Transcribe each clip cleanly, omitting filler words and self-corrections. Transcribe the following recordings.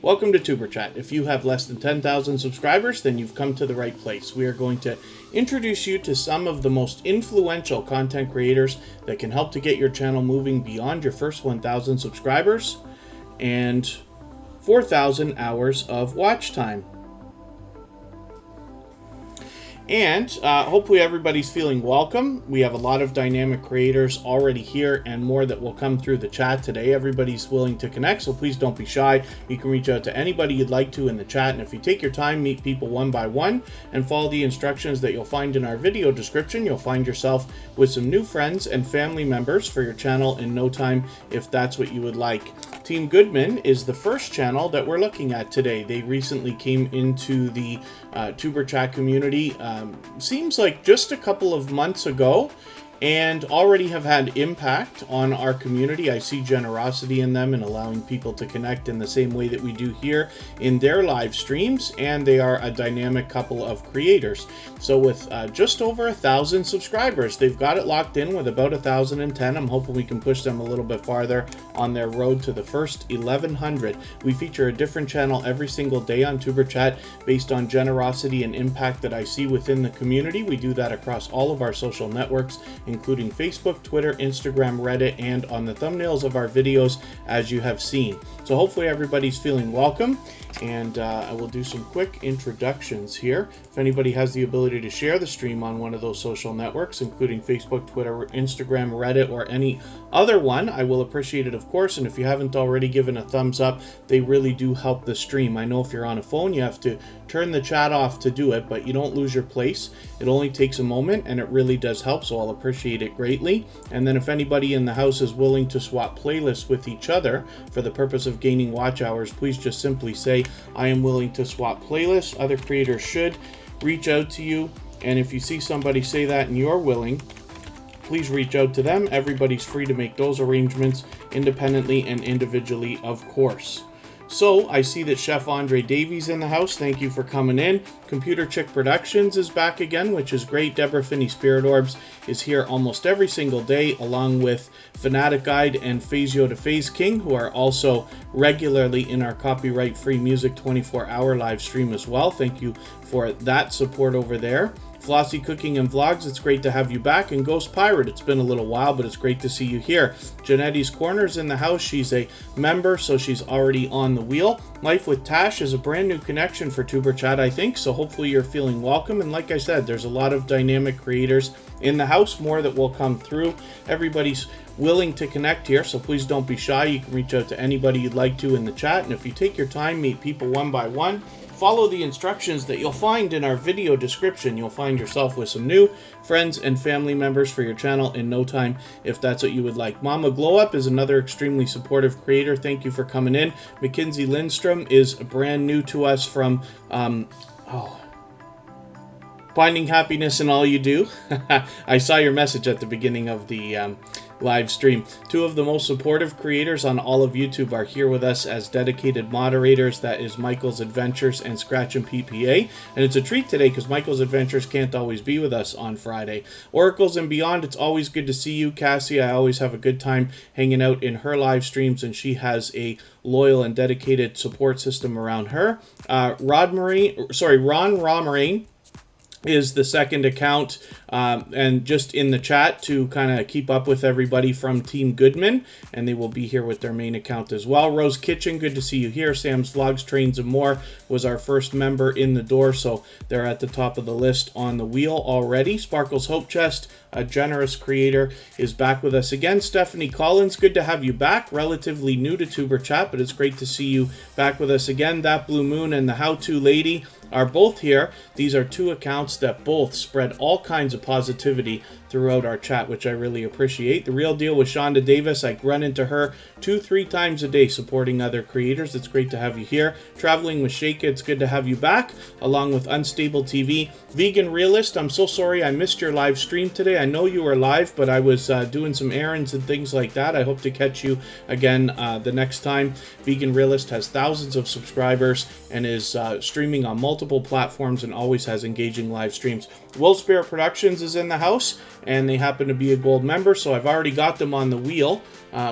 Welcome to TuberChat. If you have less than 10,000 subscribers, then you've come to the right place. We are going to introduce you to some of the most influential content creators that can help to get your channel moving beyond your first 1,000 subscribers and 4,000 hours of watch time. And hopefully everybody's feeling welcome. We have a lot of dynamic creators already here and more that will come through the chat today. Everybody's willing to connect, so please don't be shy. You can reach out to anybody you'd like to in the chat, and if you take your time, meet people one by one and follow the instructions that you'll find in our video description, you'll find yourself with some new friends and family members for your channel in no time if that's what you would like. Team Goodman is the first channel that we're looking at today. They recently came into the TuberChat community, seems like just a couple of months ago, and already have had impact on our community. I see generosity in them and allowing people to connect in the same way that we do here in their live streams, and they are a dynamic couple of creators. So with just over 1,000 subscribers, they've got it locked in with about 1,010. I'm hoping we can push them a little bit farther on their road to the first 1,100. We feature a different channel every single day on TuberChat based on generosity and impact that I see within the community. We do that across all of our social networks, including Facebook, Twitter, Instagram, Reddit, and on the thumbnails of our videos, as you have seen. So hopefully everybody's feeling welcome, and I will do some quick introductions here. If anybody has the ability to share the stream on one of those social networks, including Facebook, Twitter, Instagram, Reddit, or any other one, I will appreciate it, of course. And if you haven't already given a thumbs up, they really do help the stream. I know if you're on a phone, you have to turn the chat off to do it, but you don't lose your place. It only takes a moment, and it really does help, so I'll appreciate it greatly. And then if anybody in the house is willing to swap playlists with each other for the purpose of gaining watch hours, please just simply say, I am willing to swap playlists. Other creators should reach out to you, and if you see somebody say that and you're willing, please reach out to them. Everybody's free to make those arrangements independently and individually, of course. So I see that Chef Andre Davies in the house. Thank you for coming in. Computer Chick Productions is back again, which is great. Deborah Finney Spirit Orbs is here almost every single day, along with Fanatic Guide and Phasio to Phase King, who are also regularly in our copyright-free music 24-hour live stream as well. Thank you for that support over there. Flossie Cooking and Vlogs, it's great to have you back. And Ghost Pirate, it's been a little while, but it's great to see you here. Janetti's Corner's in the house. She's a member, so she's already on the wheel. Life with Tash is a brand new connection for TuberChat, I think, so hopefully you're feeling welcome. And like I said, there's a lot of dynamic creators in the house, more that will come through. Everybody's willing to connect here, so please don't be shy. You can reach out to anybody you'd like to in the chat, and if you take your time, meet people one by one. Follow the instructions that you'll find in our video description. You'll find yourself with some new friends and family members for your channel in no time, if that's what you would like. Mama Glow Up is another extremely supportive creator. Thank you for coming in. Mackenzie Lindstrom is brand new to us from Finding Happiness in All You Do. I saw your message at the beginning of the live stream. Two of the most supportive creators on all of YouTube are here with us as dedicated moderators. That is Michael's Adventures and Scratch and PPA. And it's a treat today because Michael's Adventures can't always be with us on Friday. Oracles and Beyond, it's always good to see you. Cassie, I always have a good time hanging out in her live streams, and she has a loyal and dedicated support system around her. Ron Ramarine is the second account, and just in the chat to kind of keep up with everybody from Team Goodman, and they will be here with their main account as well. Rose Kitchen, good to see you here. Sam's Vlogs, Trains and More was our first member in the door, so they're at the top of the list on the wheel already. Sparkles Hope Chest, a generous creator, is back with us again. Stephanie Collins, good to have you back. Relatively new to TuberChat, but it's great to see you back with us again. That Blue Moon and the How To Lady are both here. These are two accounts that both spread all kinds of positivity throughout our chat, which I really appreciate. The Real Deal with Shonda Davis, I run into her 2-3 times a day supporting other creators. It's great to have you here. Traveling with Sheikha, it's good to have you back, along with Unstable TV. Vegan Realist, I'm so sorry I missed your live stream today. I know you were live, but I was doing some errands and things like that. I hope to catch you again the next time. Vegan Realist has thousands of subscribers and is streaming on multiple platforms and always has engaging live streams. Will Spirit Productions is in the house, and they happen to be a gold member, so I've already got them on the wheel.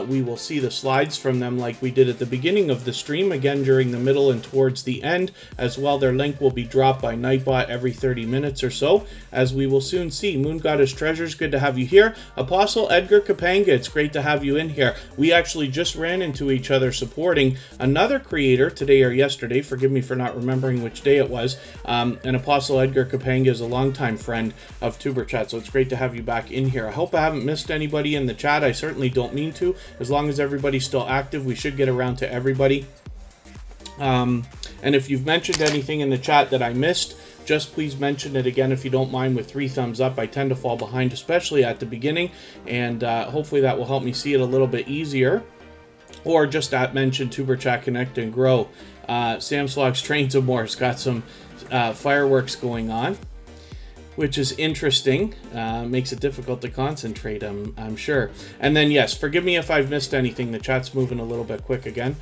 We will see the slides from them like we did at the beginning of the stream, again during the middle and towards the end. As well, their link will be dropped by Nightbot every 30 minutes or so, as we will soon see. Moon Goddess Treasures, good to have you here. Apostle Edgar Kapanga, it's great to have you in here. We actually just ran into each other supporting another creator today or yesterday, forgive me for not remembering which day it was, and Apostle Edgar Kapanga is a longtime friend of TuberChat, so it's great to have you back in here. I hope I haven't missed anybody in the chat. I certainly don't mean to. As long as everybody's still active, we should get around to everybody. And if you've mentioned anything in the chat that I missed, just please mention it again if you don't mind with 3 thumbs up. I tend to fall behind, especially at the beginning, and hopefully that will help me see it a little bit easier. Or just mention TuberChat Connect and Grow. Sam Slog's Trains of Moore's got some fireworks going on, which is interesting. Makes it difficult to concentrate, I'm sure. And then, yes, forgive me if I've missed anything. The chat's moving a little bit quick again,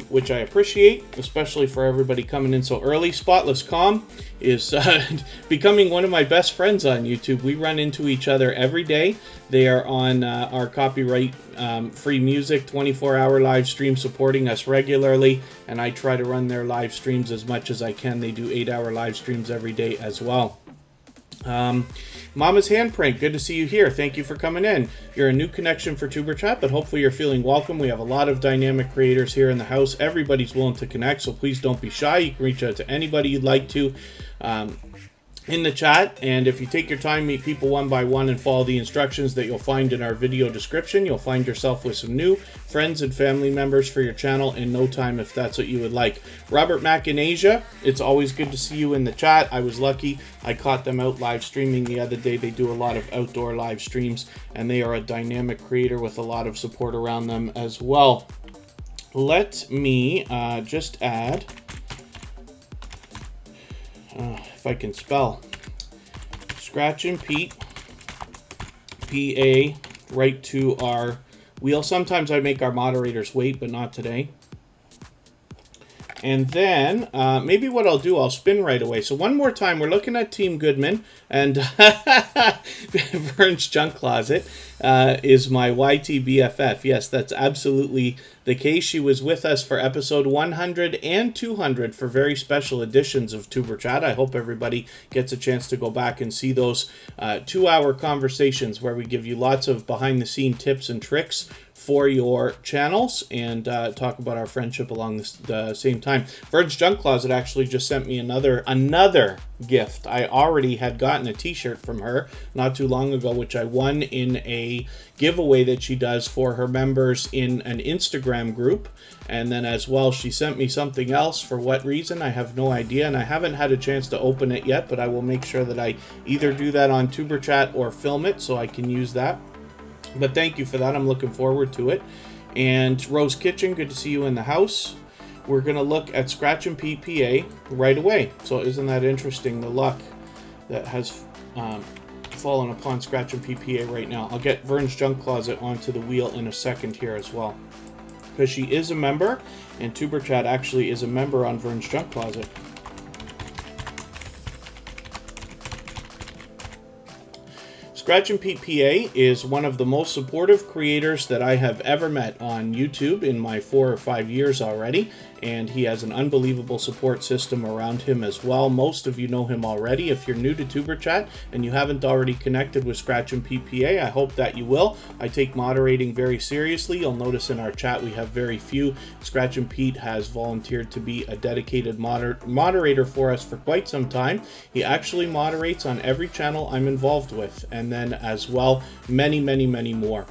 which I appreciate, especially for everybody coming in so early. Spotless Calm is becoming one of my best friends on YouTube. We run into each other every day. They are on our copyright free music 24-hour live stream, supporting us regularly, and I try to run their live streams as much as I can. They do 8-hour live streams every day as well. Mama's Handprint, good to see you here. Thank you for coming in. You're a new connection for TuberChat, but hopefully you're feeling welcome. We have a lot of dynamic creators here in the house. Everybody's willing to connect, so please don't be shy. You can reach out to anybody you'd like to in the chat, and if you take your time, meet people one by one and follow the instructions that you'll find in our video description, you'll find yourself with some new friends and family members for your channel in no time, if that's what you would like. Robert Mack in Asia, it's always good to see you in the chat. I was lucky, I caught them out live streaming the other day. They do a lot of outdoor live streams, and they are a dynamic creator with a lot of support around them as well. Let me just add, if I can spell, Scratch and PPA right to our wheel. Sometimes I make our moderators wait, but not today. And then maybe what I'll do, I'll spin right away. So one more time, we're looking at Team Goodman, and Vern's Junk Closet is my YT BFF. Yes, that's absolutely the case. She was with us for episode 100 and 200 for very special editions of TuberChat. I hope everybody gets a chance to go back and see those 2-hour conversations where we give you lots of behind-the-scene tips and tricks for your channels and talk about our friendship along the same time. Vern's Junk Closet actually just sent me another gift. I already had gotten a t-shirt from her not too long ago, which I won in a giveaway that she does for her members in an Instagram group. And then as well, she sent me something else. For what reason, I have no idea, and I haven't had a chance to open it yet, but I will make sure that I either do that on TuberChat or film it so I can use that. But thank you for that. I'm looking forward to it. And Rose Kitchen, good to see you in the house. We're going to look at Scratch and PPA right away. So isn't that interesting, the luck that has fallen upon Scratch and PPA right now. I'll get Vern's Junk Closet onto the wheel in a second here as well, because she is a member, and TuberChat actually is a member on Vern's Junk Closet. Scratch and PPA is one of the most supportive creators that I have ever met on YouTube in my 4 or 5 years already, and he has an unbelievable support system around him as well. Most of you know him already. If you're new to TuberChat and you haven't already connected with Scratch and PPA, I hope that you will. I take moderating very seriously. You'll notice in our chat we have very few. Scratch and Pete has volunteered to be a dedicated moderator for us for quite some time. He actually moderates on every channel I'm involved with, and then as well many more.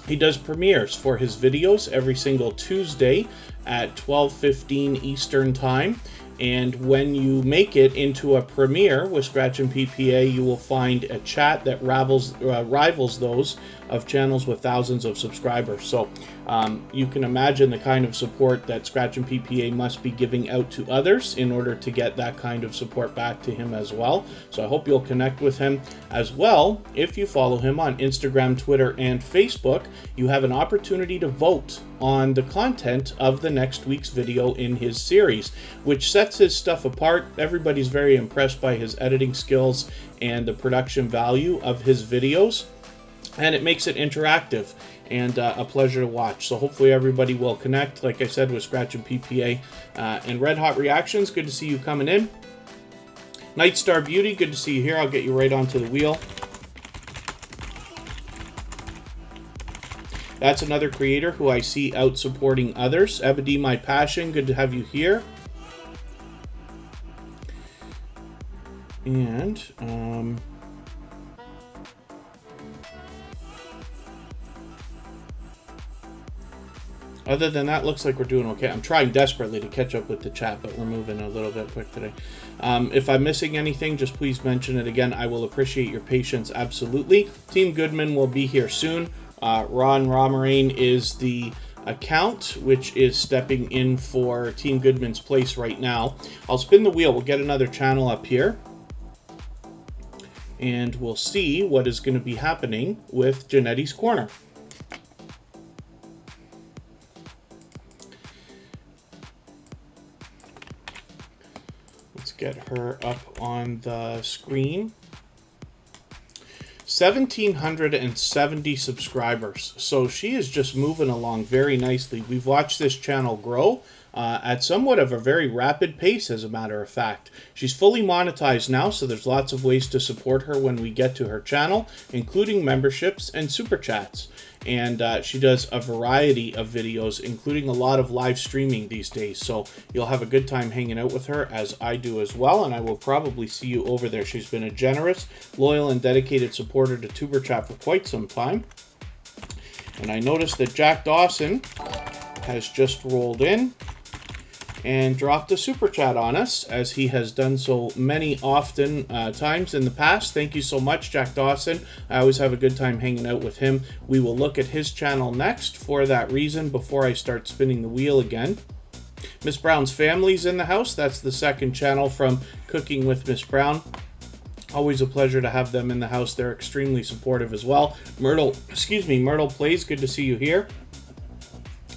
He does premieres for his videos every single Tuesday at 12:15 Eastern Time. And when you make it into a premiere with Scratch and PPA, you will find a chat that rivals those of channels with thousands of subscribers. So you can imagine the kind of support that Scratch and PPA must be giving out to others in order to get that kind of support back to him as well. So I hope you'll connect with him as well. If you follow him on Instagram, Twitter, and Facebook, you have an opportunity to vote on the content of the next week's video in his series, which sets his stuff apart. Everybody's very impressed by his editing skills and the production value of his videos, and it makes it interactive and a pleasure to watch. So hopefully everybody will connect, like I said, with Scratch and PPA. And Red Hot Reactions, good to see you coming in. Nightstar Beauty, good to see you here. I'll get you right onto the wheel. That's another creator who I see out supporting others. Ebony, My Passion, good to have you here. And other than that, looks like we're doing okay. I'm trying desperately to catch up with the chat, but we're moving a little bit quick today. If I'm missing anything, just please mention it again. I will appreciate your patience, absolutely. Team Goodman will be here soon. Ron Romerain is the account, which is stepping in for Team Goodman's place right now. I'll spin the wheel. We'll get another channel up here, and we'll see what is going to be happening with Janetti's Corner. Let's get her up on the screen. 1,770 subscribers. So she is just moving along very nicely. We've watched this channel grow at somewhat of a very rapid pace, as a matter of fact. She's fully monetized now, so there's lots of ways to support her when we get to her channel, including memberships and super chats. And she does a variety of videos, including a lot of live streaming these days. So you'll have a good time hanging out with her, as I do as well. And I will probably see you over there. She's been a generous, loyal, and dedicated supporter to TuberChat for quite some time. And I noticed that Jack Dawson has just rolled in and dropped a super chat on us, as he has done so many often times in the past. Thank you so much, Jack Dawson. I always have a good time hanging out with him. We will look at his channel next for that reason before I start spinning the wheel again. Miss Brown's Family's in the house. That's the second channel from Cooking with Miss Brown. Always a pleasure to have them in the house. They're extremely supportive as well. Myrtle Plays, good to see you here.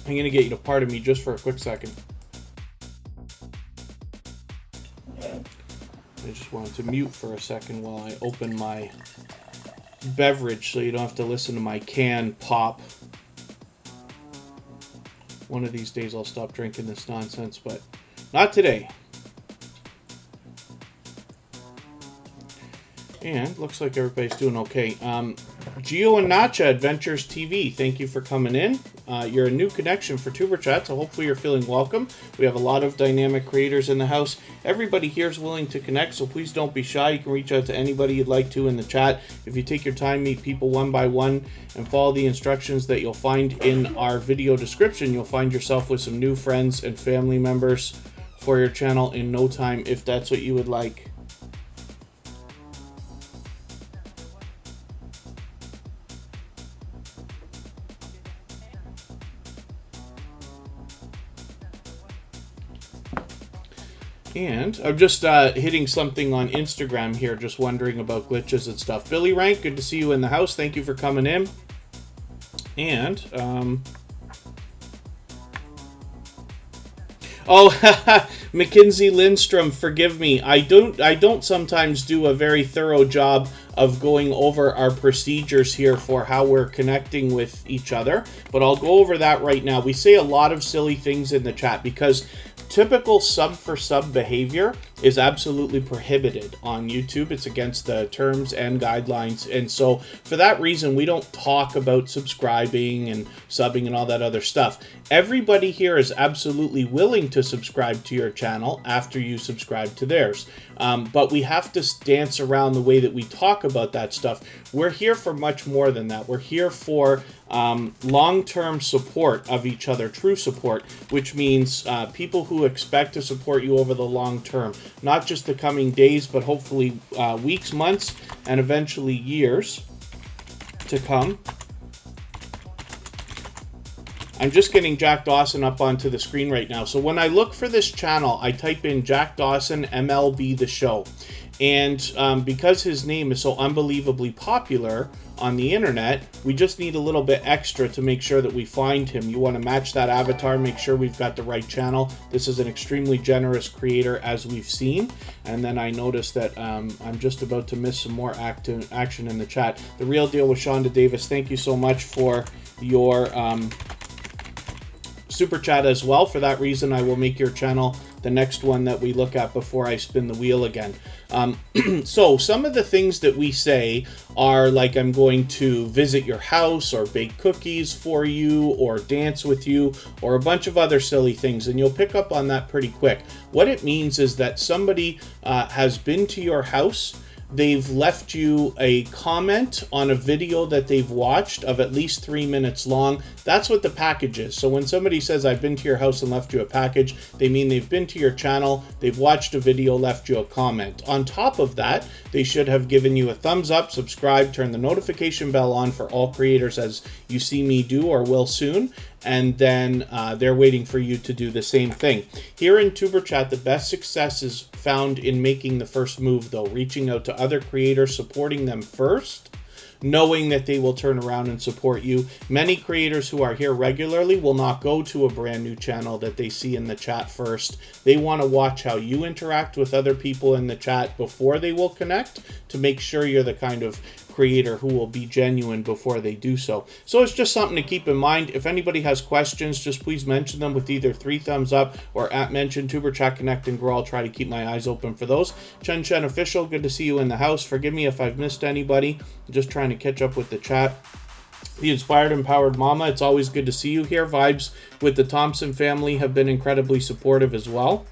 I'm going to get you to pardon me just for a quick second. I just wanted to mute for a second while I open my beverage so you don't have to listen to my can pop. One of these days I'll stop drinking this nonsense, but not today. And looks like everybody's doing okay. Geo and Nacha Adventures TV, thank you for coming in. You're a new connection for TuberChat, so hopefully you're feeling welcome. We have a lot of dynamic creators in the house. Everybody here is willing to connect, so please don't be shy. You can reach out to anybody you'd like to in the chat. If you take your time, meet people one by one, and follow the instructions that you'll find in our video description, you'll find yourself with some new friends and family members for your channel in no time, if that's what you would like. And I'm just hitting something on Instagram here, just wondering about glitches and stuff. Billy Rank, good to see you in the house. Thank you for coming in. And, oh, Mackenzie Lindstrom, forgive me. I don't sometimes do a very thorough job of going over our procedures here for how we're connecting with each other, but I'll go over that right now. We say a lot of silly things in the chat because typical sub-for-sub behavior is absolutely prohibited on YouTube. It's against the terms and guidelines, and so for that reason, we don't talk about subscribing and subbing and all that other stuff. Everybody here is absolutely willing to subscribe to your channel after you subscribe to theirs, but we have to dance around the way that we talk about that stuff. We're here for much more than that. We're here for long-term support of each other, true support, which means people who expect to support you over the long term, not just the coming days, but hopefully weeks, months, and eventually years to come. I'm just getting Jack Dawson up onto the screen right now. So when I look for this channel, I type in Jack Dawson MLB The Show. And because his name is so unbelievably popular on the internet, we just need a little bit extra to make sure that we find him. You want to match that avatar, make sure we've got the right channel. This is an extremely generous creator, as we've seen. And then I noticed that I'm just about to miss some more action in the chat. The Real Deal with Shonda Davis, thank you so much for your super chat as well. For that reason, I will make your channel the next one that we look at before I spin the wheel again. So some of the things that we say are like, I'm going to visit your house or bake cookies for you or dance with you or a bunch of other silly things, and you'll pick up on that pretty quick. What it means is that somebody has been to your house. They've left you a comment on a video that they've watched of at least 3 minutes long. That's what the package is. So when somebody says, I've been to your house and left you a package, they mean they've been to your channel, they've watched a video, left you a comment. On top of that, they should have given you a thumbs up, subscribe, turn the notification bell on for all creators, as you see me do or will soon. And then they're waiting for you to do the same thing. Here in TuberChat, the best success is found in making the first move, though, reaching out to other creators, supporting them first, knowing that they will turn around and support you. Many creators who are here regularly will not go to a brand new channel that they see in the chat first. They want to watch how you interact with other people in the chat before they will connect, to make sure you're the kind of creator who will be genuine before they do so. So it's just something to keep in mind. If anybody has questions, just please mention them with either 3 thumbs up or @mention TuberChat Connect and Grow. I'll try to keep my eyes open for those. Chen Chen Official, good to see you in the house. Forgive me if I've missed anybody. I'm just trying to catch up with the chat. The Inspired Empowered Mama, it's always good to see you here. Vibes with the Thompson family have been incredibly supportive as well.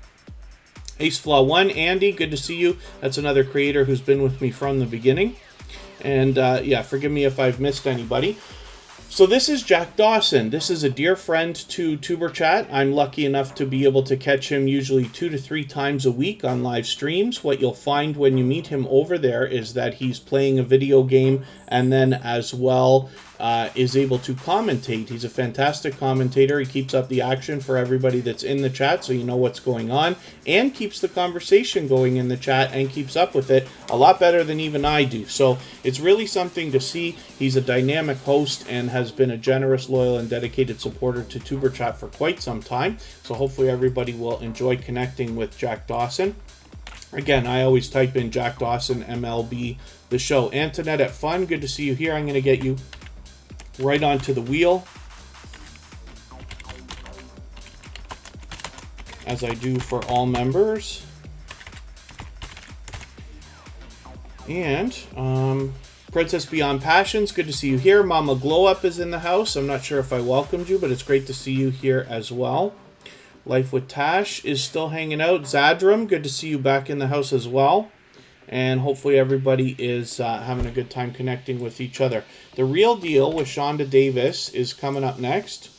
Ace Flaw 1, Andy, good to see you. That's another creator who's been with me from the beginning. And yeah, forgive me if I've missed anybody. So this is Jack Dawson. This is a dear friend to TuberChat. I'm lucky enough to be able to catch him usually 2 to 3 times a week on live streams. What you'll find when you meet him over there is that he's playing a video game, and then as well is able to commentate. He's a fantastic commentator. He keeps up the action for everybody that's in the chat, so you know what's going on, and keeps the conversation going in the chat and keeps up with it a lot better than even I do. So it's really something to see. He's a dynamic host and has been a generous, loyal, and dedicated supporter to TuberChat for quite some time. So hopefully everybody will enjoy connecting with Jack Dawson. Again, I always type in Jack Dawson MLB the show. Antoinette at Fun, good to see you here. I'm going to get you right onto the wheel, as I do for all members. And Princess Beyond Passions, good to see you here. Mama Glow Up is in the house. I'm not sure if I welcomed you, but it's great to see you here as well. Life with Tash is still hanging out. Zadram, good to see you back in the house as well. And hopefully everybody is having a good time connecting with each other. The Real Deal with Shonda Davis is coming up next.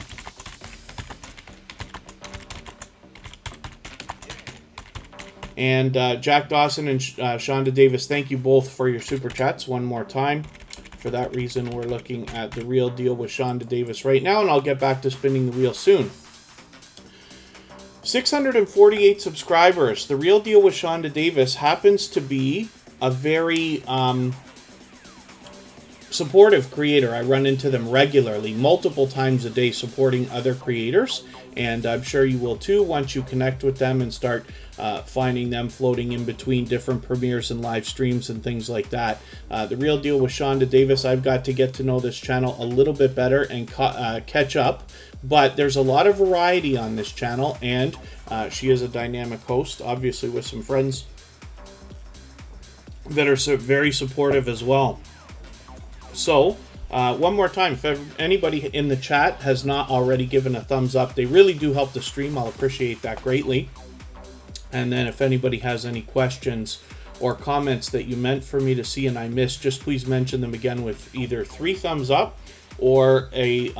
And Jack Dawson and Shonda Davis, thank you both for your super chats one more time. For that reason, we're looking at The Real Deal with Shonda Davis right now, and I'll get back to spinning the wheel soon. 648 subscribers. The Real Deal with Shonda Davis happens to be a very supportive creator. I run into them regularly, multiple times a day, supporting other creators, and I'm sure you will too once you connect with them and start finding them floating in between different premieres and live streams and things like that. The Real Deal with Shonda Davis, I've got to get to know this channel a little bit better and catch up, but there's a lot of variety on this channel, and she is a dynamic host, obviously with some friends that are very supportive as well. So one more time, if anybody in the chat has not already given a thumbs up, they really do help the stream. I'll appreciate that greatly. And then if anybody has any questions or comments that you meant for me to see and I missed, just please mention them again with either 3 thumbs up or a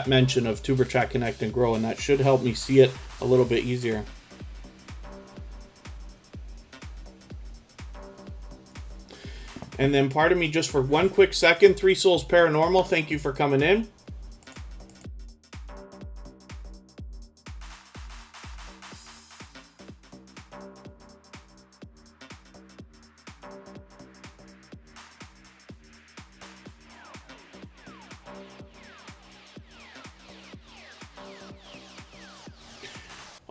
@mention of TuberChat Connect and Grow, and that should help me see it a little bit easier. And then pardon me just for one quick second, 3 Souls Paranormal, thank you for coming in.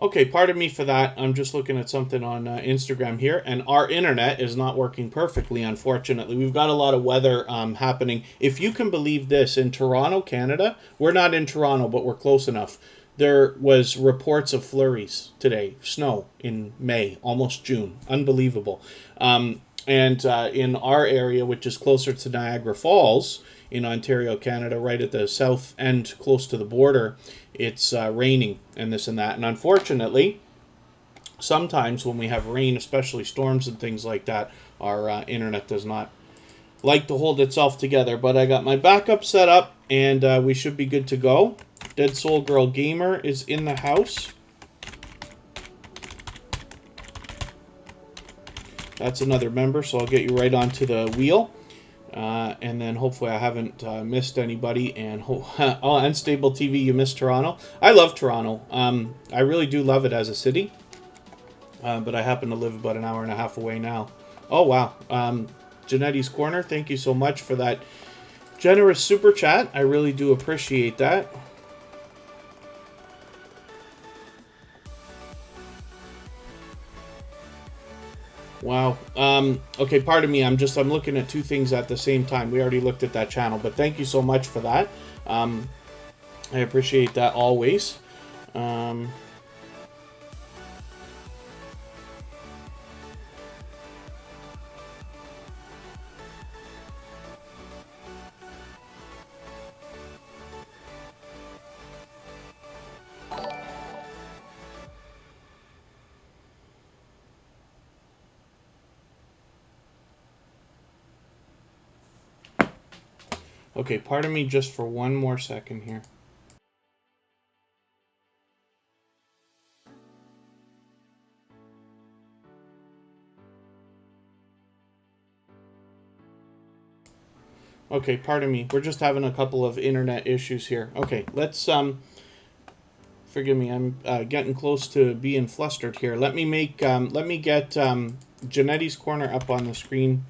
Okay, pardon me for that. I'm just looking at something on Instagram here, and our internet is not working perfectly, unfortunately. We've got a lot of weather happening. If you can believe this, in Toronto, Canada, we're not in Toronto, but we're close enough. There was reports of flurries today, snow in May, almost June. Unbelievable. And in our area, which is closer to Niagara Falls, in Ontario, Canada, right at the south end, close to the border, it's raining and this and that. And unfortunately, sometimes when we have rain, especially storms and things like that, our internet does not like to hold itself together. But I got my backup set up, and we should be good to go. Dead Soul Girl Gamer is in the house. That's another member, so I'll get you right onto the wheel. And then hopefully I haven't missed anybody. And oh, Unstable TV, you missed Toronto. I love Toronto. I really do love it as a city. But I happen to live about an hour and a half away now. Oh, wow. Janetti's Corner, thank you so much for that generous super chat. I really do appreciate that. Wow. Okay, pardon me. I'm looking at two things at the same time. We already looked at that channel, but thank you so much for that. I appreciate that always. Okay, pardon me just for one more second here. Okay, pardon me. We're just having a couple of internet issues here. Okay, let's forgive me. I'm getting close to being flustered here. Let me get Janetti's Corner up on the screen.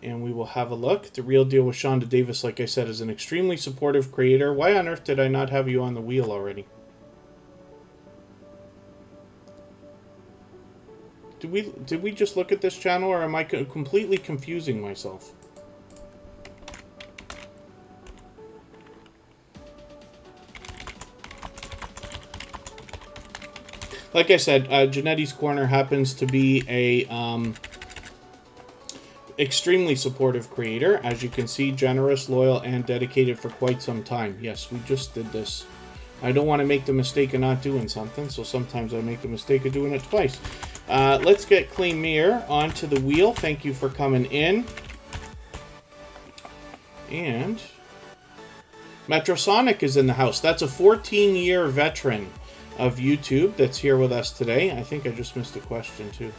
And we will have a look. The Real Deal with Shonda Davis, like I said, is an extremely supportive creator. Why on earth did I not have you on the wheel already? Did we just look at this channel, or am I completely confusing myself? Like I said, Janetti's Corner happens to be a extremely supportive creator. As you can see, generous, loyal, and dedicated for quite some time. Yes, we just did this. I don't want to make the mistake of not doing something, so sometimes I make the mistake of doing it twice. Let's get Claymere onto the wheel. Thank you for coming in. And Metrosonic is in the house. That's a 14-year veteran of YouTube that's here with us today. I think I just missed a question too.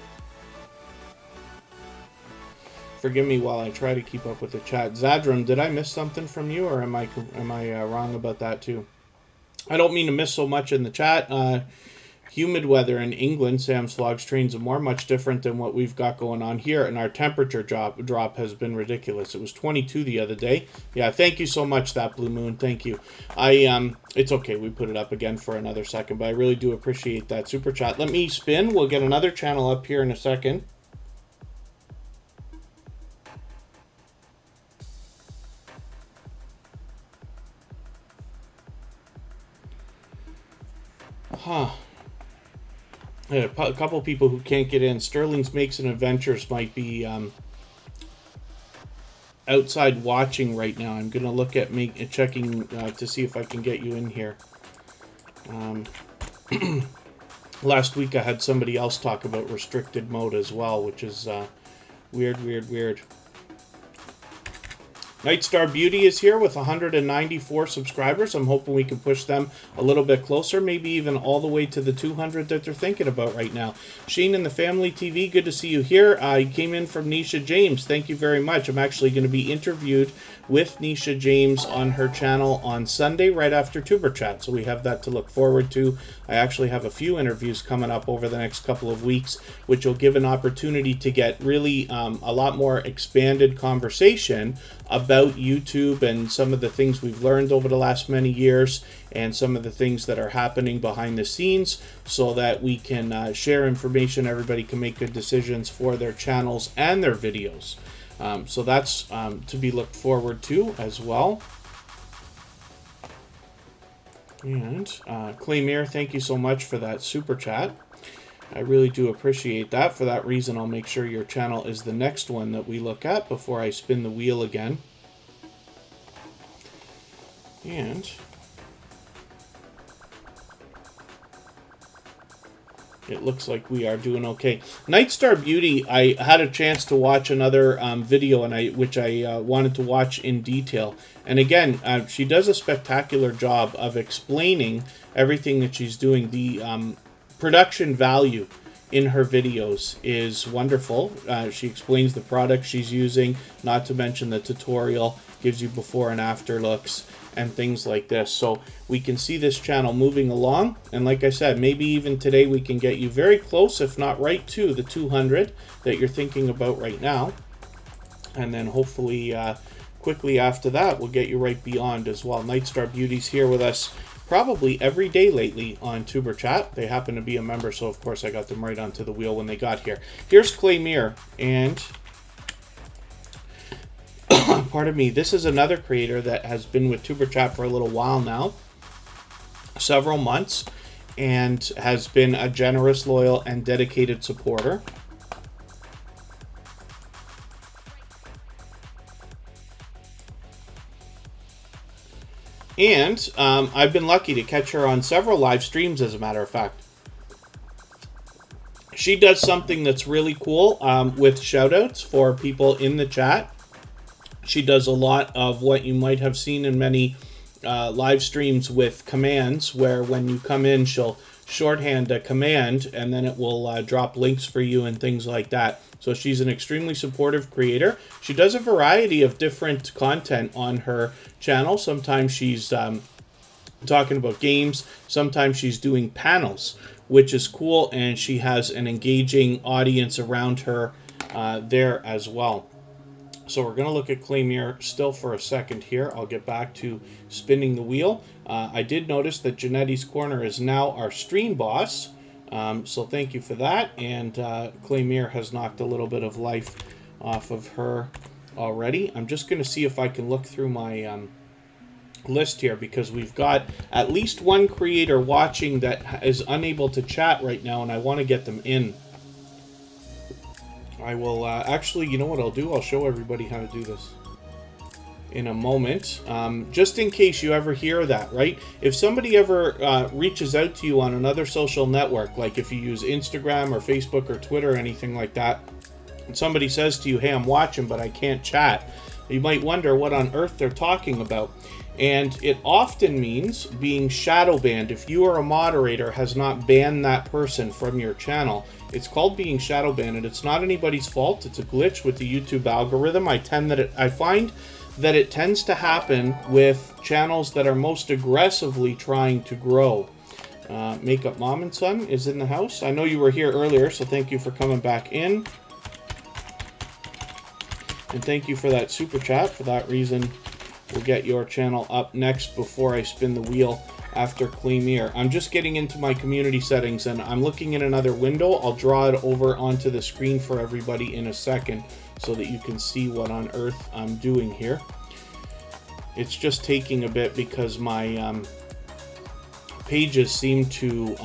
Forgive me while I try to keep up with the chat. Zadram, did I miss something from you, or am I wrong about that too? I don't mean to miss so much in the chat. Humid weather in England, Sam's Vlogs, Trains and More, much different than what we've got going on here, and our temperature drop has been ridiculous. It was 22 the other day. Yeah, thank you so much, that Blue Moon. Thank you. It's okay. We put it up again for another second, but I really do appreciate that super chat. Let me spin. We'll get another channel up here in a second. Huh. A couple people who can't get in. Sterling's Makes and Adventures might be outside watching right now. I'm going to look at checking to see if I can get you in here. Last week I had somebody else talk about restricted mode as well, which is weird. Nightstar Beauty is here with 194 subscribers. I'm hoping we can push them a little bit closer, maybe even all the way to the 200 that they're thinking about right now. Sheen and the Family TV, good to see you here. I came in from Nisha James. Thank you very much. I'm actually going to be interviewed with Nisha James on her channel on Sunday right after TuberChat, so we have that to look forward to. I actually have a few interviews coming up over the next couple of weeks, which will give an opportunity to get really a lot more expanded conversation about about YouTube and some of the things we've learned over the last many years and some of the things that are happening behind the scenes so that we can share information. Everybody can make good decisions for their channels and their videos. So that's to be looked forward to as well. And Claymere, thank you so much for that super chat. I really do appreciate that. For that reason, I'll make sure your channel is the next one that we look at before I spin the wheel again. And it looks like we are doing okay. Nightstar Beauty, I had a chance to watch another video, and which I wanted to watch in detail. And again, she does a spectacular job of explaining everything that she's doing. The production value in her videos is wonderful. She explains the product she's using, not to mention the tutorial, gives you before and after looks and things like this. So we can see this channel moving along, and like I said, maybe even today we can get you very close, if not right to the 200 that you're thinking about right now. And then hopefully quickly after that we'll get you right beyond as well. Nightstar Beauty's here with us probably every day lately on TuberChat. They happen to be a member, so of course I got them right onto the wheel when they got here. Here's Claymere, and pardon me, this is another creator that has been with TuberChat for a little while now, several months, and has been a generous, loyal, and dedicated supporter. And I've been lucky to catch her on several live streams, as a matter of fact. She does something that's really cool with shoutouts for people in the chat. She does a lot of what you might have seen in many live streams with commands, where when you come in, she'll shorthand a command, and then it will drop links for you and things like that. So she's an extremely supportive creator. She does a variety of different content on her channel. Sometimes she's talking about games. Sometimes she's doing panels, which is cool, and she has an engaging audience around her there as well. So we're going to look at Claymere still for a second here. I'll get back to spinning the wheel. I did notice that Janetti's Corner is now our stream boss. So thank you for that. And Claymere has knocked a little bit of life off of her already. I'm just going to see if I can look through my list here, because we've got at least one creator watching that is unable to chat right now, and I want to get them in. I will actually, you know what I'll do? I'll show everybody how to do this in a moment, just in case you ever hear that, right? If somebody ever reaches out to you on another social network, like if you use Instagram or Facebook or Twitter or anything like that, and somebody says to you, hey, I'm watching, but I can't chat, you might wonder what on earth they're talking about. And it often means being shadow banned. If you are a moderator has not banned that person from your channel, it's called being shadow banned, and it's not anybody's fault. It's a glitch with the YouTube algorithm. I find that it tends to happen with channels that are most aggressively trying to grow. Makeup Mom and Son is in the house. I know you were here earlier, so thank you for coming back in. And thank you for that super chat. For that reason, we'll get your channel up next before I spin the wheel after Claymere. I'm just getting into my community settings, and I'm looking in another window. I'll draw it over onto the screen for everybody in a second so that you can see what on earth I'm doing here. It's just taking a bit because my pages seem to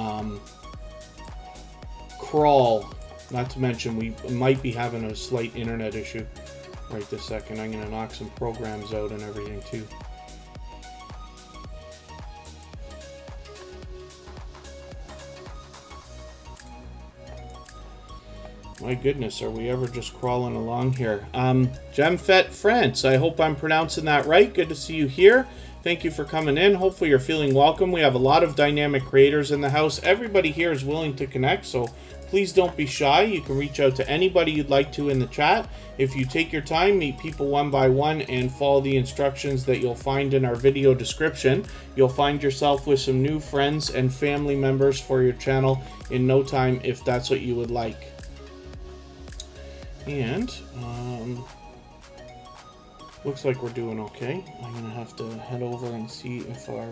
crawl. Not to mention we might be having a slight internet issue right this second. I'm going to knock some programs out and everything too. My goodness, are we ever just crawling along here? Gemfet France, I hope I'm pronouncing that right. Good to see you here. Thank you for coming in. Hopefully you're feeling welcome. We have a lot of dynamic creators in the house. Everybody here is willing to connect, so please don't be shy. You can reach out to anybody you'd like to in the chat. If you take your time, meet people one by one, and follow the instructions that you'll find in our video description, you'll find yourself with some new friends and family members for your channel in no time, if that's what you would like. And Looks like we're doing okay. I'm going to have to head over and see if our...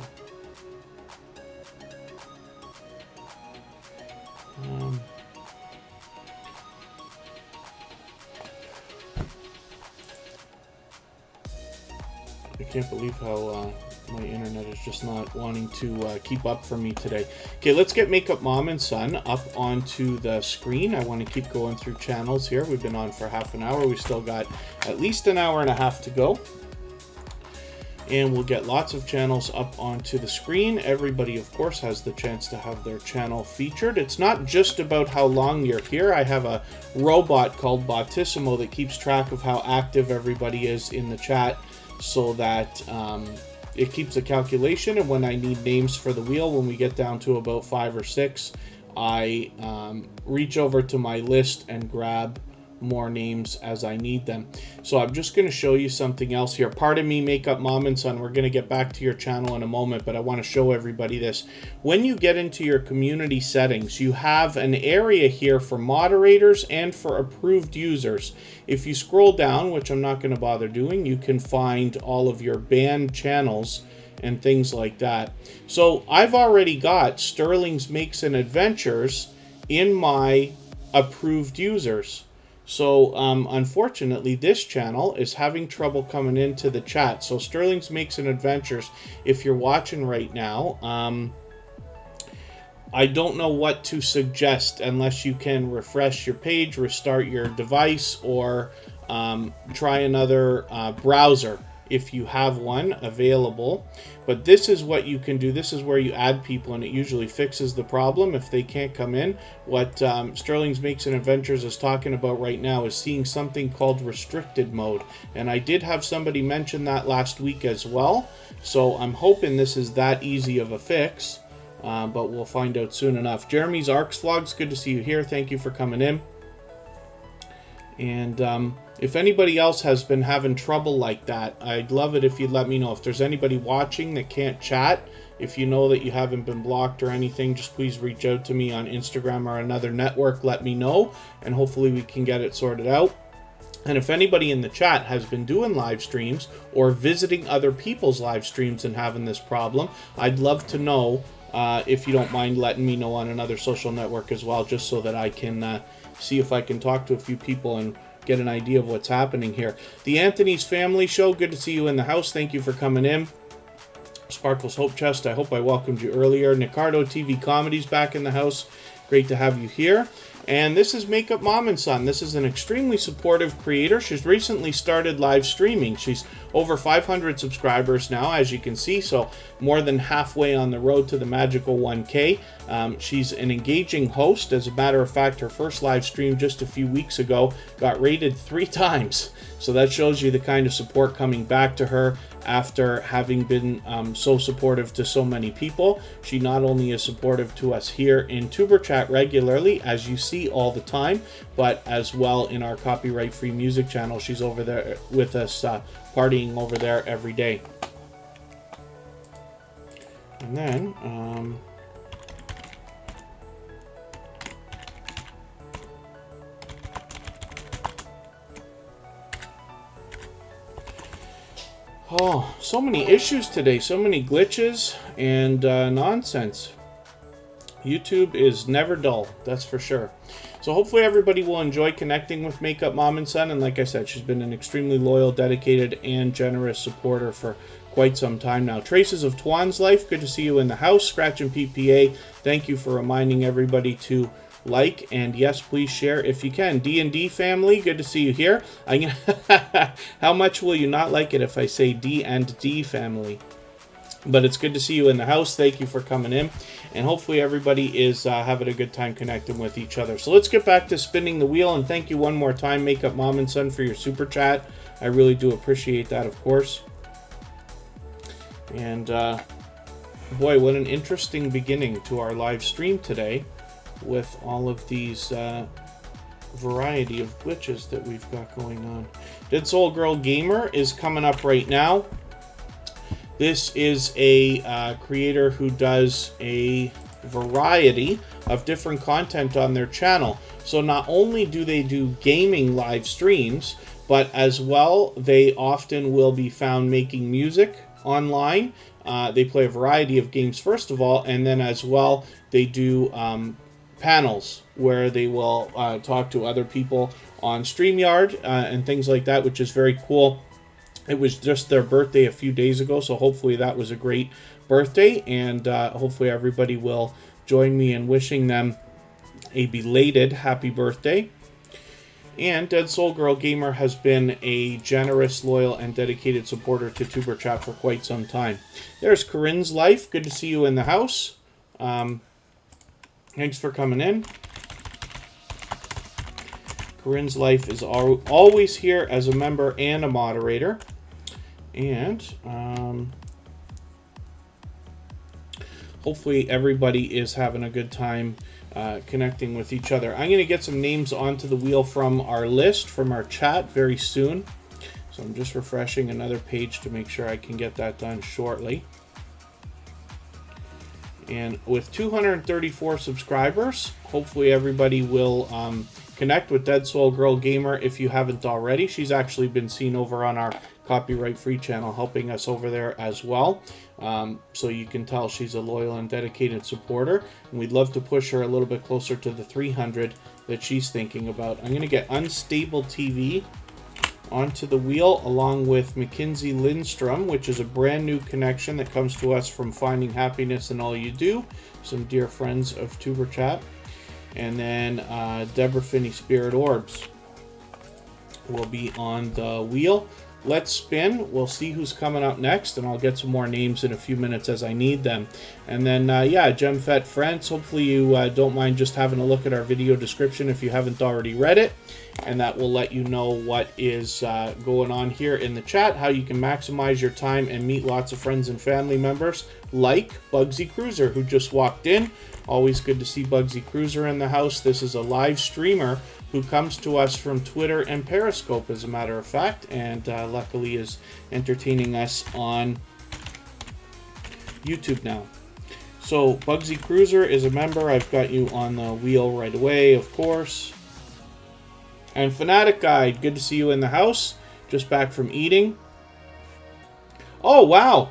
I can't believe how my internet is just not wanting to keep up for me today. Okay, let's get Makeup Mom and Son up onto the screen. I want to keep going through channels here. We've been on for half an hour. We still got at least an hour and a half to go. And we'll get lots of channels up onto the screen. Everybody, of course, has the chance to have their channel featured. It's not just about how long you're here. I have a robot called Botissimo that keeps track of how active everybody is in the chat, so that it keeps a calculation. And when I need names for the wheel, when we get down to about 5 or 6, I reach over to my list and grab more names as I need them. So I'm just going to show you something else here. Pardon me, Makeup Mom and Son, we're going to get back to your channel in a moment, but I want to show everybody this. When you get into your community settings, you have an area here for moderators and for approved users. If you scroll down, which I'm not going to bother doing, you can find all of your banned channels and things like that. So I've already got Sterling's Makes and Adventures in my approved users. So unfortunately, this channel is having trouble coming into the chat. So Sterling's Makes and Adventures, if you're watching right now, I don't know what to suggest unless you can refresh your page, restart your device, or try another browser if you have one available. But this is what you can do. This is where you add people, and it usually fixes the problem if they can't come in. What Sterling's Makes and Adventures is talking about right now is seeing something called restricted mode. And I did have somebody mention that last week as well. So I'm hoping this is that easy of a fix, but we'll find out soon enough. Jeremy's Arcs Vlogs, good to see you here. Thank you for coming in. And if anybody else has been having trouble like that, I'd love it if you'd let me know. If there's anybody watching that can't chat, if you know that you haven't been blocked or anything, just please reach out to me on Instagram or another network. Let me know, and hopefully we can get it sorted out. And if anybody in the chat has been doing live streams or visiting other people's live streams and having this problem, I'd love to know if you don't mind letting me know on another social network as well, just so that I can see if I can talk to a few people and get an idea of what's happening here. The Anthony's Family Show, good to see you in the house. Thank you for coming in. Sparkles Hope Chest, I hope I welcomed you earlier. Nicardo TV Comedy's back in the house. Great to have you here. And this is Makeup Mom and Son. This is an extremely supportive creator. She's recently started live streaming. She's over 500 subscribers now, as you can see, so more than halfway on the road to the magical 1K. She's an engaging host. As a matter of fact, her first live stream just a few weeks ago got rated 3 times. So that shows you the kind of support coming back to her after having been so supportive to so many people. She not only is supportive to us here in TuberChat regularly, as you see all the time, but as well in our copyright-free music channel. She's over there with us, partying over there every day. And then oh, so many issues today, so many glitches and nonsense. YouTube is never dull, that's for sure. So hopefully everybody will enjoy connecting with Makeup Mom and Son. And like I said, she's been an extremely loyal, dedicated, and generous supporter for quite some time now. Traces of Twan's Life, good to see you in the house. Scratch and PPA, thank you for reminding everybody to like, and yes, please share if you can. D&D family, good to see you here. How much will you not like it if I say D&D family? But it's good to see you in the house. Thank you for coming in, and hopefully everybody is having a good time connecting with each other. So let's get back to spinning the wheel, and thank you one more time, Makeup Mom and Son, for your super chat. I really do appreciate that, of course. And boy, what an interesting beginning to our live stream today, with all of these variety of glitches that we've got going on. Dead Soul Girl Gamer is coming up right now. This is a creator who does a variety of different content on their channel. So not only do they do gaming live streams, but as well, they often will be found making music online. They play a variety of games, first of all, and then as well, they do panels where they will talk to other people on StreamYard and things like that, which is very cool. It was just their birthday a few days ago, so hopefully that was a great birthday, and hopefully everybody will join me in wishing them a belated happy birthday. And Dead Soul Girl Gamer has been a generous, loyal, and dedicated supporter to TuberChat for quite some time. There's Corinne's Life. Good to see you in the house. Thanks for coming in. Corinne's Life is always here as a member and a moderator. And hopefully everybody is having a good time connecting with each other. I'm going to get some names onto the wheel from our list, from our chat very soon. So I'm just refreshing another page to make sure I can get that done shortly. And with 234 subscribers, hopefully everybody will connect with Dead Soul Girl Gamer if you haven't already. She's actually been seen over on our copyright free channel helping us over there as well. So you can tell she's a loyal and dedicated supporter, and we'd love to push her a little bit closer to the 300 that she's thinking about. I'm going to get Unstable TV onto the wheel along with Mackenzie Lindstrom, which is a brand new connection that comes to us from Finding Happiness in All You Do, some dear friends of TuberChat. And then Deborah Finney Spirit Orbs will be on the wheel. Let's spin. We'll see who's coming up next, and I'll get some more names in a few minutes as I need them. And then, yeah, GemFet Friends, hopefully you don't mind just having a look at our video description if you haven't already read it. And that will let you know what is going on here in the chat, how you can maximize your time and meet lots of friends and family members, like Bugsy Cruiser, who just walked in. Always good to see Bugsy Cruiser in the house. This is a live streamer who comes to us from Twitter and Periscope, as a matter of fact, and luckily is entertaining us on YouTube now. So Bugsy Cruiser is a member. I've got you on the wheel right away, of course. And Fanatic Guide, good to see you in the house. Just back from eating. Oh, wow.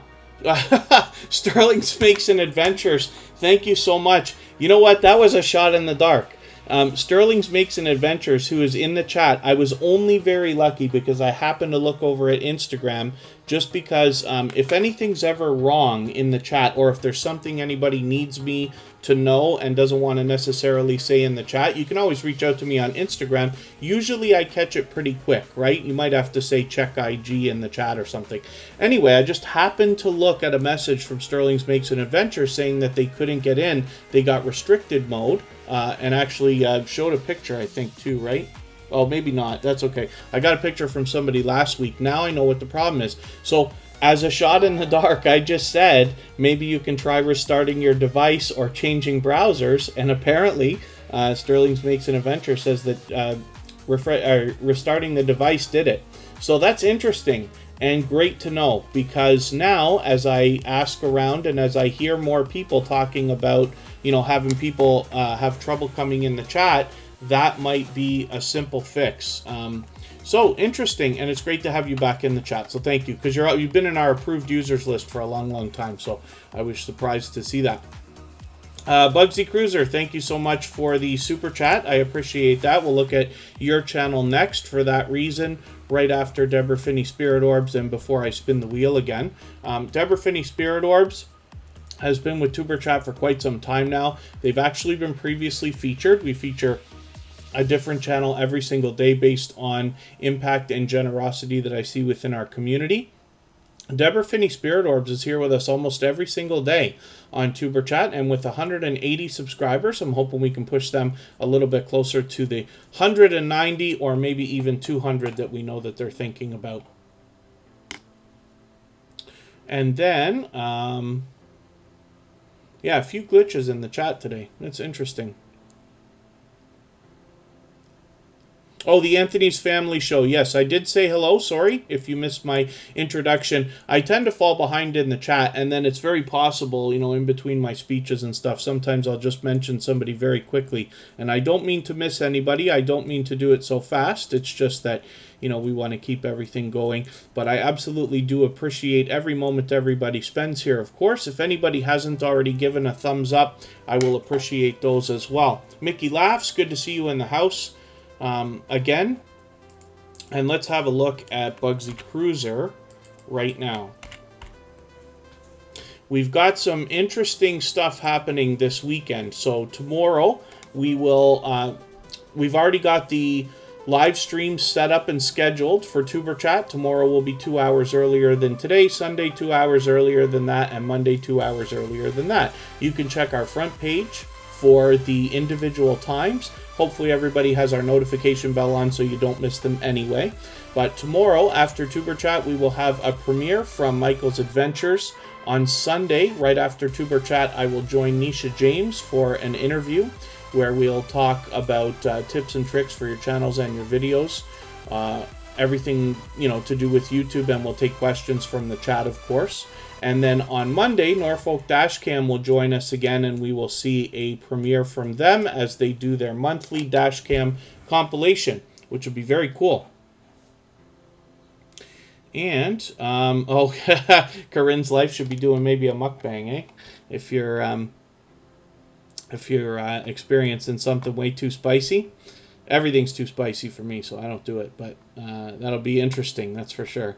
Sterling's Makes and Adventures. Thank you so much. You know what? That was a shot in the dark. Sterling's Makes and Adventures, who is in the chat, I was only very lucky because I happened to look over at Instagram, just because if anything's ever wrong in the chat, or if there's something anybody needs me to know and doesn't want to necessarily say in the chat, you can always reach out to me on Instagram. Usually I catch it pretty quick, right? You might have to say check IG in the chat or something. Anyway, I just happened to look at a message from Sterling's Makes and Adventures saying that they couldn't get in. They got restricted mode. And actually showed a picture, I think, too, right? Oh, maybe not. That's okay. I got a picture from somebody last week. Now I know what the problem is. So, as a shot in the dark, I just said, maybe you can try restarting your device or changing browsers. And apparently, Sterling's Makes an Adventure says that restarting the device did it. So that's interesting and great to know, because now, as I ask around and as I hear more people talking about, you know, having people have trouble coming in the chat, that might be a simple fix. So interesting, and it's great to have you back in the chat. So thank you, because you've been in our approved users list for a long time. So I was surprised to see that. Bugsy Cruiser, thank you so much for the super chat. I appreciate that. We'll look at your channel next for that reason, right after Deborah Finney Spirit Orbs and before I spin the wheel again. Deborah Finney Spirit Orbs has been with TuberChat for quite some time now. They've actually been previously featured. We feature a different channel every single day based on impact and generosity that I see within our community. Deborah Finney Spirit Orbs is here with us almost every single day on TuberChat, and with 180 subscribers, I'm hoping we can push them a little bit closer to the 190 or maybe even 200 that we know that they're thinking about. And then, yeah, a few glitches in the chat today. It's interesting. Oh, the Anthony's Family Show. Yes, I did say hello. Sorry if you missed my introduction. I tend to fall behind in the chat, and then it's very possible, you know, in between my speeches and stuff, sometimes I'll just mention somebody very quickly. And I don't mean to miss anybody. I don't mean to do it so fast. It's just that, you know, we want to keep everything going. But I absolutely do appreciate every moment everybody spends here. Of course, if anybody hasn't already given a thumbs up, I will appreciate those as well. Mickey Laughs, good to see you in the house. Again, and let's have a look at Bugsy Cruiser right now. We've got some interesting stuff happening this weekend. So tomorrow we will, we've already got the live stream set up and scheduled for TuberChat. Tomorrow will be 2 hours earlier than today, Sunday 2 hours earlier than that, and Monday 2 hours earlier than that. You can check our front page for the individual times. Hopefully everybody has our notification bell on so you don't miss them anyway. But tomorrow, after TuberChat, we will have a premiere from Michael's Adventures. On Sunday, right after TuberChat, I will join Nisha James for an interview where we'll talk about tips and tricks for your channels and your videos. Everything, you know, to do with YouTube, and we'll take questions from the chat, of course. And then on Monday, Norfolk Dashcam will join us again, and we will see a premiere from them as they do their monthly Dashcam compilation, which will be very cool. And, oh, Corinne's Life should be doing maybe a mukbang, eh? If you're experiencing something way too spicy. Everything's too spicy for me, so I don't do it. But that'll be interesting, that's for sure.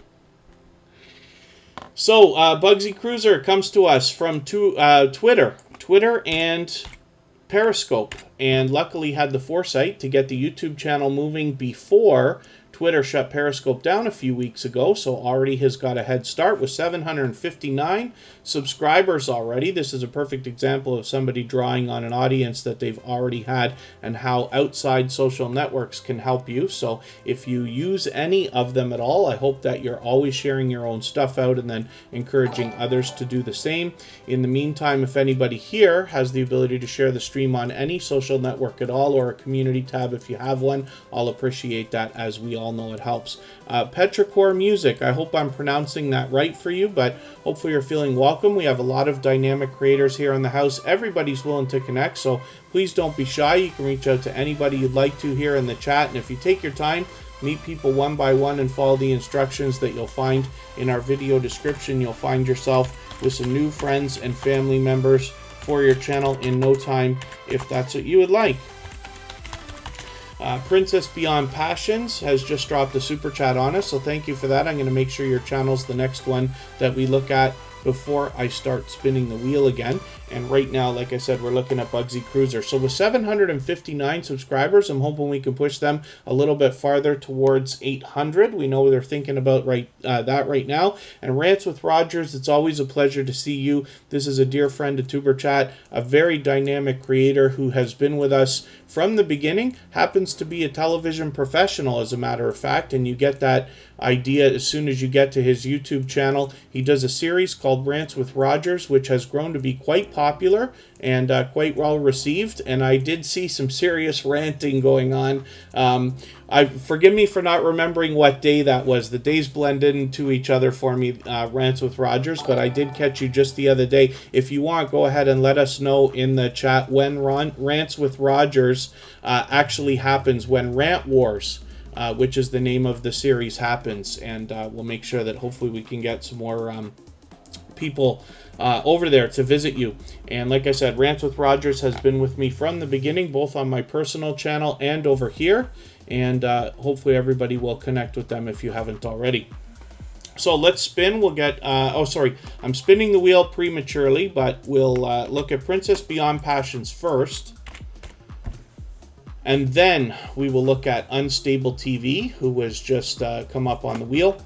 So, Bugsy Cruiser comes to us from Twitter and Periscope, and luckily had the foresight to get the YouTube channel moving before Twitter shut Periscope down a few weeks ago, so already has got a head start with 759 subscribers already. This is a perfect example of somebody drawing on an audience that they've already had and how outside social networks can help you. So if you use any of them at all, I hope that you're always sharing your own stuff out and then encouraging others to do the same. In the meantime, if anybody here has the ability to share the stream on any social network at all, or a community tab if you have one, I'll appreciate that, as we all know it helps. Petrichor Music, I hope I'm pronouncing that right for you, but hopefully you're feeling welcome. We have a lot of dynamic creators here in the house. Everybody's willing to connect, so please don't be shy. You can reach out to anybody you'd like to here in the chat, and if you take your time, meet people one by one and follow the instructions that you'll find in our video description, you'll find yourself with some new friends and family members for your channel in no time, if that's what you would like. Princess Beyond Passions has just dropped a super chat on us, so thank you for that. I'm going to make sure your channel's the next one that we look at before I start spinning the wheel again. And right now, like I said, we're looking at Bugsy Cruiser. So with 759 subscribers, I'm hoping we can push them a little bit farther towards 800. We know they're thinking about that right now. And Rants with Rogers, it's always a pleasure to see you. This is a dear friend of TuberChat, a very dynamic creator who has been with us from the beginning, happens to be a television professional, as a matter of fact, and you get that idea as soon as you get to his YouTube channel. He does a series called Rants with Rogers, which has grown to be quite popular and quite well received, and I did see some serious ranting going on. Forgive me for not remembering what day that was. The days blend into each other for me, Rants with Rogers, but I did catch you just the other day. If you want, go ahead and let us know in the chat when Rants with Rogers actually happens, when Rant Wars, which is the name of the series, happens, and we'll make sure that hopefully we can get some more people over there to visit you. And like I said, Rants with Rogers has been with me from the beginning, both on my personal channel and over here, and hopefully everybody will connect with them if you haven't already. So let's spin. We'll get oh sorry, I'm spinning the wheel prematurely, but we'll look at Princess Beyond Passions first, and then we will look at Unstable TV, who has just come up on the wheel.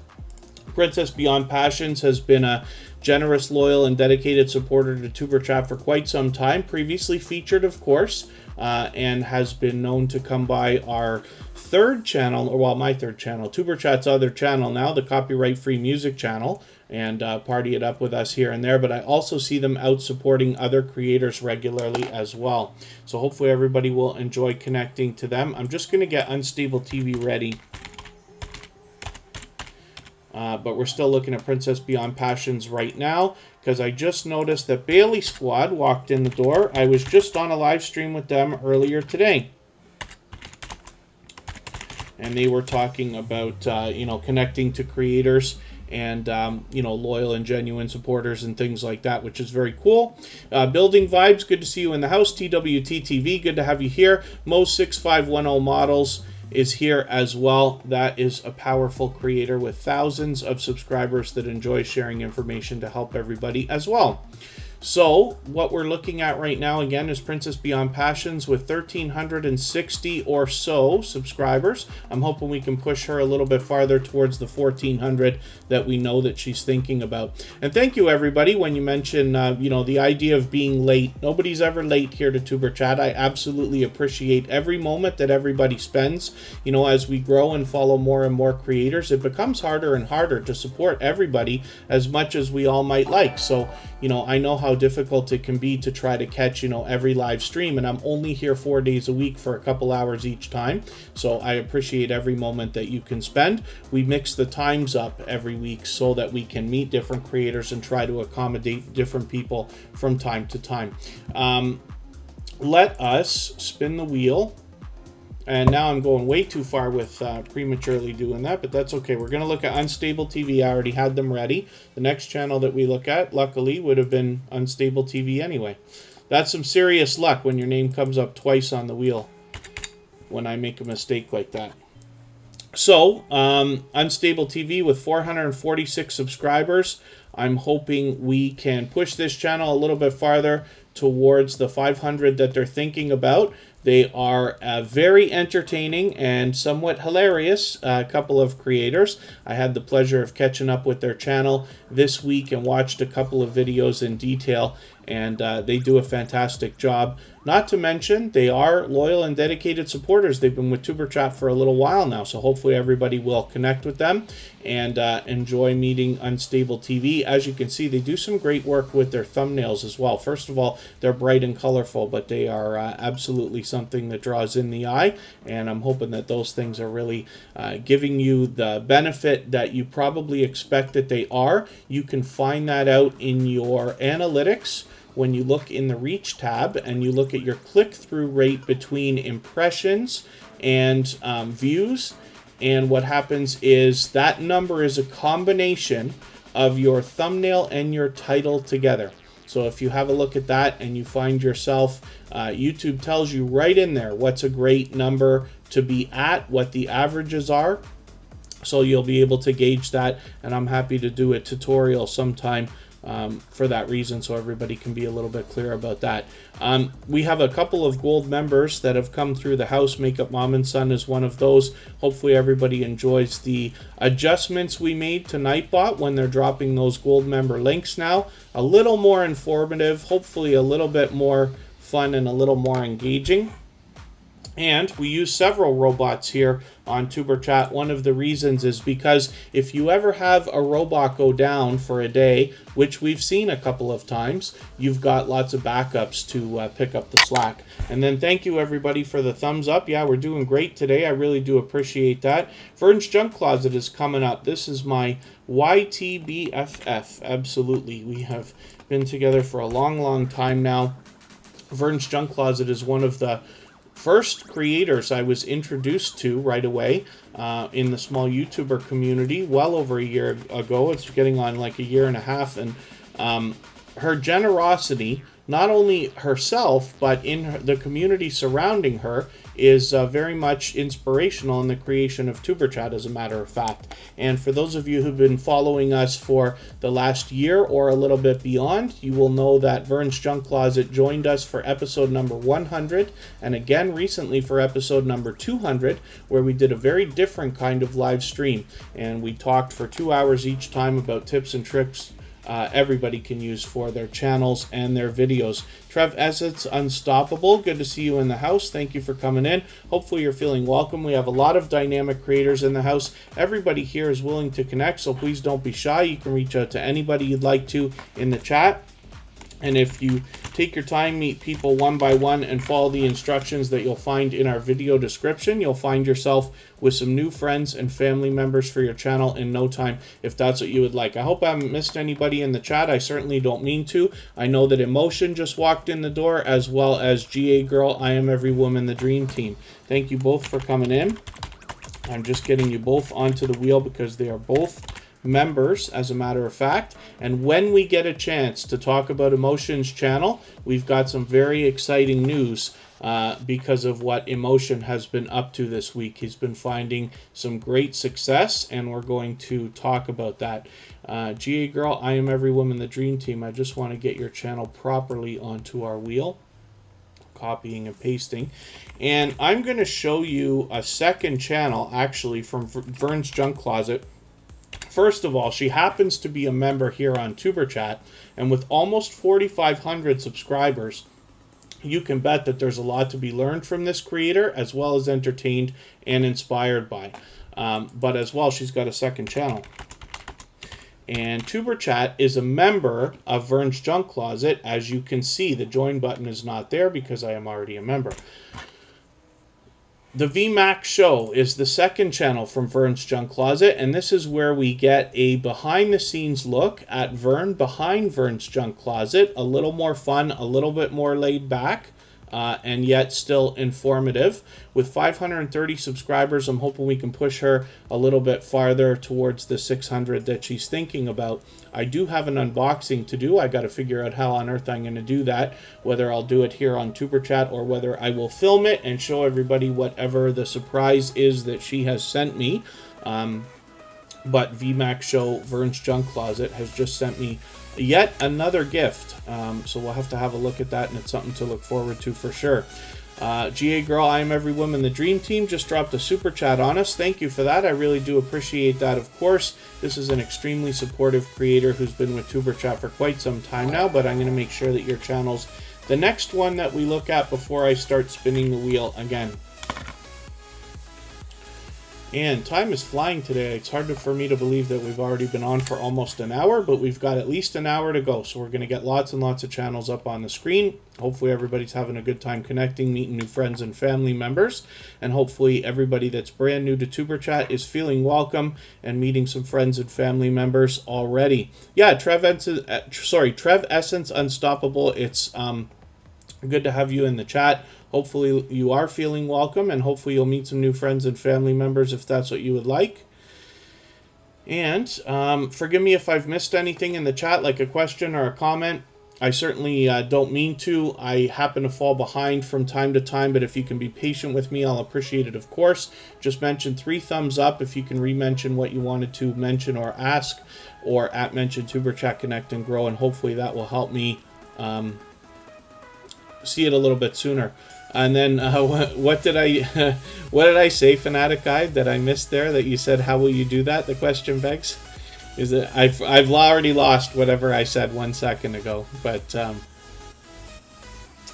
Princess Beyond Passions has been a generous, loyal, and dedicated supporter to TuberChat for quite some time. Previously featured, of course, and has been known to come by our third channel, or well, my third channel, TuberChat's other channel now, the copyright-free music channel, and party it up with us here and there. But I also see them out supporting other creators regularly as well. So hopefully everybody will enjoy connecting to them. I'm just going to get Unstable TV ready. But we're still looking at Princess Beyond Passions right now, because I just noticed that Bailey Squad walked in the door. I was just on a live stream with them earlier today. And they were talking about, you know, connecting to creators and, you know, loyal and genuine supporters and things like that, which is very cool. Building Vibes, good to see you in the house. TWTTV, good to have you here. Mo6510 Models is here as well. That is a powerful creator with thousands of subscribers that enjoy sharing information to help everybody as well. So what we're looking at right now again is Princess Beyond Passions with 1,360 or so subscribers. I'm hoping we can push her a little bit farther towards the 1,400 that we know that she's thinking about. And thank you everybody when you mention you know, the idea of being late. Nobody's ever late here to TuberChat. I absolutely appreciate every moment that everybody spends. You know, as we grow and follow more and more creators, it becomes harder and harder to support everybody as much as we all might like. So, you know, I know how difficult it can be to try to catch, you know, every live stream, and I'm only here 4 days a week for a couple hours each time. So I appreciate every moment that you can spend. We mix the times up every week so that we can meet different creators and try to accommodate different people from time to time. Let us spin the wheel. And now I'm going way too far with prematurely doing that, but that's okay. We're going to look at Unstable TV. I already had them ready. The next channel that we look at, luckily, would have been Unstable TV anyway. That's some serious luck when your name comes up twice on the wheel when I make a mistake like that. So, Unstable TV with 446 subscribers. I'm hoping we can push this channel a little bit farther towards the 500 that they're thinking about. They are very entertaining and somewhat hilarious couple of creators. I had the pleasure of catching up with their channel this week and watched a couple of videos in detail, and they do a fantastic job. Not to mention, they are loyal and dedicated supporters. They've been with TuberChat for a little while now, so hopefully everybody will connect with them and enjoy meeting Unstable TV. As you can see, they do some great work with their thumbnails as well. First of all, they're bright and colorful, but they are absolutely something that draws in the eye, and I'm hoping that those things are really giving you the benefit that you probably expect that they are. You can find that out in your analytics when you look in the reach tab and you look at your click-through rate between impressions and views. And what happens is that number is a combination of your thumbnail and your title together. So if you have a look at that and you find yourself, YouTube tells you right in there what's a great number to be at, what the averages are. So you'll be able to gauge that, and I'm happy to do a tutorial sometime for that reason, so everybody can be a little bit clear about that. We have a couple of gold members that have come through the house. Makeup Mom and Son is one of those. Hopefully everybody enjoys the adjustments we made to Nightbot when they're dropping those gold member links now. A little more informative, hopefully a little bit more fun and a little more engaging. And we use several robots here on TuberChat. One of the reasons is because if you ever have a robot go down for a day, which we've seen a couple of times, you've got lots of backups to pick up the slack. And then thank you everybody for the thumbs up. Yeah, we're doing great today. I really do appreciate that. Vern's Junk Closet is coming up. This is my YTBFF. Absolutely. We have been together for a long, long time now. Vern's Junk Closet is one of the first creators I was introduced to right away in the small YouTuber community well over a year ago. It's getting on like a year and a half, and her generosity, not only herself, but in the community surrounding her, is very much inspirational in the creation of TuberChat, as a matter of fact. And for those of you who've been following us for the last year or a little bit beyond, you will know that Vern's Junk Closet joined us for episode number 100, and again recently for episode number 200, where we did a very different kind of live stream. And we talked for 2 hours each time about tips and tricks everybody can use for their channels and their videos. Trev Essence Unstoppable, good to see you in the house. Thank you for coming in. Hopefully you're feeling welcome. We have a lot of dynamic creators in the house. Everybody here is willing to connect, so please don't be shy. You can reach out to anybody you'd like to in the chat. And if you take your time, meet people one by one, and follow the instructions that you'll find in our video description, you'll find yourself with some new friends and family members for your channel in no time, if that's what you would like. I hope I haven't missed anybody in the chat. I certainly don't mean to. I know that Emotion just walked in the door, as well as GA Girl, I Am Every Woman, the Dream Team. Thank you both for coming in. I'm just getting you both onto the wheel because they are both members, as a matter of fact. And when we get a chance to talk about Emotion's channel, we've got some very exciting news because of what Emotion has been up to this week. He's been finding some great success, and we're going to talk about that. GA Girl, I Am Every Woman, the Dream Team. I just want to get your channel properly onto our wheel. Copying and pasting. And I'm going to show you a second channel, actually, from Vern's Junk Closet. First of all, she happens to be a member here on TuberChat, and with almost 4,500 subscribers, you can bet that there's a lot to be learned from this creator, as well as entertained and inspired by. But as well, she's got a second channel. And TuberChat is a member of Vern's Junk Closet. As you can see, the join button is not there because I am already a member. The VMAX Show is the second channel from Vern's Junk Closet, and this is where we get a behind-the-scenes look at Vern behind Vern's Junk Closet. A little more fun, a little bit more laid back, and yet still informative. With 530 subscribers, I'm hoping we can push her a little bit farther towards the 600 that she's thinking about. I do have an unboxing to do. I got to figure out how on earth I'm going to do that, whether I'll do it here on TuberChat or whether I will film it and show everybody whatever the surprise is that she has sent me. But VMAX Show, Vern's Junk Closet, has just sent me yet another gift. So we'll have to have a look at that, and it's something to look forward to for sure. GA Girl, I Am Every Woman, the Dream Team, just dropped a super chat on us. Thank you for that. I really do appreciate that, of course. This is an extremely supportive creator who's been with TuberChat for quite some time now, but I'm going to make sure that your channel's the next one that we look at before I start spinning the wheel again. And time is flying today. It's hard for me to believe that we've already been on for almost an hour, but we've got at least an hour to go. So we're going to get lots and lots of channels up on the screen. Hopefully everybody's having a good time connecting, meeting new friends and family members. And hopefully everybody that's brand new to TuberChat is feeling welcome and meeting some friends and family members already. Yeah, Trev Essence Unstoppable. It's good to have you in the chat. Hopefully you are feeling welcome, and hopefully you'll meet some new friends and family members if that's what you would like. And forgive me if I've missed anything in the chat, like a question or a comment. I certainly don't mean to. I happen to fall behind from time to time, but if you can be patient with me, I'll appreciate it, of course. Just mention 3 thumbs up if you can re-mention what you wanted to mention or ask, or @mention TuberChat Connect and Grow, and hopefully that will help me see it a little bit sooner. And then what did I say, Fanatic Guide, that I missed there, that you said, how will you do that? The question begs. Is it I've already lost whatever I said 1 second ago, but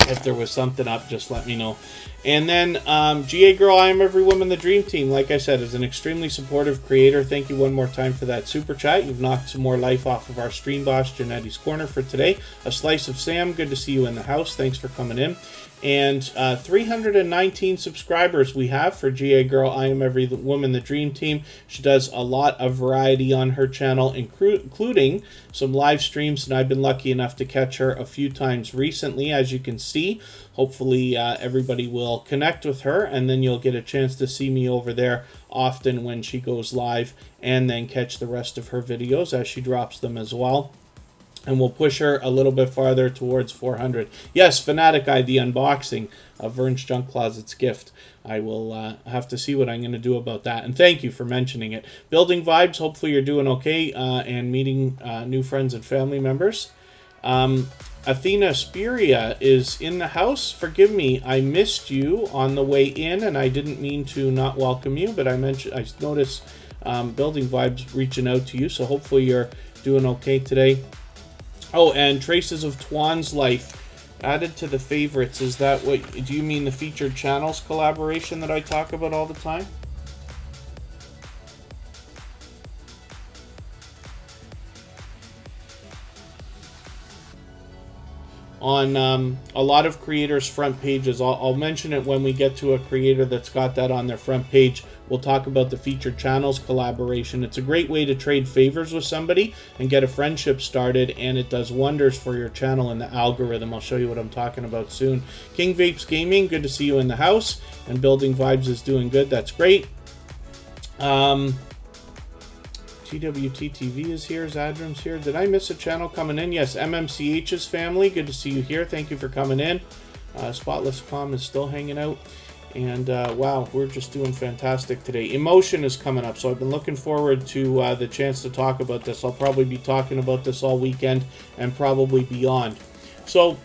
if there was something up, just let me know. And then GA Girl, I Am Every Woman, the Dream Team, like I said, is an extremely supportive creator. Thank you one more time for that super chat. You've knocked some more life off of our stream boss, Janetti's Corner, for today. A Slice of Sam, good to see you in the house. Thanks for coming in. And 319 subscribers we have for GA Girl, I Am Every Woman, the Dream Team. She does a lot of variety on her channel, including some live streams, and I've been lucky enough to catch her a few times recently, as you can see. Hopefully everybody will connect with her, and then you'll get a chance to see me over there often when she goes live, and then catch the rest of her videos as she drops them as well. And we'll push her a little bit farther towards 400. Yes, Fanatic Eye, the unboxing of Vern's Junk Closet's gift. I will have to see what I'm going to do about that. And thank you for mentioning it. Building Vibes, hopefully you're doing okay and meeting new friends and family members. Athena Spiria is in the house. Forgive me, I missed you on the way in, and I didn't mean to not welcome you, but I noticed Building Vibes reaching out to you, so hopefully you're doing okay today. Oh, and Traces of Twan's Life added to the favorites. Is that what, do you mean the featured channels collaboration that I talk about all the time? On a lot of creators' front pages. I'll mention it when we get to a creator that's got that on their front page. We'll talk about the featured channels collaboration. It's a great way to trade favors with somebody and get a friendship started, and it does wonders for your channel and the algorithm. I'll show you what I'm talking about soon. King Vapes Gaming, good to see you in the house. And Building Vibes is doing good. That's great. TWTTV is here. Zadram's here. Did I miss a channel coming in? Yes, MMCH's family. Good to see you here. Thank you for coming in. Spotless Calm is still hanging out. And wow, we're just doing fantastic today. Emotion is coming up, so I've been looking forward to the chance to talk about this. I'll probably be talking about this all weekend and probably beyond. So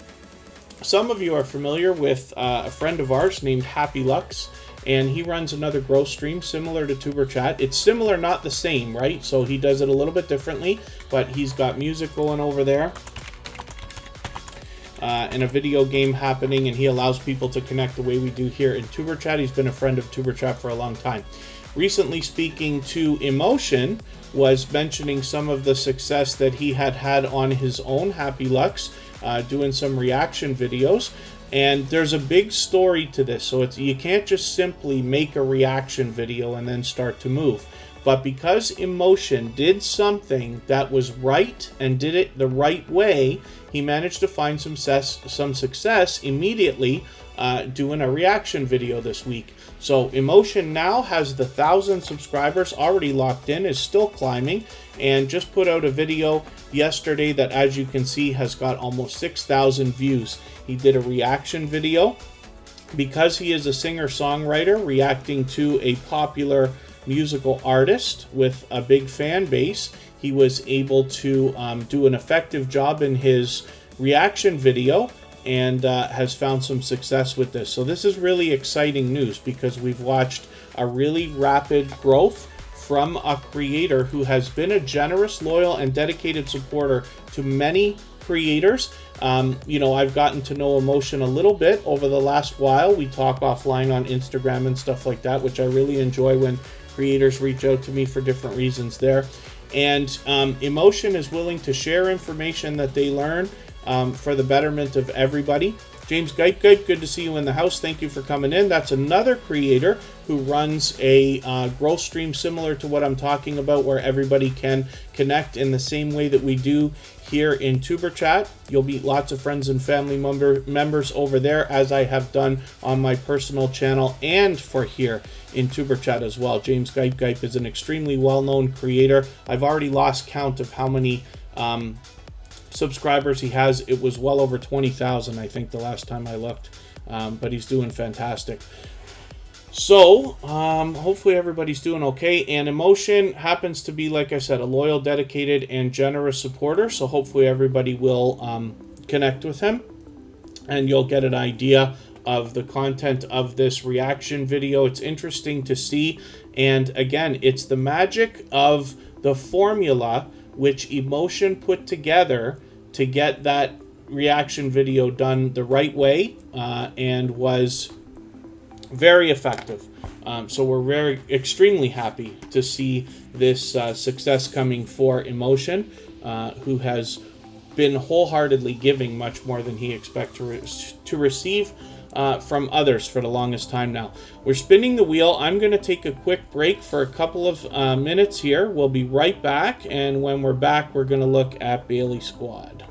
some of you are familiar with a friend of ours named Happy Lux. And he runs another growth stream similar to TuberChat. It's similar, not the same, right? So he does it a little bit differently, but he's got music going over there and a video game happening, and he allows people to connect the way we do here in TuberChat. He's been a friend of TuberChat for a long time. Recently speaking to Emotion, was mentioning some of the success that he had on his own, Happy Lux, doing some reaction videos. And there's a big story to this, so you can't just simply make a reaction video and then start to move. But because Emotion did something that was right and did it the right way, he managed to find some success immediately doing a reaction video this week. So Emotion now has the 1,000 subscribers already locked in, is still climbing, and just put out a video yesterday that, as you can see, has got almost 6,000 views. He did a reaction video because he is a singer-songwriter reacting to a popular musical artist with a big fan base. He was able to do an effective job in his reaction video and has found some success with this. So this is really exciting news because we've watched a really rapid growth from a creator who has been a generous, loyal, and dedicated supporter to many creators. You know, I've gotten to know Emotion a little bit over the last while. We talk offline on Instagram and stuff like that, which I really enjoy when creators reach out to me for different reasons there. And Emotion is willing to share information that they learn for the betterment of everybody. James Gype, good to see you in the house. Thank you for coming in. That's another creator who runs a growth stream similar to what I'm talking about, where everybody can connect in the same way that we do here in TuberChat. You'll meet lots of friends and family members over there, as I have done on my personal channel and for here in TuberChat as well. James Gype is an extremely well-known creator. I've already lost count of how many subscribers he has. It was well over 20,000, I think, the last time I looked, but he's doing fantastic. So hopefully everybody's doing okay, and Emotion happens to be, like I said, a loyal, dedicated, and generous supporter, so hopefully everybody will connect with him and you'll get an idea of the content of this reaction video. It's interesting to see, and again, it's the magic of the formula which Emotion put together to get that reaction video done the right way, and was very effective. So we're extremely happy to see this success coming for Emotion, who has been wholeheartedly giving much more than he expects to receive from others for the longest time now. We're spinning the wheel. I'm going to take a quick break for a couple of minutes here. We'll be right back, and when we're back, we're going to look at Bailey Squad.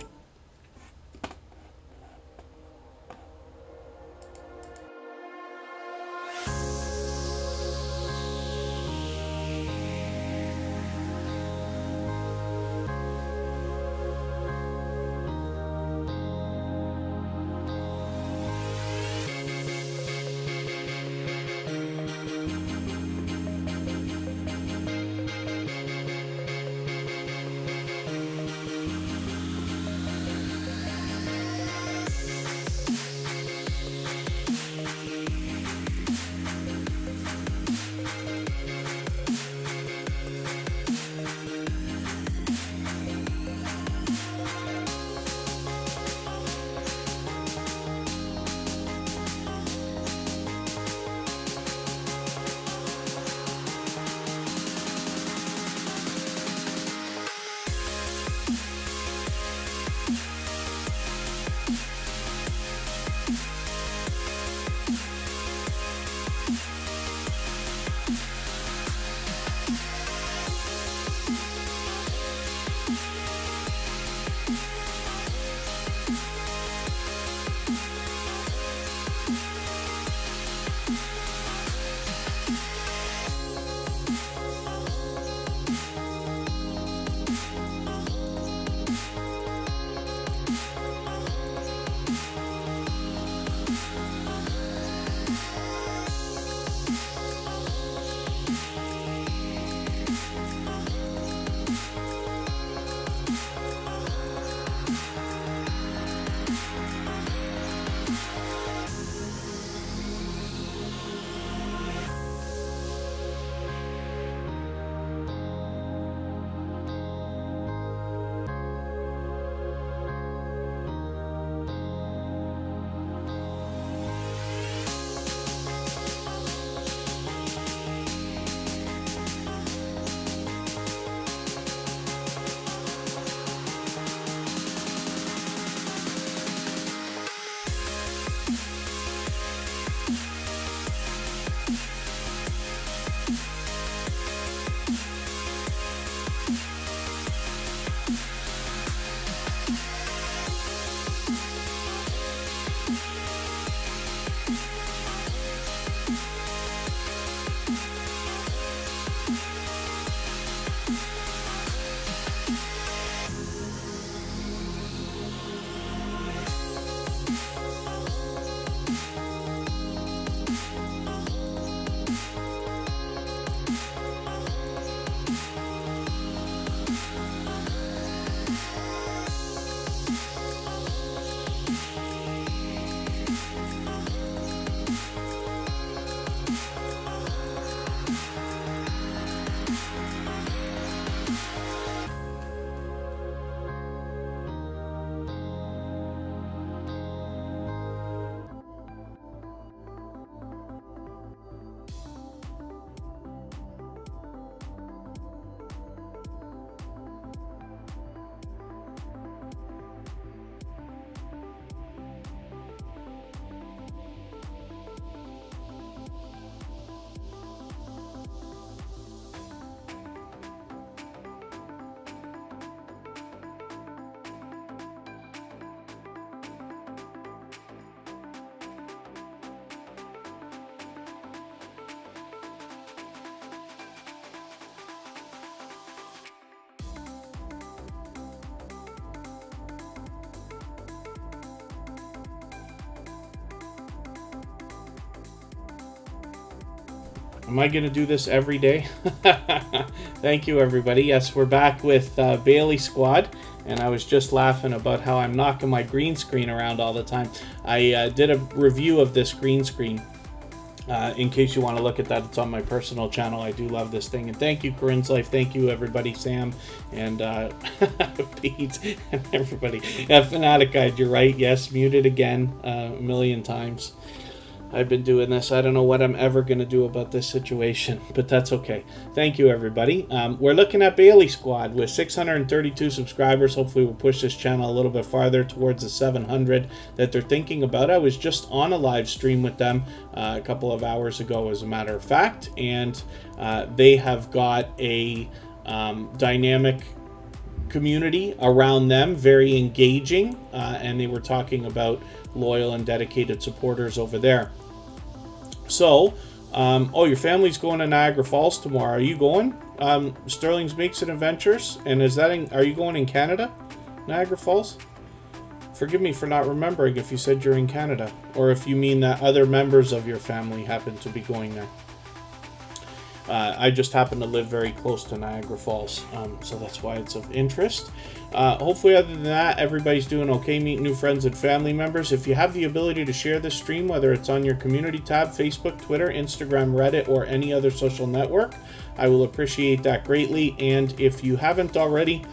Am I going to do this every day? Thank you, everybody. Yes, we're back with Bailey Squad, and I was just laughing about how I'm knocking my green screen around all the time. I did a review of this green screen. In case you want to look at that, it's on my personal channel. I do love this thing. And thank you, Corinne's Life. Thank you, everybody. Sam and Pete and everybody. Yeah, Fanatic Guide, you're right. Yes, muted again a million times. I've been doing this. I don't know what I'm ever going to do about this situation, but that's okay. Thank you, everybody. We're looking at Bailey Squad with 632 subscribers. Hopefully we'll push this channel a little bit farther towards the 700 that they're thinking about. I was just on a live stream with them a couple of hours ago, as a matter of fact, and they have got a dynamic community around them, very engaging, and they were talking about loyal and dedicated supporters over there. So, oh, your family's going to Niagara Falls tomorrow. Are you going? Sterling's Makes It Adventures, and is that are you going in Canada, Niagara Falls? Forgive me for not remembering if you said you're in Canada, or if you mean that other members of your family happen to be going there. I just happen to live very close to Niagara Falls, so that's why it's of interest. Hopefully, other than that, everybody's doing okay, meeting new friends and family members. If you have the ability to share this stream, whether it's on your community tab, Facebook, Twitter, Instagram, Reddit, or any other social network, I will appreciate that greatly. And if you haven't already,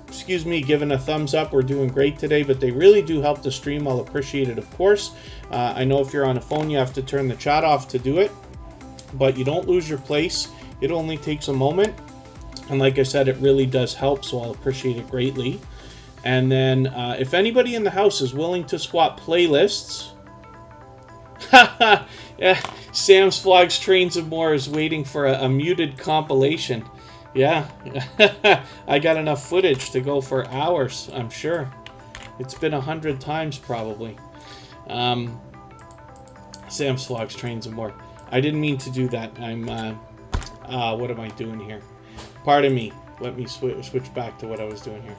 excuse me, given a thumbs up, we're doing great today, but they really do help the stream. I'll appreciate it, of course. I know if you're on a phone, you have to turn the chat off to do it, but you don't lose your place. It only takes a moment, and like I said, it really does help, so I'll appreciate it greatly. And then if anybody in the house is willing to swap playlists, yeah, Sam's Vlogs, Trains and More is waiting for a muted compilation. Yeah, I got enough footage to go for hours, I'm sure. It's been 100 times probably. Sam's Vlogs, Trains and More. I didn't mean to do that. I'm, what am I doing here? Pardon me. Let me switch back to what I was doing here.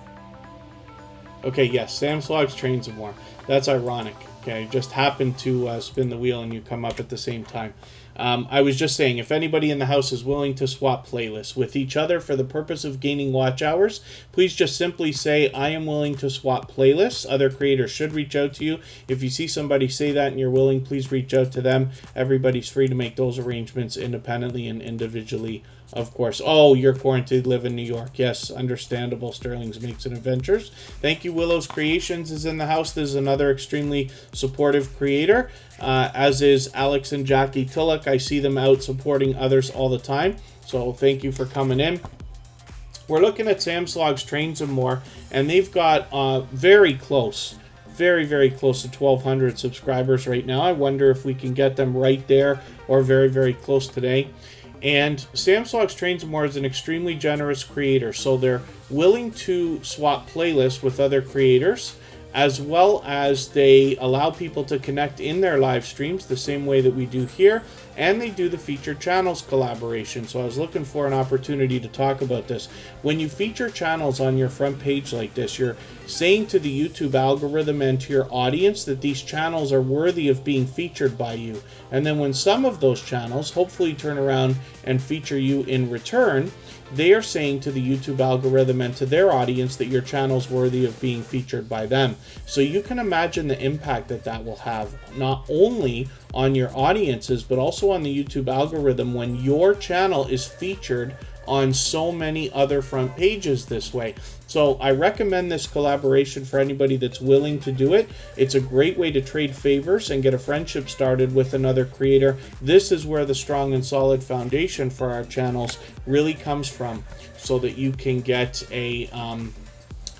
Okay, yes, Sam's Vlogs, Trains and More. That's ironic. Okay, I just happened to spin the wheel and you come up at the same time. I was just saying, if anybody in the house is willing to swap playlists with each other for the purpose of gaining watch hours, please just simply say, I am willing to swap playlists. Other creators should reach out to you. If you see somebody say that and you're willing, please reach out to them. Everybody's free to make those arrangements independently and individually, of course. Oh, you're quarantined, live in New York. Yes, understandable. Sterling's Makes It Adventures. Thank you. Willow's Creations is in the house. This is another extremely supportive creator, as is Alex and Jackie Tillich. I see them out supporting others all the time, so thank you for coming in. We're looking at Sam's Vlogs, Trains and More, and they've got very close, very close to 1,200 subscribers right now. I wonder if we can get them right there or very close today. And Sam's Vlogs, Trains and More is an extremely generous creator, so they're willing to swap playlists with other creators, as well as they allow people to connect in their live streams the same way that we do here, and they do the featured channels collaboration. So I was looking for an opportunity to talk about this. When you feature channels on your front page like this, you're saying to the YouTube algorithm and to your audience that these channels are worthy of being featured by you. And then when some of those channels hopefully turn around and feature you in return, they are saying to the YouTube algorithm and to their audience that your channel's worthy of being featured by them. So you can imagine the impact that that will have, not only on your audiences, but also on the YouTube algorithm when your channel is featured on so many other front pages this way. So I recommend this collaboration for anybody that's willing to do it. It's a great way to trade favors and get a friendship started with another creator. This is where the strong and solid foundation for our channels really comes from, so that you can get a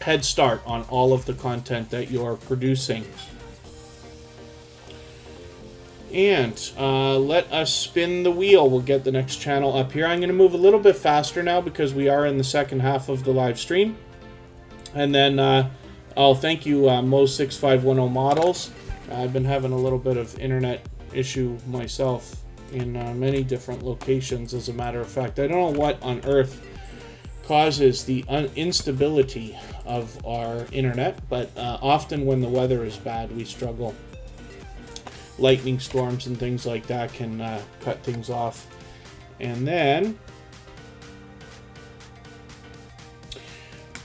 head start on all of the content that you're producing. And let us spin the wheel. We'll get the next channel up here. I'm going to move a little bit faster now because we are in the second half of the live stream. And then I'll thank you, Mo6510 Models. I've been having a little bit of internet issue myself in many different locations, as a matter of fact. I don't know what on earth causes the instability of our internet, but often when the weather is bad, we struggle. Lightning storms and things like that can cut things off. And then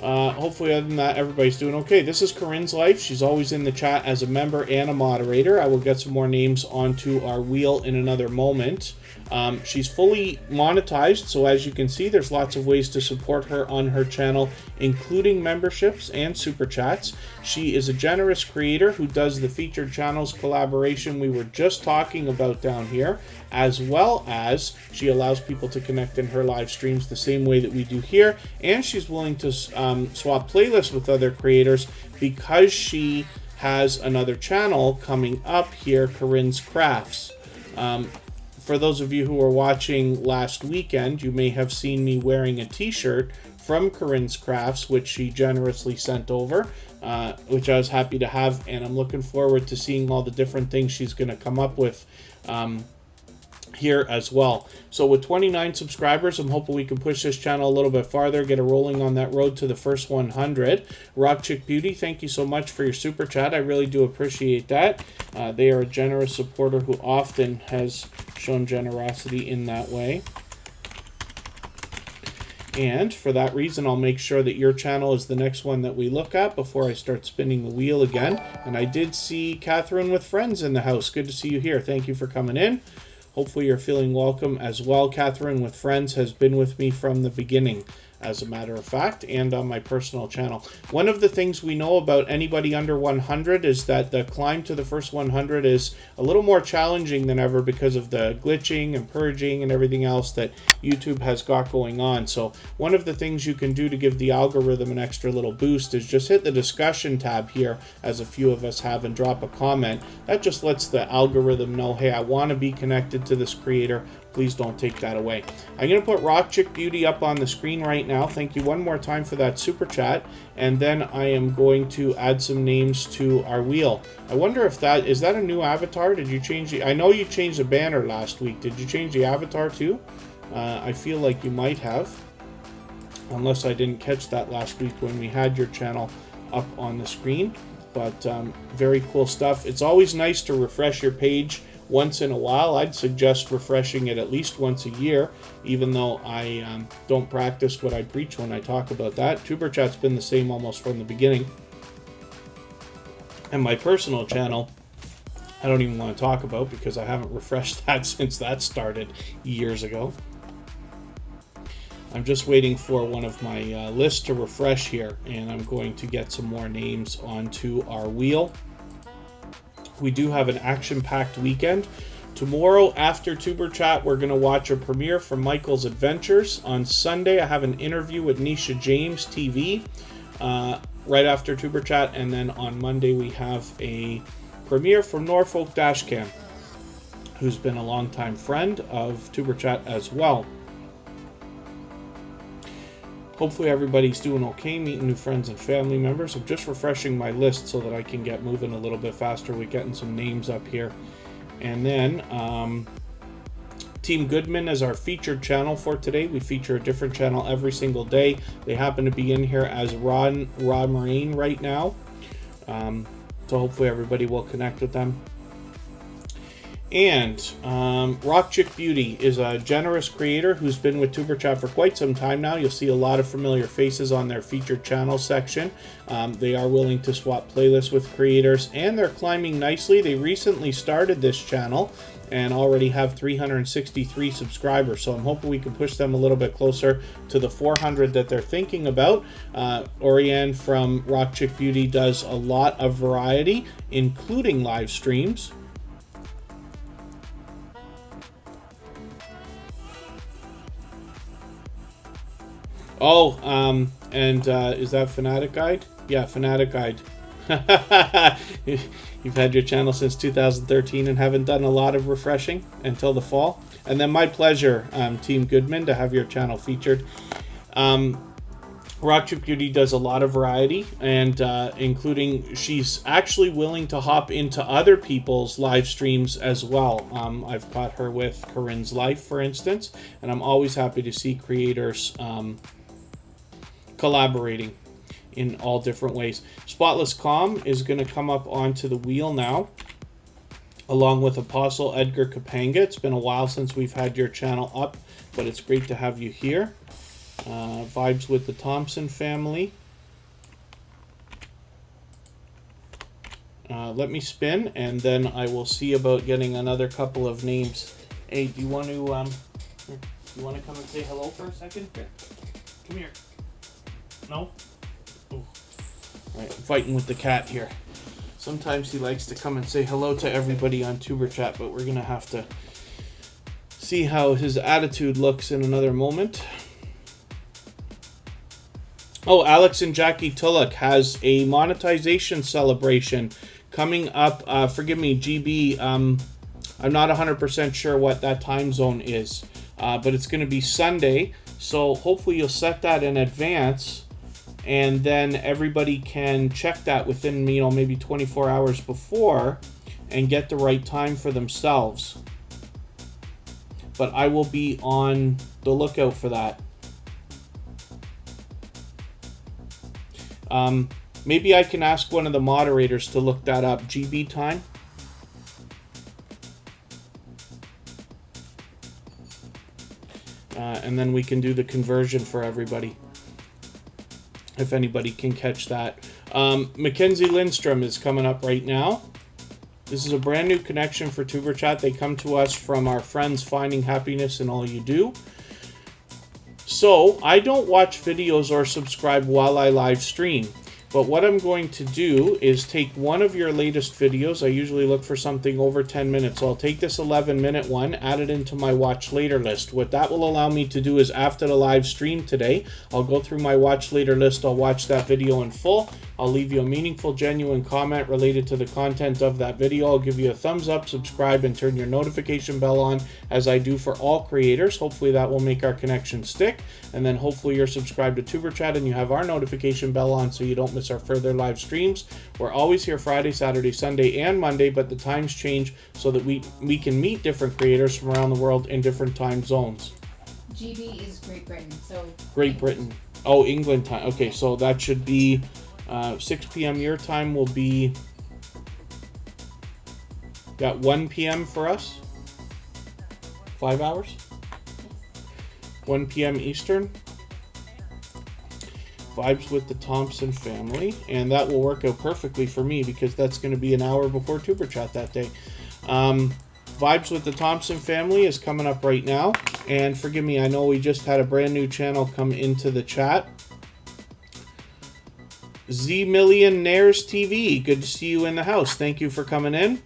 hopefully other than that, everybody's doing okay. This is Corinne's life. She's always in the chat as a member and a moderator. I will get some more names onto our wheel in another moment. She's fully monetized, so as you can see, there's lots of ways to support her on her channel, including memberships and super chats. She is a generous creator who does the featured channels collaboration we were just talking about down here, as well as she allows people to connect in her live streams the same way that we do here, and she's willing to swap playlists with other creators because she has another channel coming up here, Corinne's Crafts. For those of you who were watching last weekend, you may have seen me wearing a t-shirt from Corinne's Crafts, which she generously sent over, which I was happy to have, and I'm looking forward to seeing all the different things she's going to come up with here as well. So with 29 subscribers, I'm hoping we can push this channel a little bit farther, get it rolling on that road to the first 100. Rock Chick Beauty, thank you so much for your super chat. I really do appreciate that. They are a generous supporter who often has shown generosity in that way. And for that reason, I'll make sure that your channel is the next one that we look at before I start spinning the wheel again. And I did see Catherine with Friends in the house. Good to see you here. Thank you for coming in. Hopefully you're feeling welcome as well. Catherine with Friends has been with me from the beginning, as a matter of fact, and on my personal channel. One of the things we know about anybody under 100 is that the climb to the first 100 is a little more challenging than ever because of the glitching and purging and everything else that YouTube has got going on. So one of the things you can do to give the algorithm an extra little boost is just hit the discussion tab here, as a few of us have, and drop a comment. That just lets the algorithm know, hey, I want to be connected to this creator. Please don't take that away. I'm going to put Rock Chick Beauty up on the screen right now. Thank you one more time for that super chat. And then I am going to add some names to our wheel. I wonder if is that a new avatar? Did you change the, I know you changed the banner last week. Did you change the avatar too? I feel like you might have, unless I didn't catch that last week when we had your channel up on the screen. But very cool stuff. It's always nice to refresh your page once in a while. I'd suggest refreshing it at least once a year, even though I don't practice what I preach when I talk about that. TuberChat's been the same almost from the beginning. And my personal channel, I don't even want to talk about because I haven't refreshed that since that started years ago. I'm just waiting for one of my lists to refresh here, and I'm going to get some more names onto our wheel. We do have an action-packed weekend. Tomorrow after TuberChat, we're going to watch a premiere from Michael's Adventures. On Sunday, I have an interview with Nisha James TV right after TuberChat, and then on Monday we have a premiere from Norfolk Dashcam, who's been a longtime friend of TuberChat as well. Hopefully everybody's doing okay, meeting new friends and family members. I'm just refreshing my list so that I can get moving a little bit faster. We're getting some names up here. And then Team Goodman is our featured channel for today. We feature a different channel every single day. They happen to be in here as Raw Marine right now. So hopefully everybody will connect with them. And Rock Chick Beauty is a generous creator who's been with TuberChat for quite some time now. You'll see a lot of familiar faces on their featured channel section. They are willing to swap playlists with creators, and they're climbing nicely. They recently started this channel and already have 363 subscribers, so I'm hoping we can push them a little bit closer to the 400 that they're thinking about. Oriane from Rock Chick Beauty does a lot of variety, including live streams. Oh, is that Fanatic Guide? Yeah, Fanatic Guide. You've had your channel since 2013 and haven't done a lot of refreshing until the fall. And then my pleasure, Team Goodman, to have your channel featured. Rock Chick Beauty does a lot of variety, and including, she's actually willing to hop into other people's live streams as well. I've caught her with Corinne's Life, for instance, and I'm always happy to see creators collaborating in all different ways. Spotless Calm is going to come up onto the wheel now. along with Apostle Edgar Kapanga. It's been a while since we've had your channel up, but it's great to have you here. Vibes with the Thompson family. Let me spin, and then I will see about getting another couple of names. Hey, do you want to come and say hello for a second? Here. Come here. No? Oh. All right, I'm fighting with the cat here. Sometimes he likes to come and say hello to everybody on TuberChat, but we're going to have to see how his attitude looks in another moment. Oh, Alex and Jackie Tulloch has a monetization celebration coming up. Forgive me, GB. I'm not 100% sure what that time zone is, but it's going to be Sunday. So hopefully you'll set that in advance, and then everybody can check that within, maybe 24 hours before and get the right time for themselves. But I will be on the lookout for that. Maybe I can ask one of the moderators to look that up. GB time. And then we can do the conversion for everybody, if anybody can catch that. Mackenzie Lindstrom is coming up right now. This is a brand new connection for TuberChat. They come to us from our friends Finding Happiness in All You Do. So I don't watch videos or subscribe while I live stream. But what I'm going to do is take one of your latest videos. I usually look for something over 10 minutes. So I'll take this 11-minute one, add it into my watch later list. What that will allow me to do is after the live stream today, I'll go through my watch later list. I'll watch that video in full. I'll leave you a meaningful, genuine comment related to the content of that video. I'll give you a thumbs up, subscribe, and turn your notification bell on, as I do for all creators. Hopefully that will make our connection stick. And then hopefully you're subscribed to TuberChat and you have our notification bell on so you don't miss our further live streams. We're always here Friday, Saturday, Sunday, and Monday, but the times change so that we can meet different creators from around the world in different time zones. GB is Great Britain, so... Great Britain. Oh, England time. Okay, so that should be 6 p.m. your time will be... Got 1 p.m. for us? 5 hours? 1 p.m. Eastern. Vibes with the Thompson family. And that will work out perfectly for me because that's going to be an hour before TuberChat that day. Vibes with the Thompson family is coming up right now. And forgive me, I know we just had a brand new channel come into the chat. Z-Millionaires TV. Good to see you in the house. Thank you for coming in.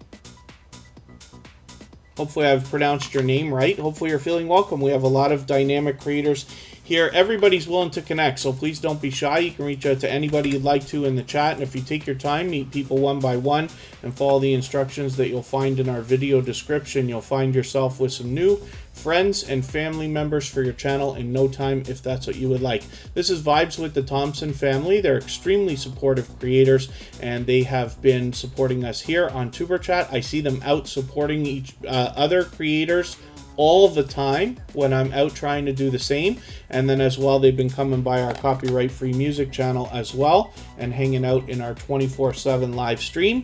Hopefully I've pronounced your name right. Hopefully you're feeling welcome. We have a lot of dynamic creators here. Everybody's willing to connect, so please don't be shy. You can reach out to anybody you'd like to in the chat, and if you take your time, meet people one by one and follow the instructions that you'll find in our video description, you'll find yourself with some new friends and family members for your channel in no time, if that's what you would like. This is Vibes with the Thompson family. They're extremely supportive creators, and they have been supporting us here on TuberChat. I see them out supporting each other creators all the time when I'm out trying to do the same. And then as well, they've been coming by our copyright free music channel as well and hanging out in our 24/7 live stream.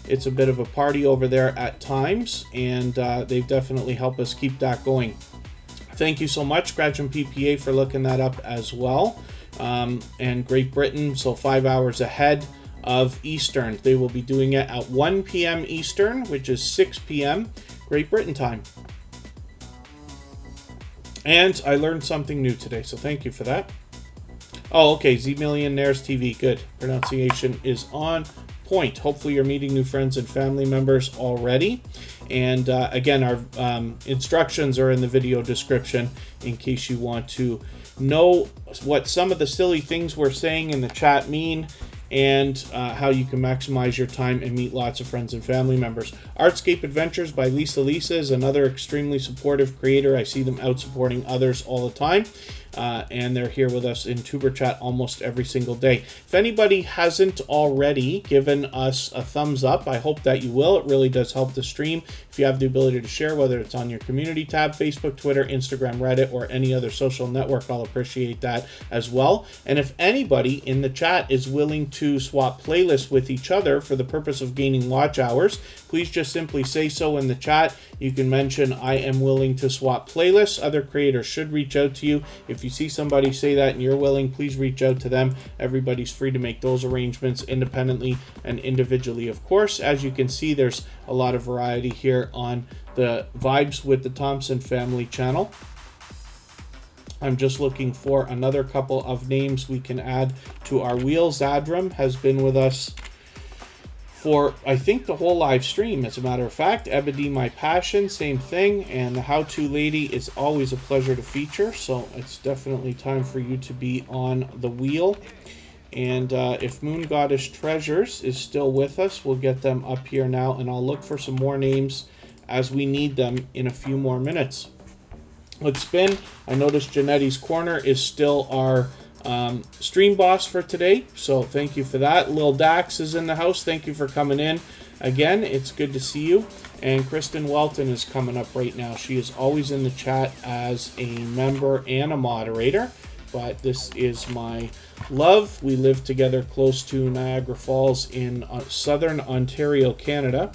It's a bit of a party over there at times, and they've definitely helped us keep that going. Thank you so much, Scratch and PPA, for looking that up as well. And Great Britain, so 5 hours ahead of Eastern. They will be doing it at 1 p.m. Eastern, which is 6 p.m. Great Britain time. And I learned something new today, so thank you for that. Oh, okay, Z-Millionaires TV, good. Pronunciation is on point. Hopefully you're meeting new friends and family members already. And again, our instructions are in the video description in case you want to know what some of the silly things we're saying in the chat mean, and how you can maximize your time and meet lots of friends and family members. Artscape Adventures by Lisa is another extremely supportive creator. I see them out supporting others all the time. and they're here with us in TuberChat almost every single day. If anybody hasn't already given us a thumbs up, I hope that you will. It really does help the stream. If you have the ability to share, whether it's on your community tab, Facebook, Twitter, Instagram, Reddit, or any other social network, I'll appreciate that as well. And if anybody in the chat is willing to swap playlists with each other for the purpose of gaining watch hours, please just simply say so in the chat. You can mention I am willing to swap playlists. Other creators should reach out to you. If you see somebody say that and you're willing, please reach out to them. Everybody's free to make those arrangements independently and individually, of course. As you can see, there's a lot of variety here on the Vibes with the Thompson Family channel. I'm just looking for another couple of names we can add to our wheel. Zadram has been with us for, I think, the whole live stream, as a matter of fact. Ebony My Passion, same thing. And the How To Lady is always a pleasure to feature, so it's definitely time for you to be on the wheel. And if Moon Goddess Treasures is still with us, we'll get them up here now, and I'll look for some more names as we need them in a few more minutes. Let's spin. I noticed Janetti's Corner is still our stream boss for today, so thank you for that. Lil Dax is in the house. Thank you for coming in. Again, it's good to see you. And Kristen Welton is coming up right now. She is always in the chat as a member and a moderator, but this is my love. We live together close to Niagara Falls in southern Ontario, Canada.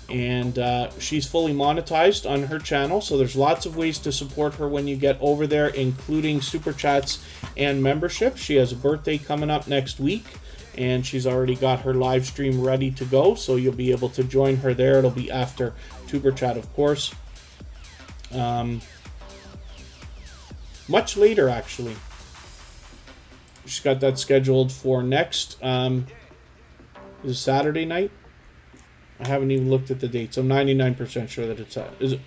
And she's fully monetized on her channel, so there's lots of ways to support her when you get over there, including super chats and membership. She has a birthday coming up next week, and she's already got her live stream ready to go, so you'll be able to join her there. It'll be after TuberChat, of course. Much later, actually. She's got that scheduled for next is Saturday night. I haven't even looked at the dates. I'm 99% sure that it's at. Is it?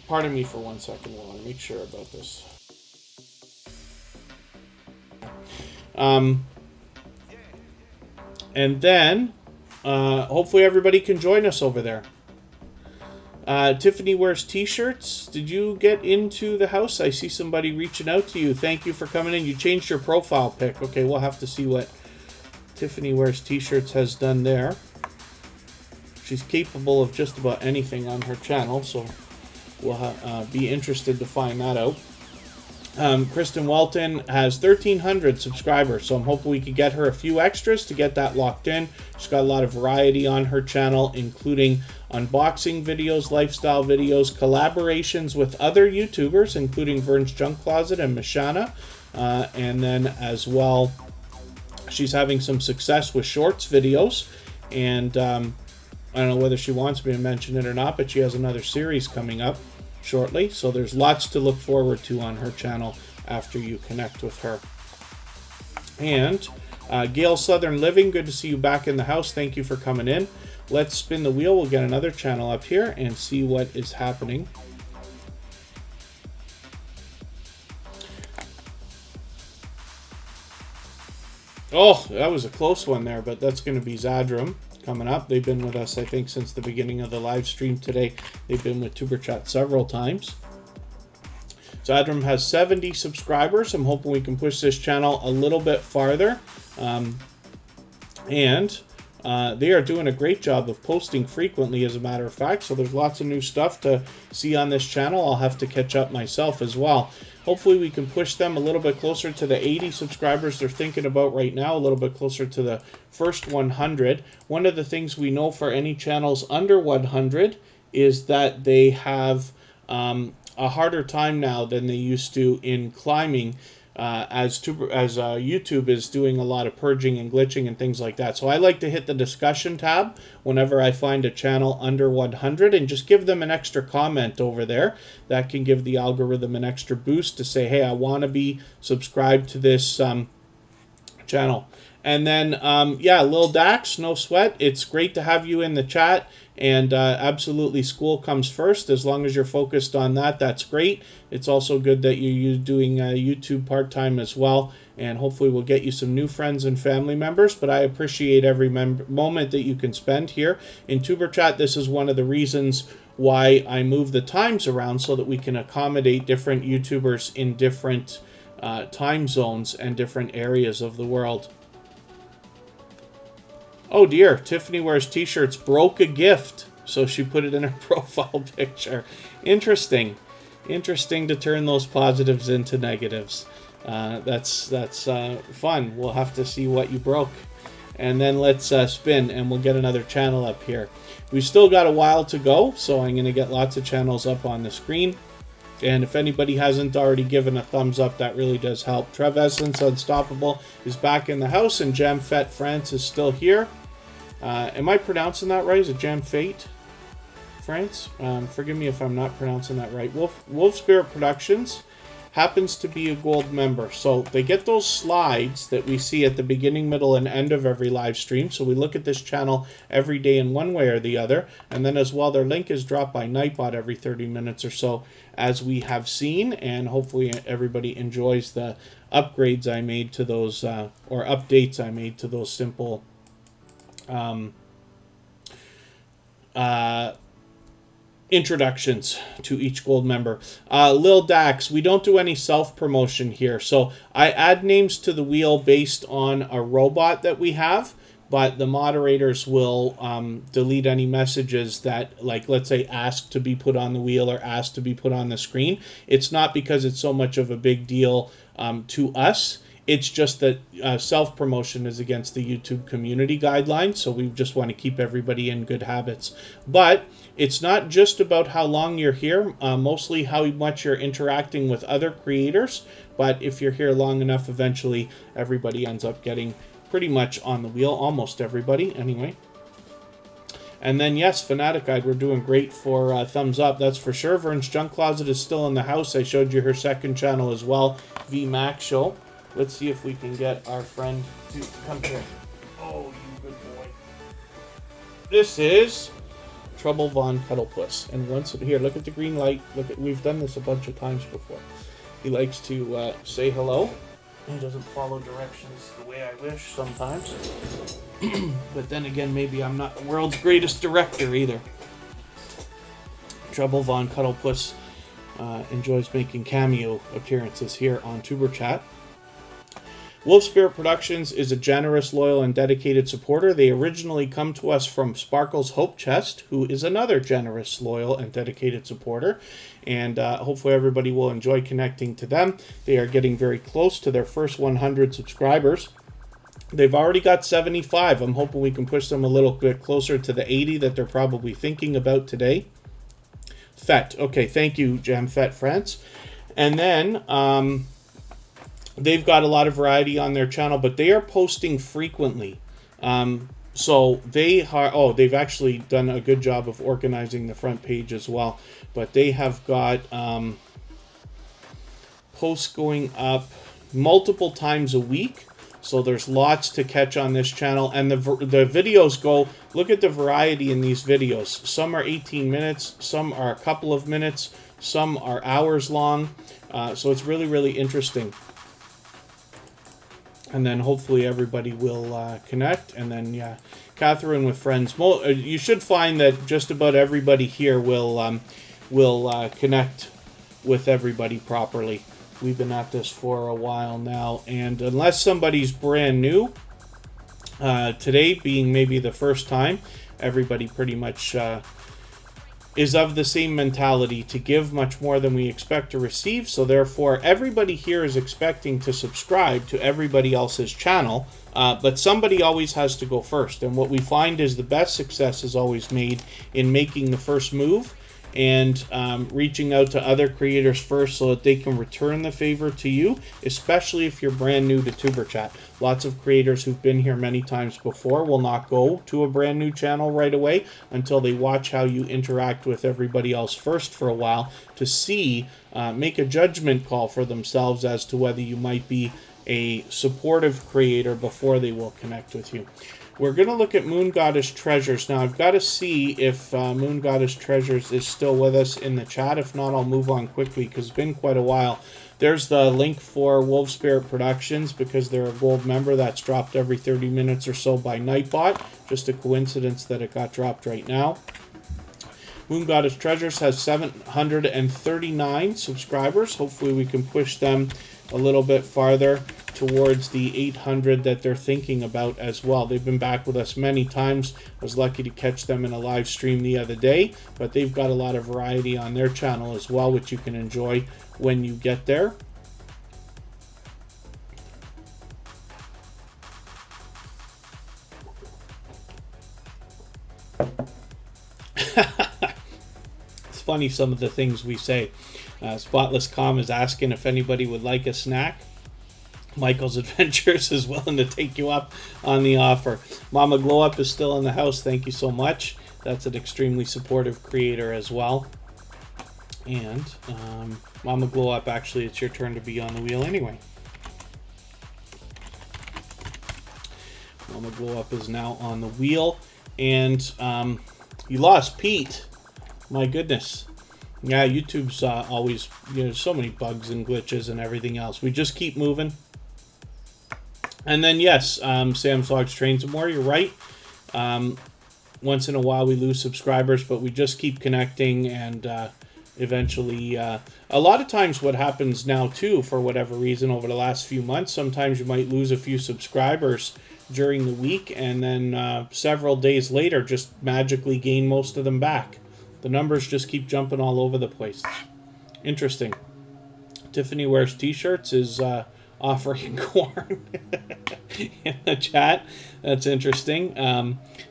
Pardon me for 1 second while I make sure about this. And then hopefully everybody can join us over there. Tiffany Wears T-shirts. Did you get into the house? I see somebody reaching out to you. Thank you for coming in. You changed your profile pic. Okay, we'll have to see what Tiffany Wears T-shirts has done there. She's capable of just about anything on her channel, so we'll be interested to find that out. Kristen Welton has 1,300 subscribers, so I'm hoping we could get her a few extras to get that locked in. She's got a lot of variety on her channel, including unboxing videos, lifestyle videos, collaborations with other YouTubers, including Vern's Junk Closet and Mishana, and then as well, she's having some success with shorts videos, and I don't know whether she wants me to mention it or not, but she has another series coming up shortly, so there's lots to look forward to on her channel after you connect with her. And Gail Southern Living, good to see you back in the house. Thank you for coming in. Let's spin the wheel. We'll get another channel up here and see what is happening. Oh, that was a close one there, but that's going to be Zadram coming up. They've been with us, I think, since the beginning of the live stream today. They've been with TuberChat several times. Zadram has 70 subscribers. I'm hoping we can push this channel a little bit farther. They are doing a great job of posting frequently, as a matter of fact, so there's lots of new stuff to see on this channel. I'll have to catch up myself as well. Hopefully we can push them a little bit closer to the 80 subscribers they're thinking about right now, a little bit closer to the first 100. One of the things we know for any channels under 100 is that they have a harder time now than they used to in climbing, as YouTube is doing a lot of purging and glitching and things like that. So I like to hit the discussion tab whenever I find a channel under 100 and just give them an extra comment over there. That can give the algorithm an extra boost to say, hey, I want to be subscribed to this channel. And then, yeah, Lil Dax, no sweat. It's great to have you in the chat. And absolutely, school comes first. As long as you're focused on that, that's great. It's also good that you're doing YouTube part-time as well. And hopefully we'll get you some new friends and family members. But I appreciate every moment that you can spend here. In TuberChat, this is one of the reasons why I move the times around so that we can accommodate different YouTubers in different time zones and different areas of the world. Oh dear, Tiffany wears t-shirts, broke a gift. So she put it in her profile picture. Interesting. Interesting to turn those positives into negatives. That's fun. We'll have to see what you broke. And then let's spin and we'll get another channel up here. We've still got a while to go, so I'm going to get lots of channels up on the screen. And if anybody hasn't already given a thumbs up, that really does help. Trev Essence Unstoppable is back in the house, and Jam Fete France is still here. Am I pronouncing that right? Is it Jam Fate France? Forgive me if I'm not pronouncing that right. Wolf Spirit Productions happens to be a gold member. So they get those slides that we see at the beginning, middle, and end of every live stream. So we look at this channel every day in one way or the other. And then as well, their link is dropped by Nightbot every 30 minutes or so, as we have seen. And hopefully everybody enjoys the upgrades I made to those, or updates I made to those simple introductions to each gold member. Lil Dax, we don't do any self-promotion here. So I add names to the wheel based on a robot that we have, but the moderators will delete any messages that, like, let's say, ask to be put on the wheel or ask to be put on the screen. It's not because it's so much of a big deal to us. It's just that self-promotion is against the YouTube community guidelines, so we just want to keep everybody in good habits. But it's not just about how long you're here, mostly how much you're interacting with other creators. But if you're here long enough, eventually everybody ends up getting pretty much on the wheel, almost everybody anyway. And then, yes, Fanatic Guide, we're doing great for thumbs up, that's for sure. Vern's Junk Closet is still in the house. I showed you her second channel as well, VMAX Show. Let's see if we can get our friend to come here. Oh, you good boy. This is Trouble Von Cuddlepuss. And once here, look at the green light. Look at, we've done this a bunch of times before. He likes to say hello. He doesn't follow directions the way I wish sometimes. But then again, maybe I'm not the world's greatest director either. Trouble Von Cuddlepuss enjoys making cameo appearances here on TuberChat. Wolf Spirit Productions is a generous, loyal, and dedicated supporter. They originally come to us from Sparkle's Hope Chest, who is another generous, loyal, and dedicated supporter. And hopefully everybody will enjoy connecting to them. They are getting very close to their first 100 subscribers. They've already got 75. I'm hoping we can push them a little bit closer to the 80 that they're probably thinking about today. Fete. Okay, thank you, Jam Fete France. And then they've got a lot of variety on their channel, but they are posting frequently. So they are, oh, they've actually done a good job of organizing the front page as well. But they have got posts going up multiple times a week. So there's lots to catch on this channel. And the videos go, look at the variety in these videos. Some are 18 minutes, some are a couple of minutes, some are hours long. So it's really, really interesting. And then hopefully everybody will connect. And then, yeah, Catherine with friends. You should find that just about everybody here will connect with everybody properly. We've been at this for a while now. And unless somebody's brand new, today being maybe the first time, everybody pretty much is of the same mentality to give much more than we expect to receive. So therefore, everybody here is expecting to subscribe to everybody else's channel, but somebody always has to go first. And what we find is the best success is always made in making the first move and reaching out to other creators first so that they can return the favor to you, especially if you're brand new to TuberChat. Lots of creators who've been here many times before will not go to a brand new channel right away until they watch how you interact with everybody else first for a while to see, make a judgment call for themselves as to whether you might be a supportive creator before they will connect with you. We're going to look at Moon Goddess Treasures. Now, I've got to see if Moon Goddess Treasures is still with us in the chat. If not, I'll move on quickly because it's been quite a while. There's the link for Wolf Spirit Productions because they're a gold member. That's dropped every 30 minutes or so by Nightbot. Just a coincidence that it got dropped right now. Moon Goddess Treasures has 739 subscribers. Hopefully we can push them a little bit farther towards the 800 that they're thinking about as well. They've been back with us many times. I was lucky to catch them in a live stream the other day, but they've got a lot of variety on their channel as well, which you can enjoy when you get there. It's funny some of the things we say. Spotless Com is asking if anybody would like a snack. Michael's Adventures is willing to take you up on the offer. Mama Glow Up is still in the house. Thank you so much. That's an extremely supportive creator as well. And Mama Glow Up, actually, it's your turn to be on the wheel anyway. Mama Glow Up is now on the wheel. And you lost Pete. My goodness. Yeah, YouTube's always, so many bugs and glitches and everything else. We just keep moving. And then, yes, Sam's Vlogs Trains and More, you're right. Once in a while we lose subscribers, but we just keep connecting, and eventually, a lot of times what happens now, too, for whatever reason, over the last few months, sometimes you might lose a few subscribers during the week, and then several days later, just magically gain most of them back. The numbers just keep jumping all over the place. Interesting. Tiffany Wears T-shirts is offering corn in the chat. That's interesting.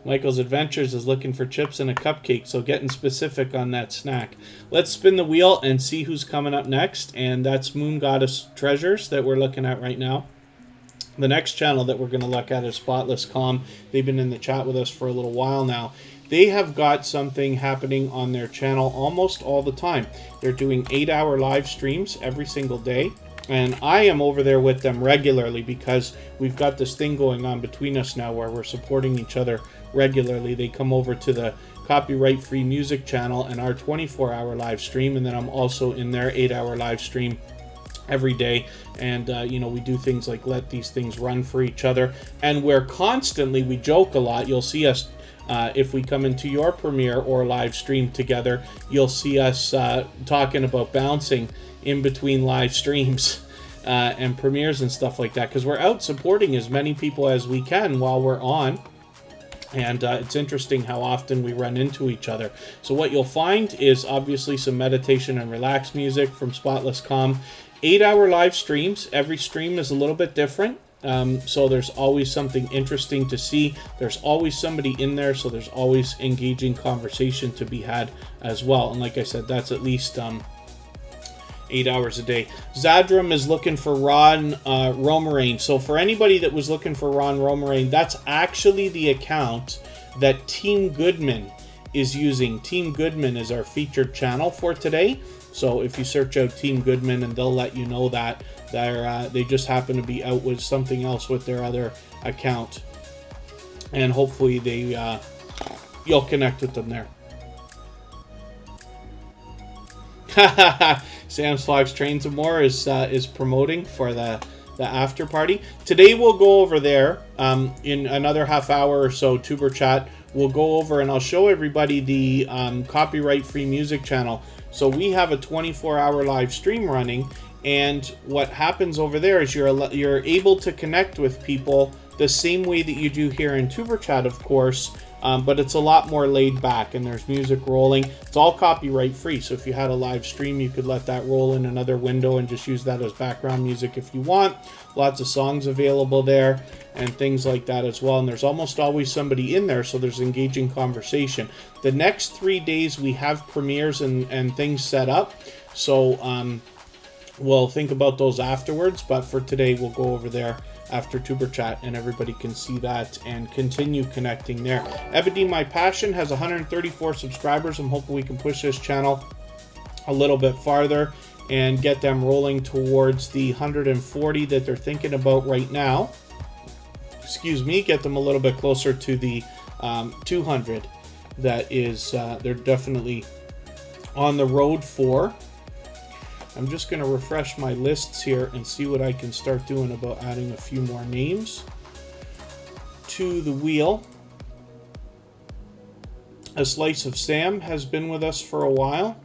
Michael's Adventures is looking for chips and a cupcake, so getting specific on that snack. Let's spin the wheel and see who's coming up next, and that's Moon Goddess Treasures that we're looking at right now. The next channel that we're going to look at is Spotless Com. They've been in the chat with us for a little while now. They have got something happening on their channel almost all the time. They're doing 8-hour live streams every single day. And I am over there with them regularly because we've got this thing going on between us now where we're supporting each other regularly. They come over to the copyright-free music channel and our 24-hour live stream, and then I'm also in their 8-hour live stream every day. And we do things like let these things run for each other, and we're constantly, we joke a lot. You'll see us if we come into your premiere or live stream together, you'll see us talking about bouncing in between live streams and premieres and stuff like that, because we're out supporting as many people as we can while we're on. And it's interesting how often we run into each other. So what you'll find is obviously some meditation and relax music from Spotless Com. 8-hour live streams. Every stream is a little bit different. So there's always something interesting to see. There's always somebody in there, so there's always engaging conversation to be had as well. And like I said, that's at least 8 hours a day. Zadram is looking for Ron Romerain. So for anybody that was looking for Ron Romerain, that's actually the account that Team Goodman is using. Team Goodman is our featured channel for today. So if you search out Team Goodman, and they'll let you know that they just happen to be out with something else with their other account, and hopefully you'll connect with them there. Sam's Vlogs Trains and More is promoting for the after party. Today we'll go over there in another half hour or so. TuberChat, we'll go over and I'll show everybody the copyright-free music channel. So we have a 24-hour live stream running, and what happens over there is you're able to connect with people the same way that you do here in TuberChat, of course, but it's a lot more laid back, and there's music rolling. It's all copyright free, so if you had a live stream, you could let that roll in another window and just use that as background music if you want. Lots of songs available there and things like that as well, and there's almost always somebody in there, so there's engaging conversation. The next 3 days we have premieres and things set up, so we'll think about those afterwards, but for today we'll go over there after TuberChat, and everybody can see that and continue connecting there. Ebony My Passion has 134 subscribers. I'm hoping we can push this channel a little bit farther and get them rolling towards the 140 that they're thinking about right now. Excuse me, get them a little bit closer to the 200 that is they're definitely on the road for. I'm just going to refresh my lists here and see what I can start doing about adding a few more names to the wheel. A Slice of Sam has been with us for a while.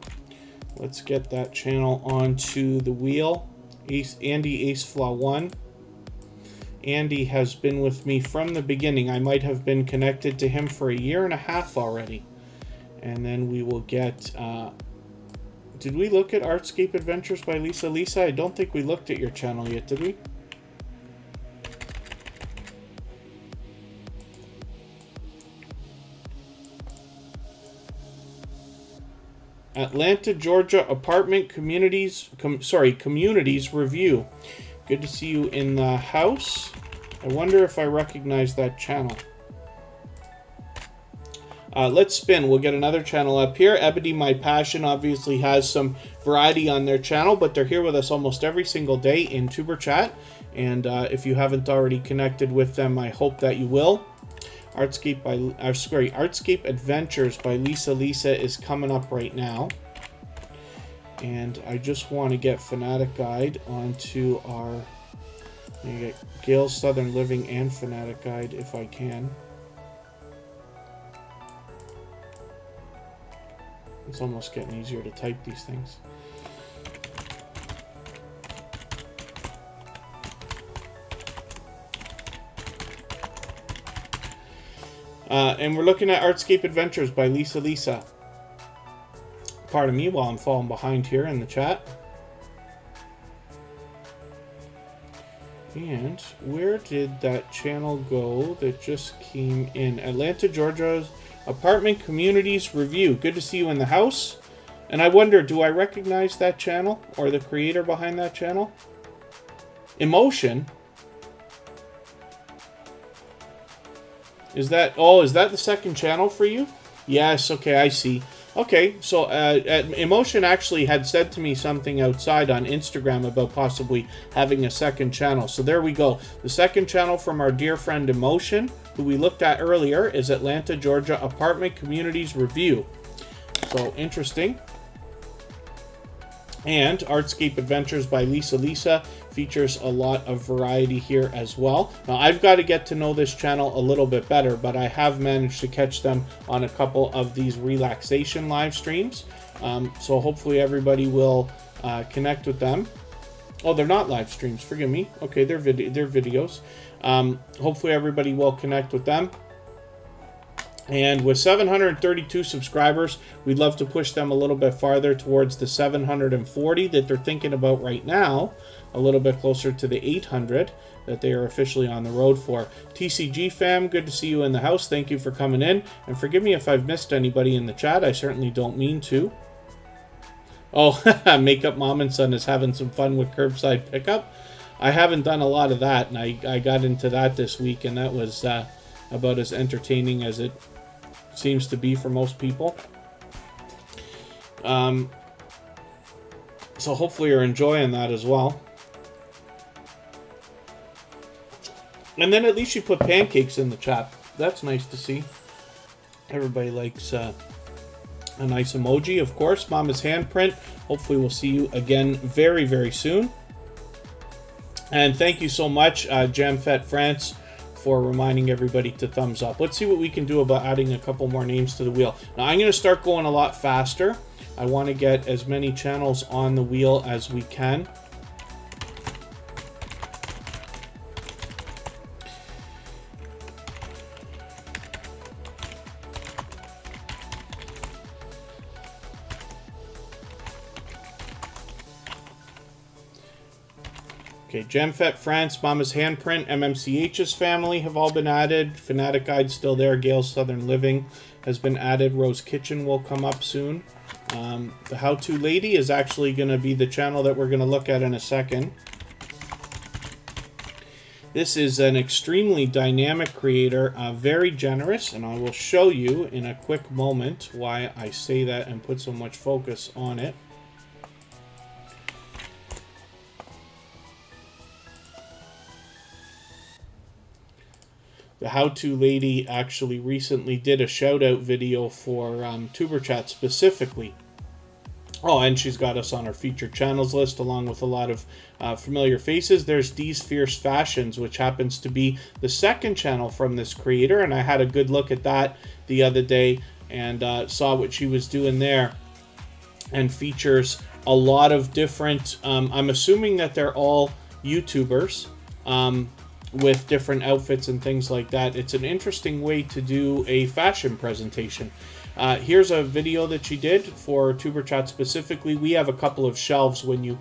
Let's get that channel onto the wheel. Andy Aceflaw1. Andy has been with me from the beginning. I might have been connected to him for 1.5 years already. And then we will get... did we look at Artscape Adventures by Lisa? Lisa, I don't think we looked at your channel yet, did we? Atlanta, Georgia Apartment Communities, Communities Review. Good to see you in the house. I wonder if I recognize that channel. Let's spin. We'll get another channel up here. Ebony My Passion obviously has some variety on their channel, but they're here with us almost every single day in TuberChat. And if you haven't already connected with them, I hope that you will. Artscape Adventures by Lisa is coming up right now. And I just want to get Fanatic Guide onto our... get Gail's Southern Living and Fanatic Guide if I can. It's almost getting easier to type these things. And we're looking at Artscape Adventures by Lisa. Pardon me while I'm falling behind here in the chat. And where did that channel go that just came in? Atlanta, Georgia's Apartment Communities Review. Good to see you in the house. And I wonder, do I recognize that channel or the creator behind that channel? Emotion. Is that the second channel for you? Yes, okay, I see. Okay, so Emotion actually had said to me something outside on Instagram about possibly having a second channel. So there we go. The second channel from our dear friend Emotion, who we looked at earlier, is Atlanta, Georgia Apartment Communities Review. So interesting. And Artscape Adventures by Lisa features a lot of variety here as well. Now, I've got to get to know this channel a little bit better, but I have managed to catch them on a couple of these relaxation live streams. So hopefully everybody will connect with them. Oh, they're not live streams, forgive me. Okay, they're videos. Hopefully everybody will connect with them. And with 732 subscribers, we'd love to push them a little bit farther towards the 740 that they're thinking about right now, a little bit closer to the 800 that they are officially on the road for. TCG fam, good to see you in the house. Thank you for coming in. And forgive me if I've missed anybody in the chat. I certainly don't mean to. Oh, Makeup Mom and Son is having some fun with curbside pickup. I haven't done a lot of that, and I got into that this week, and that was about as entertaining as it seems to be for most people. So hopefully you're enjoying that as well. And then at least you put pancakes in the chat. That's nice to see. Everybody likes a nice emoji, of course. Mama's handprint. Hopefully we'll see you again very, very soon. And thank you so much, JamFet France, for reminding everybody to thumbs up. Let's see what we can do about adding a couple more names to the wheel. Now, I'm going to start going a lot faster. I want to get as many channels on the wheel as we can. Okay, GemFet France, Mama's Handprint, MMCH's family have all been added. Fanatic Guide still there. Gail's Southern Living has been added. Rose Kitchen will come up soon. The How To Lady is actually going to be the channel that we're going to look at in a second. This is an extremely dynamic creator, very generous, and I will show you in a quick moment why I say that and put so much focus on it. The How To Lady actually recently did a shout-out video for TuberChat specifically. Oh, and she's got us on our featured channels list along with a lot of familiar faces. There's Dee's Fierce Fashions, which happens to be the second channel from this creator, and I had a good look at that the other day. and saw what she was doing there, and features a lot of different, I'm assuming that they're all YouTubers, with different outfits and things like that. It's an interesting way to do a fashion presentation. Here's a video that she did for TuberChat specifically. We have a couple of shelves when you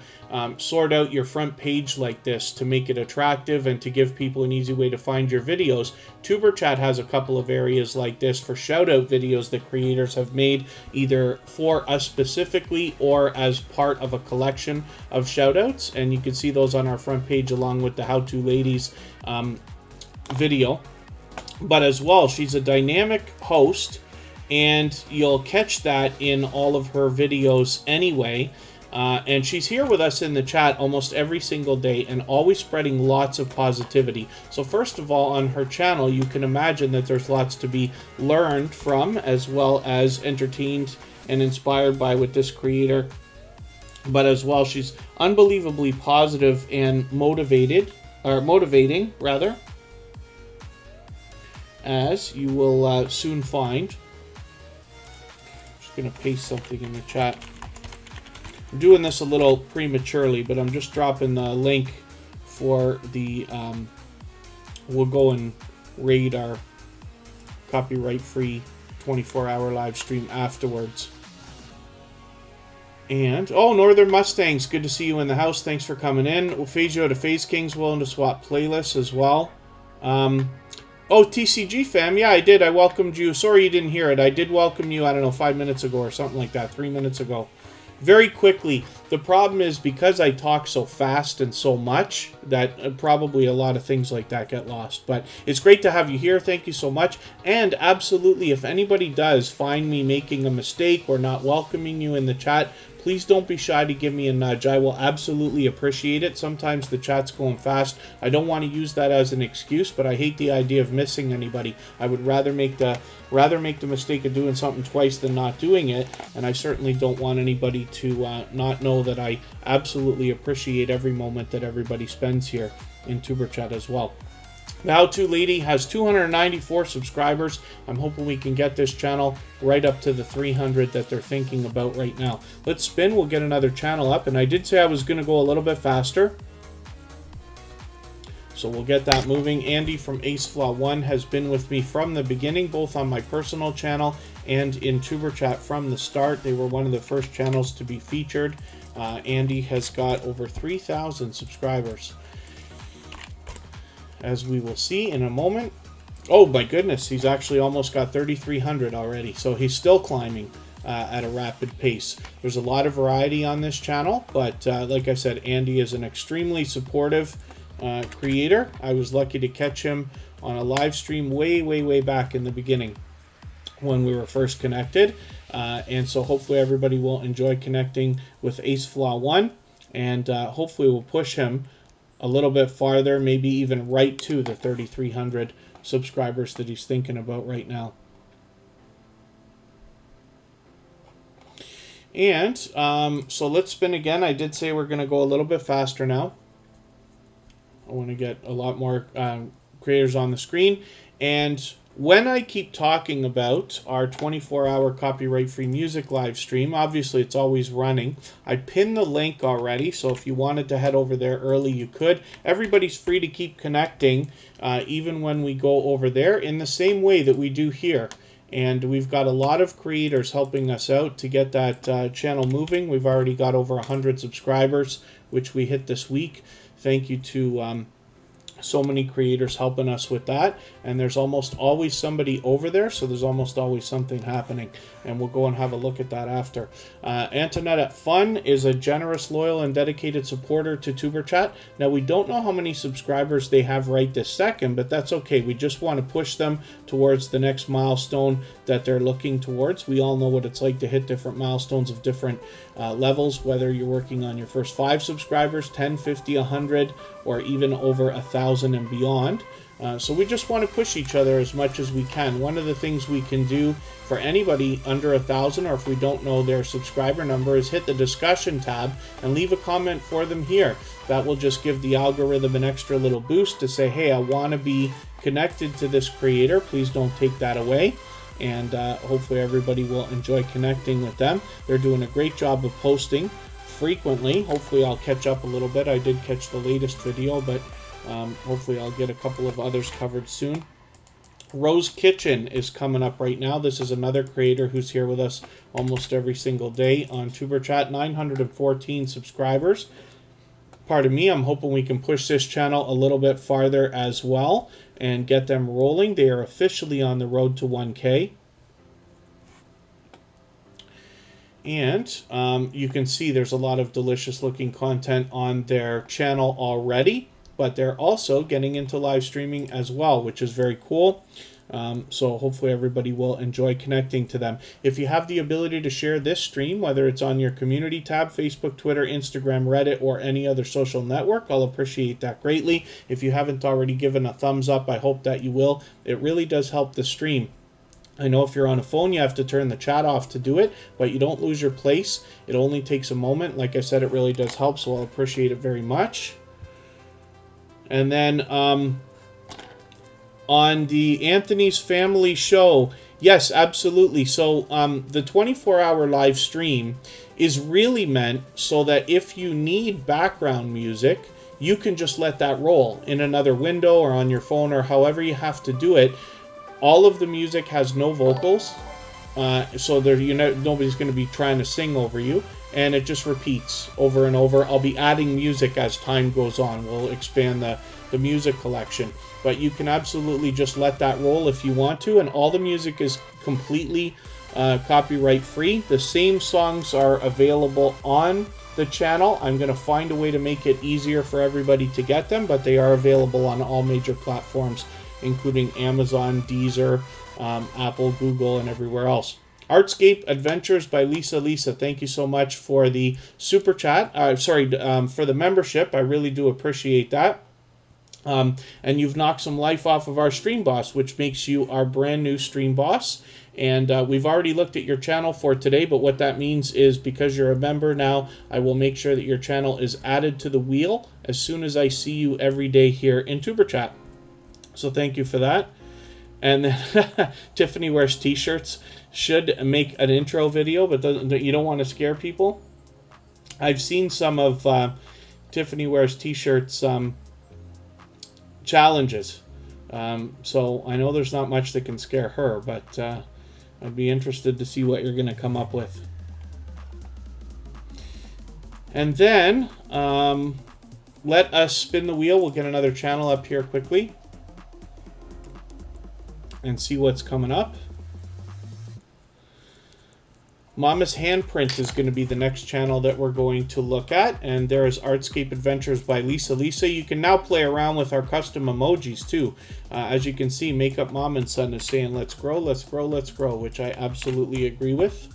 sort out your front page like this to make it attractive and to give people an easy way to find your videos. TuberChat has a couple of areas like this for shout-out videos that creators have made either for us specifically or as part of a collection of shout-outs, and you can see those on our front page along with the How To Ladies video. But as well, she's a dynamic host, and you'll catch that in all of her videos anyway. And she's here with us in the chat almost every single day and always spreading lots of positivity. So first of all, on her channel, you can imagine that there's lots to be learned from, as well as entertained and inspired by with this creator. But as well, she's unbelievably positive and motivating, rather, as you will soon find. Going to paste something in the chat. I'm doing this a little prematurely, but I'm just dropping the link for the we'll go and raid our copyright free 24-hour live stream afterwards. And oh, Northern Mustangs, good to see you in the house. Thanks for coming in. Phasio to Phase King's willing to swap playlists as well. Oh, TCG fam, yeah, I did. I welcomed you. Sorry you didn't hear it. I did welcome you, I don't know, 5 minutes ago or something like that, 3 minutes ago. Very quickly, the problem is because I talk so fast and so much that probably a lot of things like that get lost. But it's great to have you here. Thank you so much. And absolutely, if anybody does find me making a mistake or not welcoming you in the chat, please don't be shy to give me a nudge. I will absolutely appreciate it. Sometimes the chat's going fast. I don't want to use that as an excuse, but I hate the idea of missing anybody. I would rather make the mistake of doing something twice than not doing it, and I certainly don't want anybody to not know that I absolutely appreciate every moment that everybody spends here in TuberChat as well. The How To Lady has 294 subscribers. I'm hoping we can get this channel right up to the 300 that they're thinking about right now. Let's spin. We'll get another channel up. And I did say I was going to go a little bit faster, so we'll get that moving. Andy from AceFlaw1 has been with me from the beginning, both on my personal channel and in TuberChat from the start. They were one of the first channels to be featured. Andy has got over 3,000 subscribers, as we will see in a moment. Oh my goodness, he's actually almost got 3,300 already, so he's still climbing at a rapid pace. There's a lot of variety on this channel, but like I said, Andy is an extremely supportive creator. I was lucky to catch him on a live stream way back in the beginning when we were first connected, and so hopefully everybody will enjoy connecting with AceFlaw1, and hopefully we'll push him a little bit farther, maybe even right to the 3,300 subscribers that he's thinking about right now. And so let's spin again. I did say we're going to go a little bit faster now. I want to get a lot more creators on the screen. And when I keep talking about our 24-hour copyright-free music live stream, obviously it's always running. I pinned the link already, so if you wanted to head over there early, you could. Everybody's free to keep connecting, even when we go over there, in the same way that we do here. And we've got a lot of creators helping us out to get that channel moving. We've already got over 100 subscribers, which we hit this week. Thank you to so many creators helping us with that, and there's almost always somebody over there, so there's almost always something happening, and we'll go and have a look at that after. Antoinette Fun is a generous, loyal, and dedicated supporter to TuberChat. Now, we don't know how many subscribers they have right this second, but that's okay. We just want to push them towards the next milestone that they're looking towards. We all know what it's like to hit different milestones of different levels, whether you're working on your first 5 subscribers, 10, 50, 100, or even over 1,000 and beyond. So we just want to push each other as much as we can. One of the things we can do for anybody under 1,000, or if we don't know their subscriber number, is hit the discussion tab and leave a comment for them here. That will just give the algorithm an extra little boost to say, hey, I want to be connected to this creator. Please don't take that away. and hopefully everybody will enjoy connecting with them. They're doing a great job of posting frequently. Hopefully I'll catch up a little bit. I did catch the latest video, but hopefully I'll get a couple of others covered soon. Rose Kitchen is coming up right now. This is another creator who's here with us almost every single day on TuberChat. 914 subscribers. Pardon me, I'm hoping we can push this channel a little bit farther as well and get them rolling. They are officially on the road to 1K. And you can see there's a lot of delicious looking content on their channel already, but they're also getting into live streaming as well, which is very cool. So hopefully everybody will enjoy connecting to them. If you have the ability to share this stream, whether it's on your community tab, Facebook, Twitter, Instagram, Reddit, or any other social network, I'll appreciate that greatly. If you haven't already given a thumbs up, I hope that you will. It really does help the stream. I know if you're on a phone, you have to turn the chat off to do it, but you don't lose your place. It only takes a moment. Like I said, it really does help, so I'll appreciate it very much. And then on the Anthony's Family Show, yes, absolutely. So the 24-hour live stream is really meant so that if you need background music, you can just let that roll in another window or on your phone or however you have to do it. All of the music has no vocals, so there, nobody's going to be trying to sing over you, and it just repeats over and over. I'll be adding music as time goes on. We'll expand the music collection, but you can absolutely just let that roll if you want to, and all the music is completely copyright free. The same songs are available on the channel. I'm going to find a way to make it easier for everybody to get them, but they are available on all major platforms, including Amazon, Deezer, Apple, Google, and everywhere else. Artscape Adventures by Lisa. Thank you so much for the super chat. For the membership. I really do appreciate that. And you've knocked some life off of our stream boss, which makes you our brand new stream boss. And we've already looked at your channel for today, but what that means is because you're a member now, I will make sure that your channel is added to the wheel as soon as I see you every day here in TuberChat. So thank you for that. And then Tiffany wears t-shirts. Should make an intro video, but you don't want to scare people. I've seen some of Tiffany wears t-shirts challenges. So I know there's not much that can scare her, but I'd be interested to see what you're going to come up with. And then let us spin the wheel. We'll get another channel up here quickly and see what's coming up. Mama's Handprint is going to be the next channel that we're going to look at, and there is Artscape Adventures by Lisa. You can now play around with our custom emojis too. As you can see, Makeup Mom and Son is saying let's grow, let's grow, let's grow, which I absolutely agree with.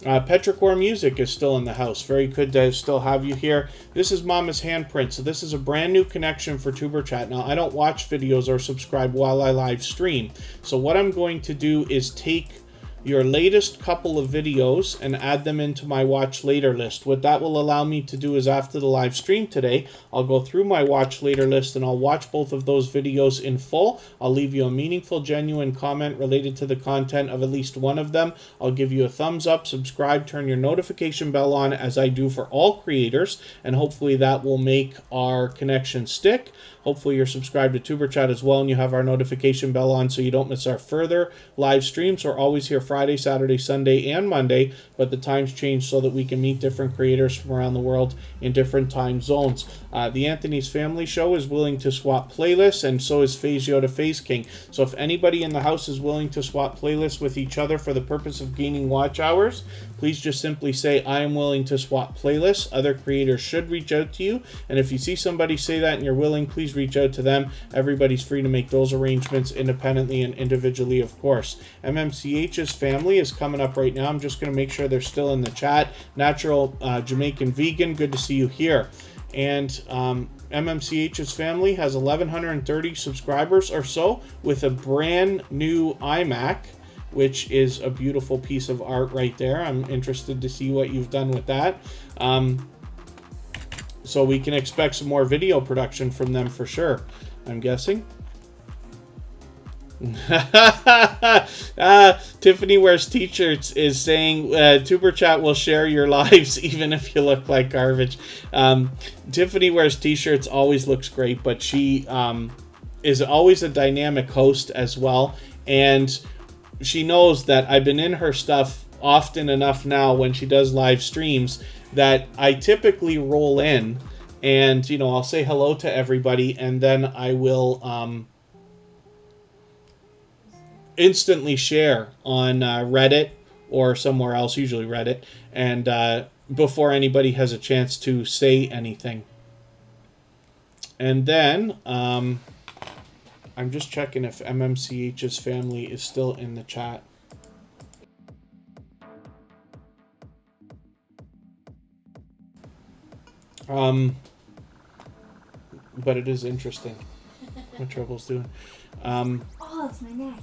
Petrichor Music is still in the house. Very good to still have you here. This is Mama's Handprint. So this is a brand new connection for TuberChat. Now, I don't watch videos or subscribe while I live stream. So what I'm going to do is take your latest couple of videos and add them into my watch later list. What that will allow me to do is after the live stream today, I'll go through my watch later list and I'll watch both of those videos in full. I'll leave you a meaningful, genuine comment related to the content of at least one of them. I'll give you a thumbs up, subscribe, turn your notification bell on as I do for all creators, and hopefully that will make our connection stick. Hopefully you're subscribed to TuberChat as well and you have our notification bell on so you don't miss our further live streams. We're always here Friday, Saturday, Sunday, and Monday, but the times change so that we can meet different creators from around the world in different time zones. The Anthony's Family Show is willing to swap playlists, and so is Phase Yoda Phase King. So if anybody in the house is willing to swap playlists with each other for the purpose of gaining watch hours, please just simply say, I am willing to swap playlists. Other creators should reach out to you, and if you see somebody say that and you're willing, please reach out to them. Everybody's free to make those arrangements independently and individually, of course. MMCH's family is coming up right now. I'm just going to make sure they're still in the chat. Natural Jamaican Vegan, good to see you here. And MMCH's family has 1,130 subscribers or so with a brand new iMac, which is a beautiful piece of art right there. I'm interested to see what you've done with that. So we can expect some more video production from them for sure, I'm guessing. Tiffany Wears T-shirts is saying TuberChat will share your lives even if you look like garbage. Tiffany Wears T-shirts always looks great, but she is always a dynamic host as well, and she knows that I've been in her stuff often enough now when she does live streams that I typically roll in and, you know, I'll say hello to everybody, and then I will instantly share on Reddit or somewhere else, usually Reddit, and before anybody has a chance to say anything. And then I'm just checking if MMCH's family is still in the chat. But it is interesting what Trouble's doing. Oh, it's my neck.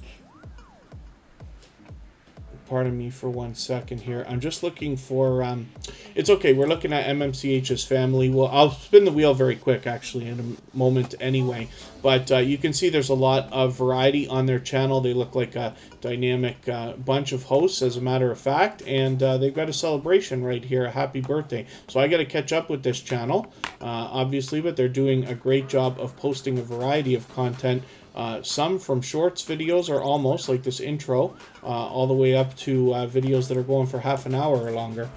Pardon me for 1 second here. I'm just looking for... it's okay. We're looking at MMCH's family. Well, I'll spin the wheel very quick, actually, in a moment anyway. But you can see there's a lot of variety on their channel. They look like a dynamic bunch of hosts, as a matter of fact. And they've got a celebration right here, a happy birthday. So I got to catch up with this channel, obviously. But they're doing a great job of posting a variety of content. Some from shorts videos or almost, like this intro, all the way up to videos that are going for half an hour or longer.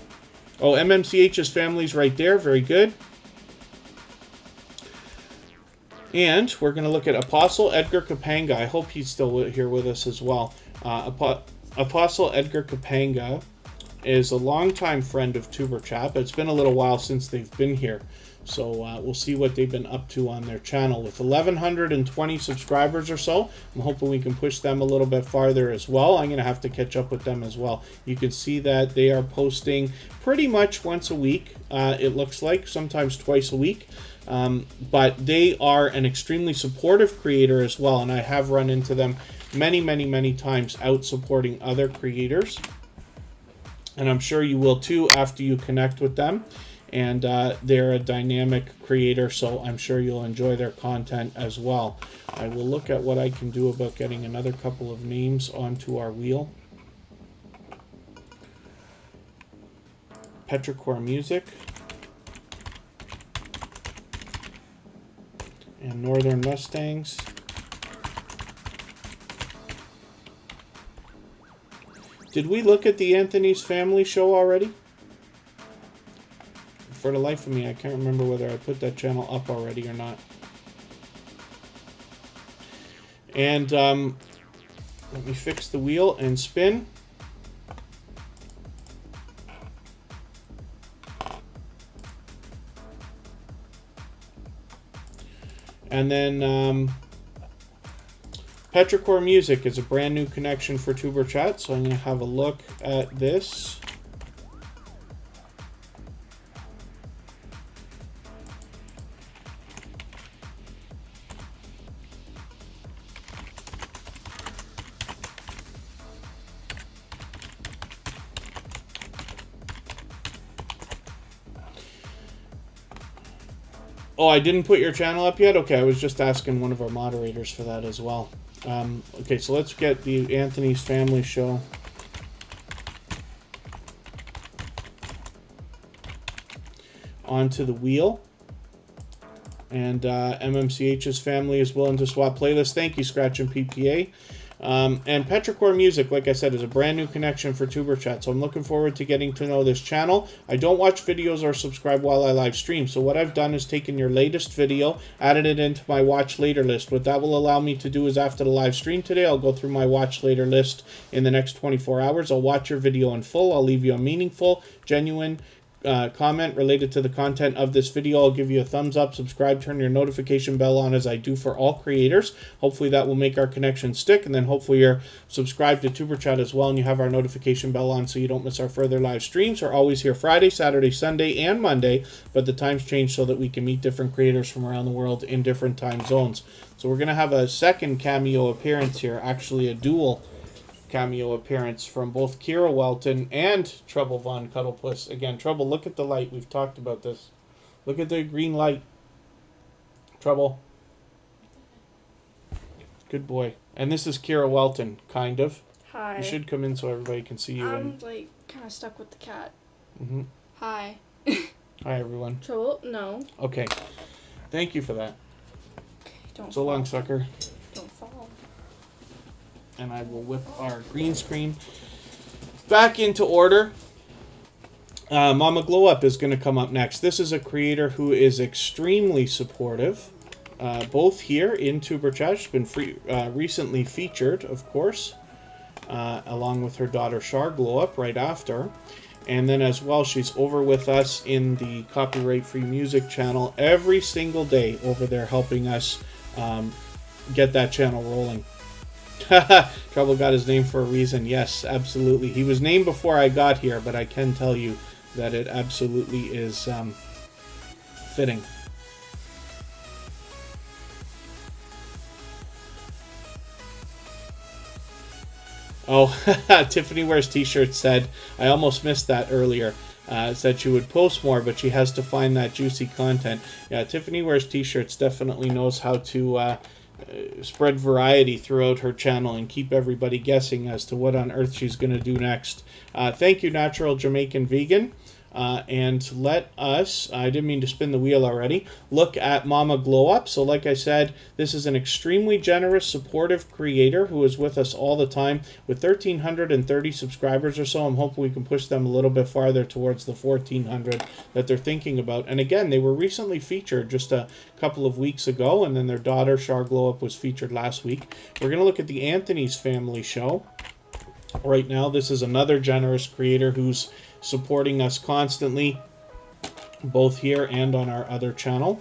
Oh, MMCH's family's right there. Very good. And we're going to look at Apostle Edgar Kapanga. I hope he's still here with us as well. Apostle Edgar Kapanga is a longtime friend of TuberChat, but it's been a little while since they've been here. So we'll see what they've been up to on their channel. With 1,120 subscribers or so, I'm hoping we can push them a little bit farther as well. I'm going to have to catch up with them as well. You can see that they are posting pretty much once a week, it looks like, sometimes twice a week. But they are an extremely supportive creator as well, and I have run into them many times out supporting other creators. And I'm sure you will too after you connect with them. And they're a dynamic creator, so I'm sure you'll enjoy their content as well. I will look at what I can do about getting another couple of names onto our wheel. Petrichor Music. And Northern Mustangs. Did we look at the Anthony's Family show already? For the life of me, I can't remember whether I put that channel up already or not. And let me fix the wheel and spin. And then Petrichor Music is a brand new connection for TuberChat, so I'm going to have a look at this. Oh, I didn't put your channel up yet? Okay, I was just asking one of our moderators for that as well. Okay, so let's get the Anthony's Family show. Onto the wheel. And MMCH's family is willing to swap playlists. Thank you, Scratch and PPA. And Petrichor Music, like I said, is a brand new connection for TuberChat, so I'm looking forward to getting to know this channel. I don't watch videos or subscribe while I live stream, so what I've done is taken your latest video, added it into my watch later list. What that will allow me to do is after the live stream today, I'll go through my watch later list in the next 24 hours. I'll watch your video in full. I'll leave you a meaningful, genuine comment related to the content of this video. I'll give you a thumbs up, subscribe, turn your notification bell on as I do for all creators. Hopefully that will make our connection stick, and then hopefully you're subscribed to TuberChat as well and you have our notification bell on so you don't miss our further live streams. We're always here Friday, Saturday, Sunday, and Monday, but the times change so that we can meet different creators from around the world in different time zones. So we're going to have a second cameo appearance here, actually a dual cameo appearance from both Kira Welton and Trouble Von Cuddlepuss. Again, Trouble, look at the light. We've talked about this. Look at the green light. Trouble. Good boy. And this is Kira Welton, kind of. Hi. You should come in so everybody can see you. I'm like kind of stuck with the cat. Mm-hmm. Hi. Hi, everyone. Trouble? No. Okay. Thank you for that. Okay, don't So fall. long, sucker. Don't fall. And I will whip our green screen back into order. Mama Glow Up is going to come up next. This is a creator who is extremely supportive, both here in TuberChat. She's been recently featured, of course, along with her daughter Shar Glow Up right after. And then as well, she's over with us in the Copyright Free Music channel every single day over there helping us get that channel rolling. Trouble got his name for a reason. Yes, absolutely. He was named before I got here, but I can tell you that it absolutely is fitting. Oh, Tiffany Wears T-shirt said, I almost missed that earlier. Said she would post more, but she has to find that juicy content. Yeah, Tiffany Wears T-shirts definitely knows how to spread variety throughout her channel and keep everybody guessing as to what on earth she's going to do next. Thank you, Natural Jamaican Vegan. And let us, I didn't mean to spin the wheel already, look at Mama Glow Up. So like I said, this is an extremely generous, supportive creator who is with us all the time. With 1,330 subscribers or so, I'm hoping we can push them a little bit farther towards the 1,400 that they're thinking about. And again, they were recently featured just a couple of weeks ago, and then their daughter, Shar Glow Up, was featured last week. We're going to look at the Anthony's Family Show. Right now, this is another generous creator who's supporting us constantly, both here and on our other channel.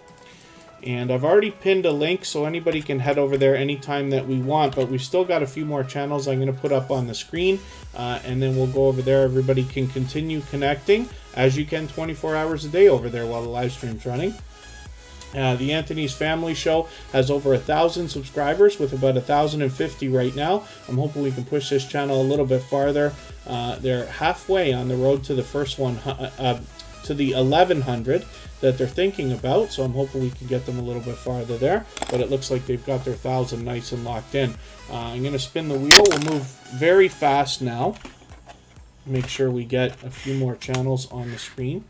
And I've already pinned a link so anybody can head over there anytime that we want, but we've still got a few more channels I'm going to put up on the screen, and then we'll go over there. Everybody can continue connecting as you can 24 hours a day over there while the live stream's running. The Anthony's Family Show has over 1,000 subscribers with about 1,050 right now. I'm hoping we can push this channel a little bit farther. They're halfway on the road to the first one, to the 1,100 that they're thinking about. So I'm hoping we can get them a little bit farther there. But it looks like they've got their 1,000 nice and locked in. I'm going to spin the wheel. We'll move very fast now. Make sure we get a few more channels on the screen.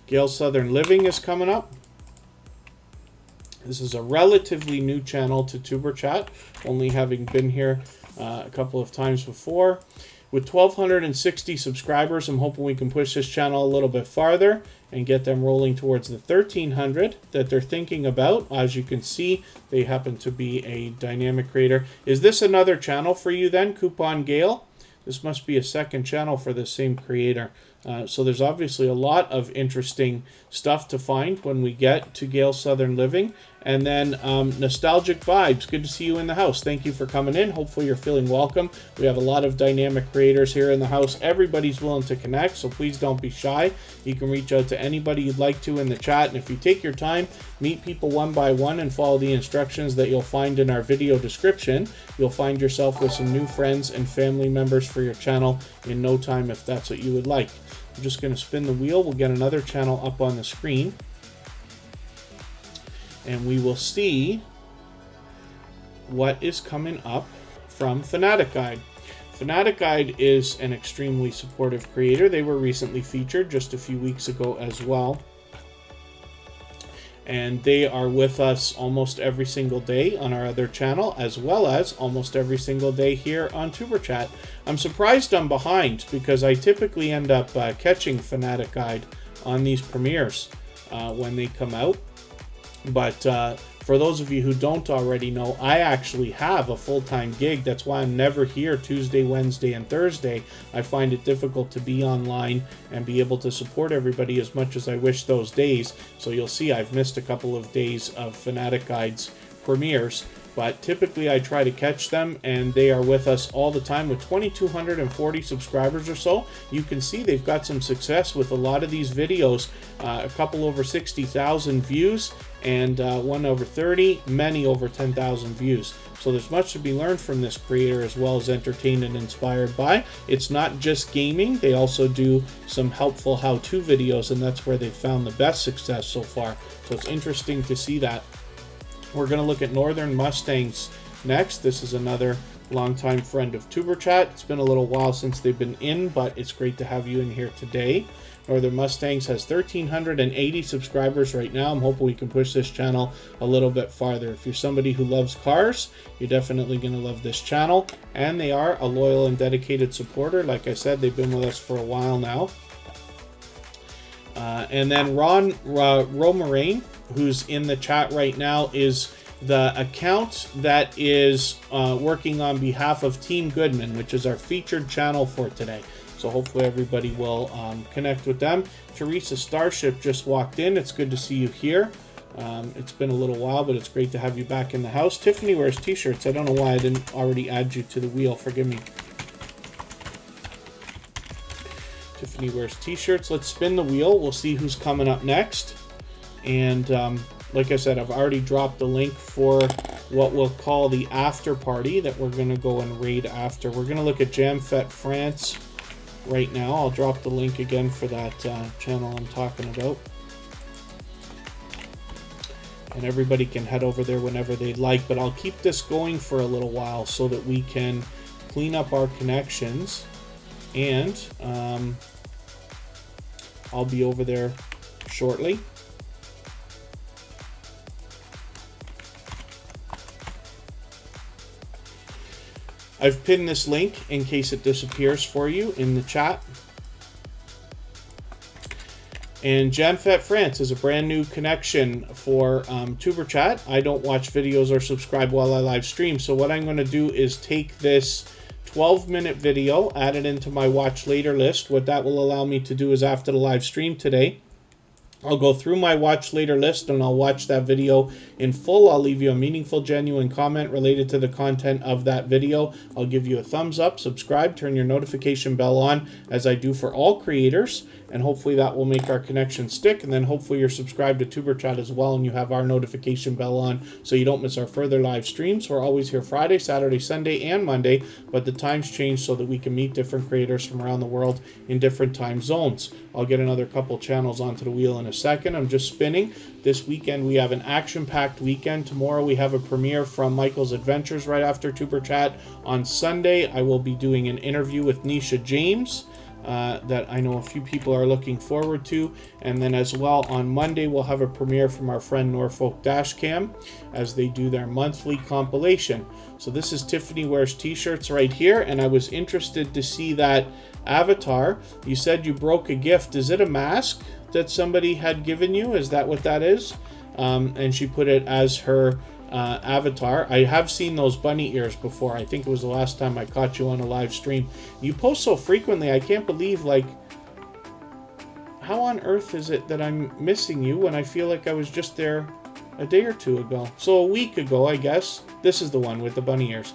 Gail Southern Living is coming up. This is a relatively new channel to TuberChat, only having been here a couple of times before. With 1,260 subscribers, I'm hoping we can push this channel a little bit farther and get them rolling towards the 1,300 that they're thinking about. As you can see, they happen to be a dynamic creator. Is this another channel for you then, Coupon Gail? This must be a second channel for the same creator. So there's obviously a lot of interesting stuff to find when we get to Gail Southern Living. And then Nostalgic Vibes, good to see you in the house. Thank you for coming in. Hopefully you're feeling welcome. We have a lot of dynamic creators here in the house. Everybody's willing to connect, so please don't be shy. You can reach out to anybody you'd like to in the chat. And if you take your time, meet people one by one and follow the instructions that you'll find in our video description, you'll find yourself with some new friends and family members for your channel in no time if that's what you would like. I'm just going to spin the wheel. We'll get another channel up on the screen. And we will see what is coming up from Fanatic Guide. Fanatic Guide is an extremely supportive creator. They were recently featured just a few weeks ago as well. And they are with us almost every single day on our other channel, as well as almost every single day here on TuberChat. I'm surprised I'm behind because I typically end up catching Fanatic Guide on these premieres when they come out. But for those of you who don't already know, I actually have a full-time gig. That's why I'm never here Tuesday, Wednesday, and Thursday. I find it difficult to be online and be able to support everybody as much as I wish those days. So you'll see I've missed a couple of days of Fanatic Guide's premieres. But typically I try to catch them, and they are with us all the time with 2,240 subscribers or so. You can see they've got some success with a lot of these videos. A couple over 60,000 views, and one over 30, many over 10,000 views. So there's much to be learned from this creator, as well as entertained and inspired by. It's not just gaming. They also do some helpful how-to videos, and that's where they've found the best success so far. So it's interesting to see that. We're going to look at Northern Mustangs next. This is another longtime friend of TuberChat. It's been a little while since they've been in, but it's great to have you in here today. Northern Mustangs has 1,380 subscribers right now. I'm hoping we can push this channel a little bit farther. If you're somebody who loves cars, you're definitely going to love this channel. And they are a loyal and dedicated supporter. Like I said, they've been with us for a while now. And then Ron Romarain, who's in the chat right now, is the account that is working on behalf of Team Goodman, which is our featured channel for today. So hopefully everybody will connect with them. Teresa Starship just walked in. It's good to see you here. It's been a little while, but it's great to have you back in the house. Tiffany wears t-shirts. I don't know why I didn't already add you to the wheel. Forgive me. Tiffany wears t-shirts. Let's spin the wheel. We'll see who's coming up next. And like I said, I've already dropped the link for what we'll call the after party that we're going to go and raid after. We're going to look at JamFet France right now. I'll drop the link again for that channel I'm talking about. And everybody can head over there whenever they'd like, but I'll keep this going for a little while so that we can clean up our connections. And I'll be over there shortly. I've pinned this link in case it disappears for you in the chat. And JamFet France is a brand new connection for TuberChat. I don't watch videos or subscribe while I live stream. So what I'm going to do is take this 12-minute video, add it into my watch later list. What that will allow me to do is after the live stream today, I'll go through my watch later list and I'll watch that video in full. I'll leave you a meaningful, genuine comment related to the content of that video. I'll give you a thumbs up, subscribe, turn your notification bell on as I do for all creators. And hopefully that will make our connection stick. And then hopefully you're subscribed to TuberChat as well and you have our notification bell on so you don't miss our further live streams. We're always here Friday, Saturday, Sunday, and Monday, but the times change so that we can meet different creators from around the world in different time zones. I'll get another couple channels onto the wheel in a second. I'm just spinning. This weekend we have an action-packed weekend. Tomorrow we have a premiere from Michael's Adventures right after TuberChat. On Sunday I will be doing an interview with Nisha James that I know a few people are looking forward to. And then as well on Monday we'll have a premiere from our friend Norfolk Dashcam as they do their monthly compilation. So this is Tiffany Wears T-shirts right here, and I was interested to see that avatar. You said you broke a gift. Is it a mask that somebody had given you? Is that what that is? And she put it as her avatar. I have seen those bunny ears before. I think it was the last time I caught you on a live stream. You post so frequently, I can't believe, like, how on earth is it that I'm missing you when I feel like I was just there a day or two ago? So a week ago, I guess. This is the one with the bunny ears.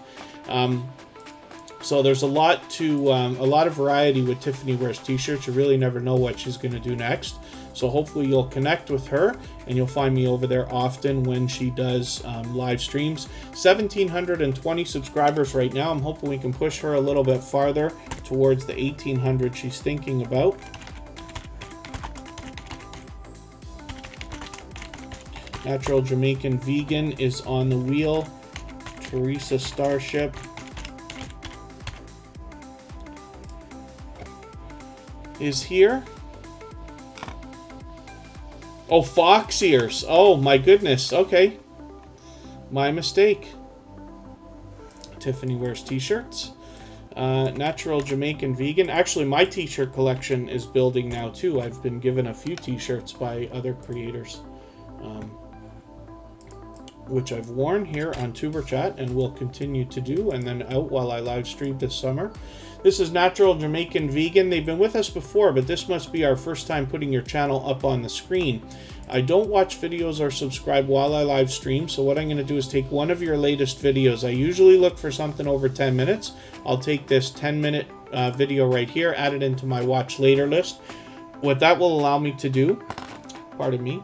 So there's a lot of variety with Tiffany Wears T-shirts. You really never know what she's going to do next. So hopefully you'll connect with her, and you'll find me over there often when she does live streams. 1,720 subscribers right now. I'm hoping we can push her a little bit farther towards the 1,800 she's thinking about. Natural Jamaican Vegan is on the wheel. Teresa Starship is here. Oh, fox ears. Oh my goodness. Okay. My mistake. Tiffany Wears T-shirts. Natural Jamaican Vegan. Actually, my T-shirt collection is building now too. I've been given a few T-shirts by other creators, which I've worn here on TuberChat and will continue to do, and then out while I live stream this summer. This is Natural Jamaican Vegan. They've been with us before, but this must be our first time putting your channel up on the screen. I don't watch videos or subscribe while I live stream, so what I'm going to do is take one of your latest videos. I usually look for something over 10 minutes. I'll take this 10-minute video right here, add it into my watch later list. What that will allow me to do, pardon me,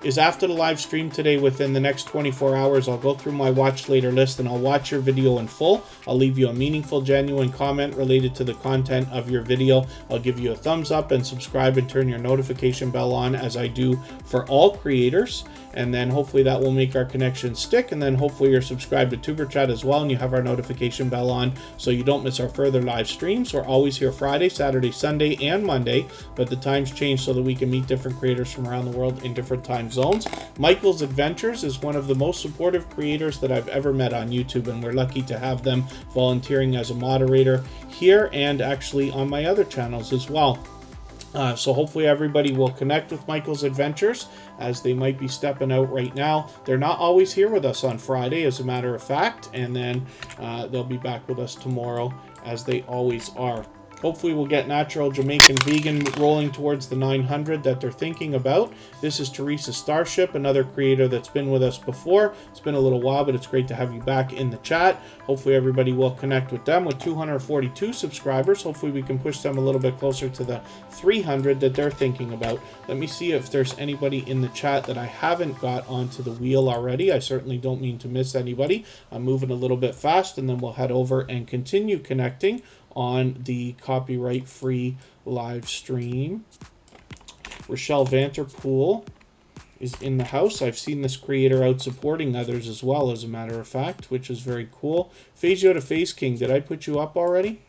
is after the live stream today, within the next 24 hours, I'll go through my watch later list and I'll watch your video in full. I'll leave you a meaningful, genuine comment related to the content of your video. I'll give you a thumbs up and subscribe and turn your notification bell on, as I do for all creators. And then hopefully that will make our connection stick. And then hopefully you're subscribed to TuberChat as well, and you have our notification bell on so you don't miss our further live streams. We're always here Friday, Saturday, Sunday, and Monday, but the times change so that we can meet different creators from around the world in different time zones. Michael's Adventures is one of the most supportive creators that I've ever met on YouTube, and we're lucky to have them volunteering as a moderator here and actually on my other channels as well. So hopefully everybody will connect with Michael's Adventures, as they might be stepping out right now. They're not always here with us on Friday, as a matter of fact, and then they'll be back with us tomorrow, as they always are. Hopefully we'll get Natural Jamaican Vegan rolling towards the 900 that they're thinking about. This is Teresa Starship, another creator that's been with us before. It's been a little while, but it's great to have you back in the chat. Hopefully everybody will connect with them. With 242 subscribers, hopefully we can push them a little bit closer to the 300 that they're thinking about. Let me see if there's anybody in the chat that I haven't got onto the wheel already. I certainly don't mean to miss anybody. I'm moving a little bit fast, and then we'll head over and continue connecting on the copyright-free live stream. Rochelle Vanterpool is in the house. I've seen this creator out supporting others as well, as a matter of fact, which is very cool. Phase Yoda Phase King, did I put you up already?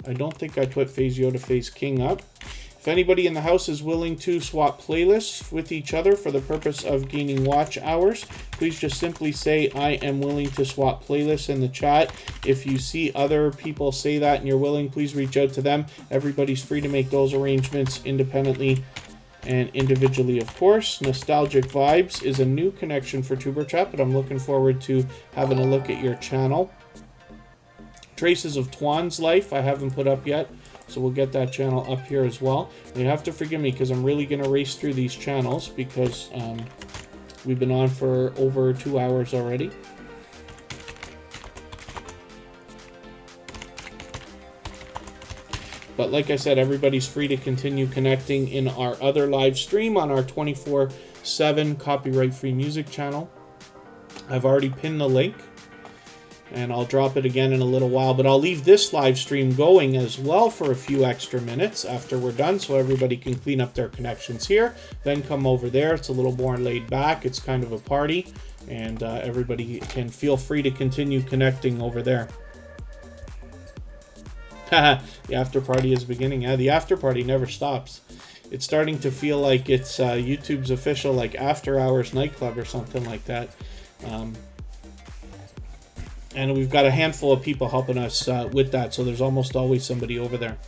I don't think I put Phase Yoda Phase King up. If anybody in the house is willing to swap playlists with each other for the purpose of gaining watch hours, please just simply say, I am willing to swap playlists in the chat. If you see other people say that and you're willing, please reach out to them. Everybody's free to make those arrangements independently and individually, of course. Nostalgic Vibes is a new connection for TuberChat, but I'm looking forward to having a look at your channel. Traces of Twan's Life, I haven't put up yet, so we'll get that channel up here as well. And you have to forgive me because I'm really going to race through these channels, because we've been on for over 2 hours already. But like I said, everybody's free to continue connecting in our other live stream on our 24/7 copyright-free music channel. I've already pinned the link, and I'll drop it again in a little while, but I'll leave this live stream going as well for a few extra minutes after we're done, so everybody can clean up their connections here, then come over there. It's a little more laid back. It's kind of a party, and everybody can feel free to continue connecting over there. The after party is beginning. Yeah, the after party never stops. It's starting to feel like it's YouTube's official, like, after hours nightclub or something like that. And we've got a handful of people helping us with that, so there's almost always somebody over there.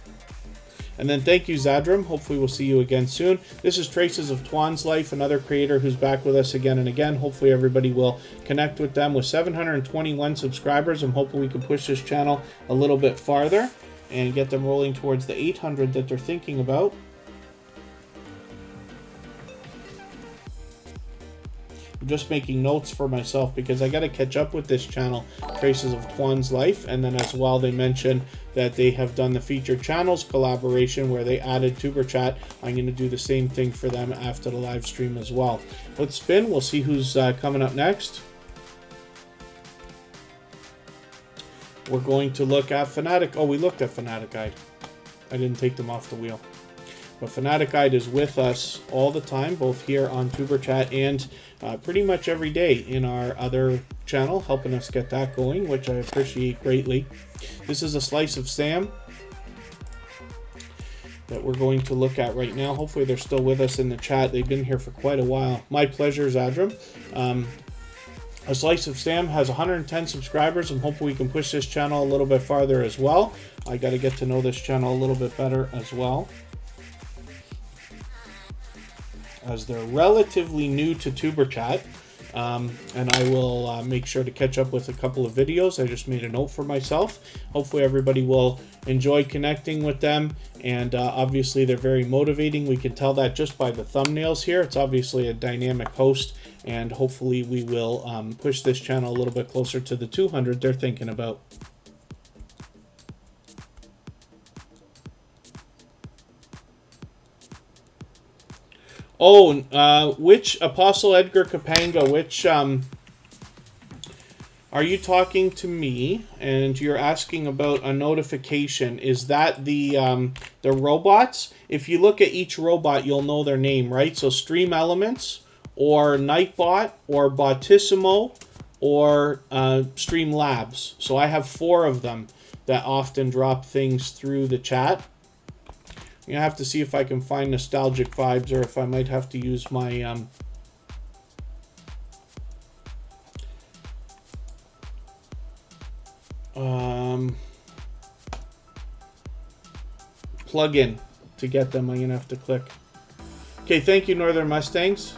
And then thank you, Zadram. Hopefully we'll see you again soon. This is Traces of Twan's Life, another creator who's back with us again and again. Hopefully everybody will connect with them. With 721 subscribers, I'm hoping we can push this channel a little bit farther and get them rolling towards the 800 that they're thinking about. I'm just making notes for myself because I got to catch up with this channel, Traces of Twan's Life. And then as well, they mentioned that they have done the featured channels collaboration where they added TuberChat. I'm going to do the same thing for them after the live stream as well. Let's spin. We'll see who's coming up next. We're going to look at Fanatic. Oh, we looked at Fanatic Guide. I didn't take them off the wheel. But Fanatic Guide is with us all the time, both here on TuberChat and pretty much every day in our other channel, helping us get that going, which I appreciate greatly. This is a slice of Sam that we're going to look at right now. Hopefully they're still with us in the chat. They've been here for quite a while. My pleasure, Zadram. A Slice of Sam has 110 subscribers. I'm hoping we can push this channel a little bit farther as well. I got to get to know this channel a little bit better as well, as they're relatively new to TuberChat. And I will make sure to catch up with a couple of videos. I just made a note for myself. Hopefully everybody will enjoy connecting with them. And obviously they're very motivating. We can tell that just by the thumbnails here. It's obviously a dynamic host. And hopefully we will push this channel a little bit closer to the 200 they're thinking about. Oh, which Apostle Edgar Kapanga, which, are you talking to me and you're asking about a notification? Is that the robots? If you look at each robot, you'll know their name, right? So Stream Elements, or Nightbot, or Botissimo, or Stream Labs. So I have 4 of them that often drop things through the chat. I'm gonna have to see if I can find Nostalgic Vibes, or if I might have to use my plug-in to get them. I'm gonna have to click. Okay, thank you, Northern Mustangs.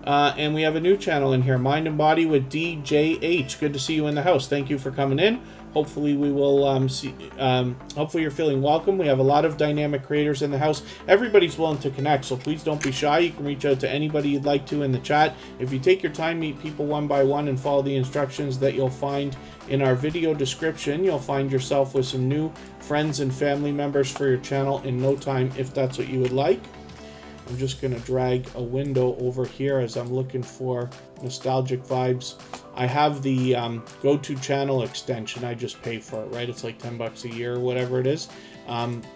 And we have a new channel in here, Mind and Body with DJH. Good to see you in the house. Thank you for coming in. Hopefully we will see. Hopefully you're feeling welcome. We have a lot of dynamic creators in the house. Everybody's willing to connect, so please don't be shy. You can reach out to anybody you'd like to in the chat. If you take your time, meet people one by one, and follow the instructions that you'll find in our video description, you'll find yourself with some new friends and family members for your channel in no time, if that's what you would like. I'm just going to drag a window over here as I'm looking for Nostalgic Vibes. I have the go-to channel extension. I just pay for it, right? It's like 10 bucks a year or whatever it is.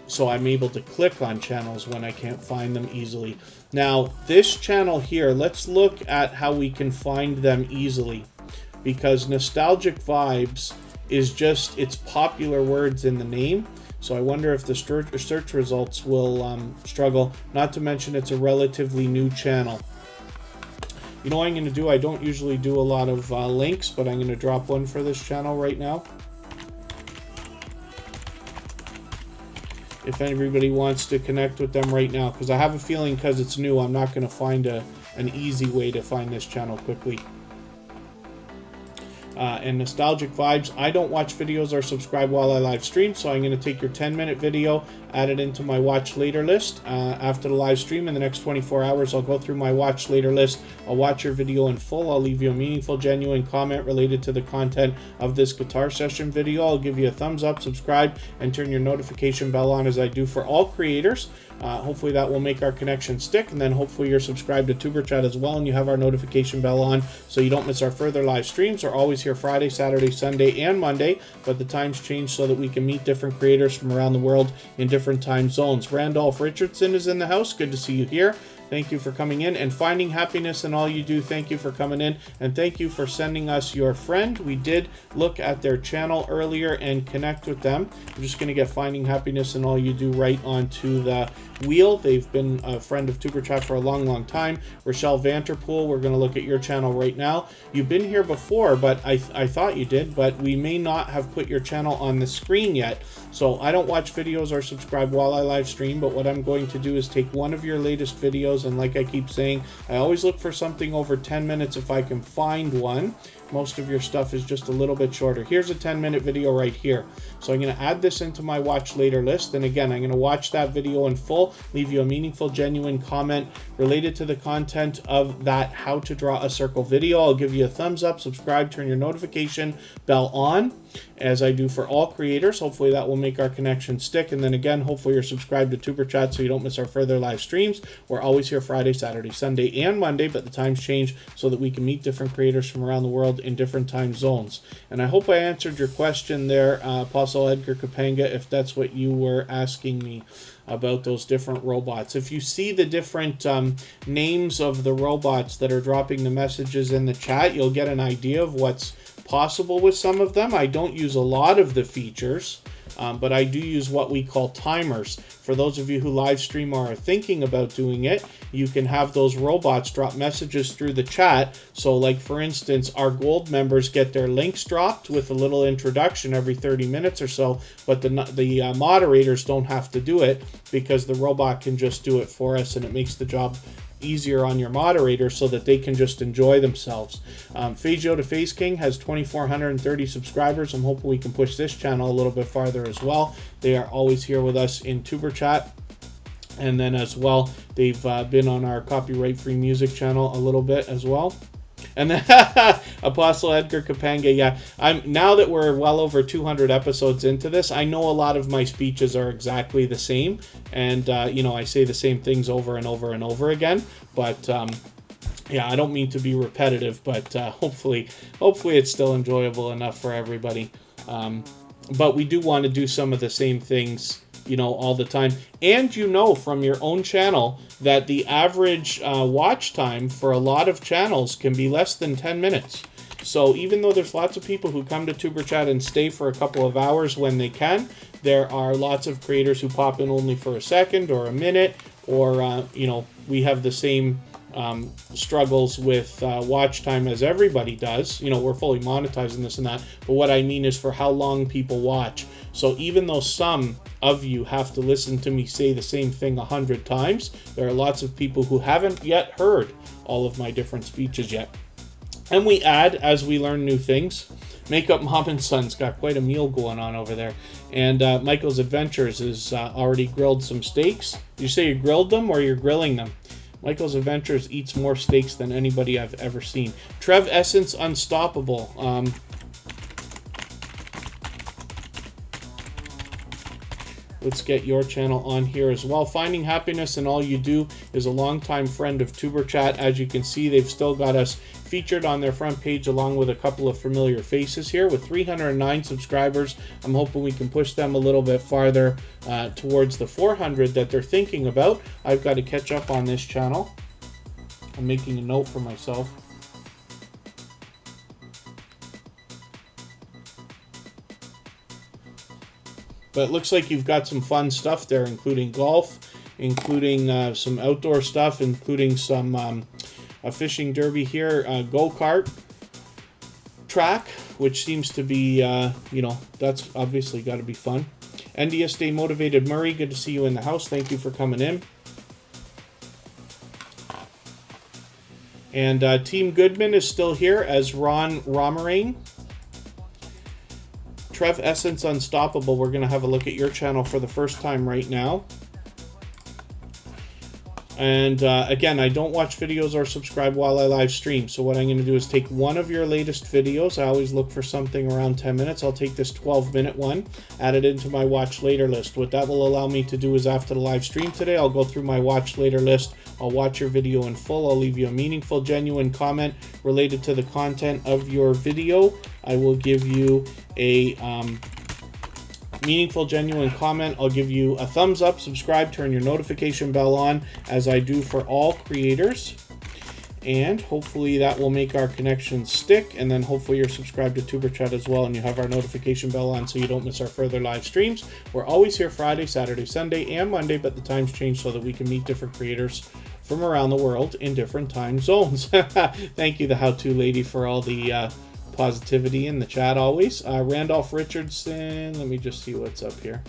So I'm able to click on channels when I can't find them easily. Now, this channel here, let's look at how we can find them easily, because Nostalgic Vibes is just, it's popular words in the name. So I wonder if the search results will struggle. Not to mention it's a relatively new channel. You know what I'm going to do? I don't usually do a lot of links, but I'm going to drop one for this channel right now. If anybody wants to connect with them right now, because I have a feeling, because it's new, I'm not going to find an easy way to find this channel quickly. And Nostalgic Vibes, I don't watch videos or subscribe while I live stream, so I'm going to take your 10-minute video, add it into my watch later list. After the live stream in the next 24 hours, I'll go through my watch later list. I'll watch your video in full. I'll leave you a meaningful, genuine comment related to the content of this guitar session video. I'll give you a thumbs up, subscribe, and turn your notification bell on, as I do for all creators. Hopefully that will make our connection stick, and then hopefully you're subscribed to TuberChat as well, and you have our notification bell on so you don't miss our further live streams. We're always here Friday, Saturday, Sunday, and Monday, but the times change so that we can meet different creators from around the world in different time zones. Randolph Richardson is in the house. Good to see you here. Thank you for coming in and finding happiness in all you do. Thank you for coming in, and thank you for sending us your friend. We did look at their channel earlier and connect with them. I'm just going to get finding happiness in all you do right onto the wheel. They've been a friend of TuberChat for a long time. Rochelle Vanterpool, we're going to look at your channel right now. You've been here before, but I thought you did, but we may not have put your channel on the screen yet. So I don't watch videos or subscribe while I live stream, but what I'm going to do is take one of your latest videos, and like I keep saying, I always look for something over 10 minutes if I can find one. Most of your stuff is just a little bit shorter. Here's a 10-minute video right here. So I'm going to add this into my watch later list. And again, I'm going to watch that video in full, leave you a meaningful, genuine comment related to the content of that how to draw a circle video. I'll give you a thumbs up, subscribe, turn your notification bell on, as I do for all creators. Hopefully that will make our connection stick. And then again, hopefully you're subscribed to TuberChat so you don't miss our further live streams. We're always here Friday, Saturday, Sunday, and Monday, but the times change so that we can meet different creators from around the world in different time zones. And I hope I answered your question there, Apostle Edgar Kapanga, if that's what you were asking me about those different robots. If you see the different names of the robots that are dropping the messages in the chat, you'll get an idea of what's possible with some of them. I don't use a lot of the features, but I do use what we call timers. For those of you who live stream or are thinking about doing it, you can have those robots drop messages through the chat. So like for instance, our gold members get their links dropped with a little introduction every 30 minutes or so, but the moderators don't have to do it because the robot can just do it for us, and it makes the job easier on your moderator so that they can just enjoy themselves. Fazio to Face King has 2,430 subscribers. I'm hoping we can push this channel a little bit farther as well. They are always here with us in TuberChat. And then as well, they've been on our copyright-free music channel a little bit as well. And then Apostle Edgar Kapanga, yeah. Now that we're well over 200 episodes into this, I know a lot of my speeches are exactly the same, and I say the same things over and over and over again. But yeah, I don't mean to be repetitive, but hopefully it's still enjoyable enough for everybody. But we do want to do some of the same things, all the time. And from your own channel that the average watch time for a lot of channels can be less than 10 minutes. So even though there's lots of people who come to TuberChat and stay for a couple of hours when they can, there are lots of creators who pop in only for a second or a minute, or, we have the same struggles with watch time as everybody does. We're fully monetizing this and that, but what I mean is for how long people watch. So even though some of you have to listen to me say the same thing 100 times, there are lots of people who haven't yet heard all of my different speeches yet. And we add as we learn new things. Makeup Mom and Son's got quite a meal going on over there. And Michael's Adventures has already grilled some steaks. You say you grilled them or you're grilling them? Michael's Adventures eats more steaks than anybody I've ever seen. Trev Essence Unstoppable. Let's get your channel on here as well. Finding Happiness in All You Do is a longtime friend of TuberChat. As you can see, they've still got us featured on their front page along with a couple of familiar faces here. With 309 subscribers, I'm hoping we can push them a little bit farther towards the 400 that they're thinking about. I've got to catch up on this channel. I'm making a note for myself. But it looks like you've got some fun stuff there, including golf, including some outdoor stuff, including some a fishing derby here, go-kart track, which seems to be, that's obviously got to be fun. NDS Stay Motivated Murray, good to see you in the house. Thank you for coming in. And Team Goodman is still here as Ron Romerain. Trev Essence Unstoppable, we're going to have a look at your channel for the first time right now. And again, I don't watch videos or subscribe while I live stream. So what I'm going to do is take one of your latest videos. I always look for something around 10 minutes. I'll take this 12-minute one, add it into my watch later list. What that will allow me to do is after the live stream today, I'll go through my watch later list. I'll watch your video in full. I'll leave you a meaningful, genuine comment related to the content of your video. I will give you a meaningful, genuine comment. I'll give you a thumbs up, subscribe, turn your notification bell on, as I do for all creators. And hopefully that will make our connection stick. And then hopefully you're subscribed to TuberChat as well, and you have our notification bell on so you don't miss our further live streams. We're always here Friday, Saturday, Sunday, and Monday, but the times change so that we can meet different creators from around the world in different time zones. Thank you, the How-To Lady, for all the positivity in the chat always. Randolph Richardson, let me just see what's up here.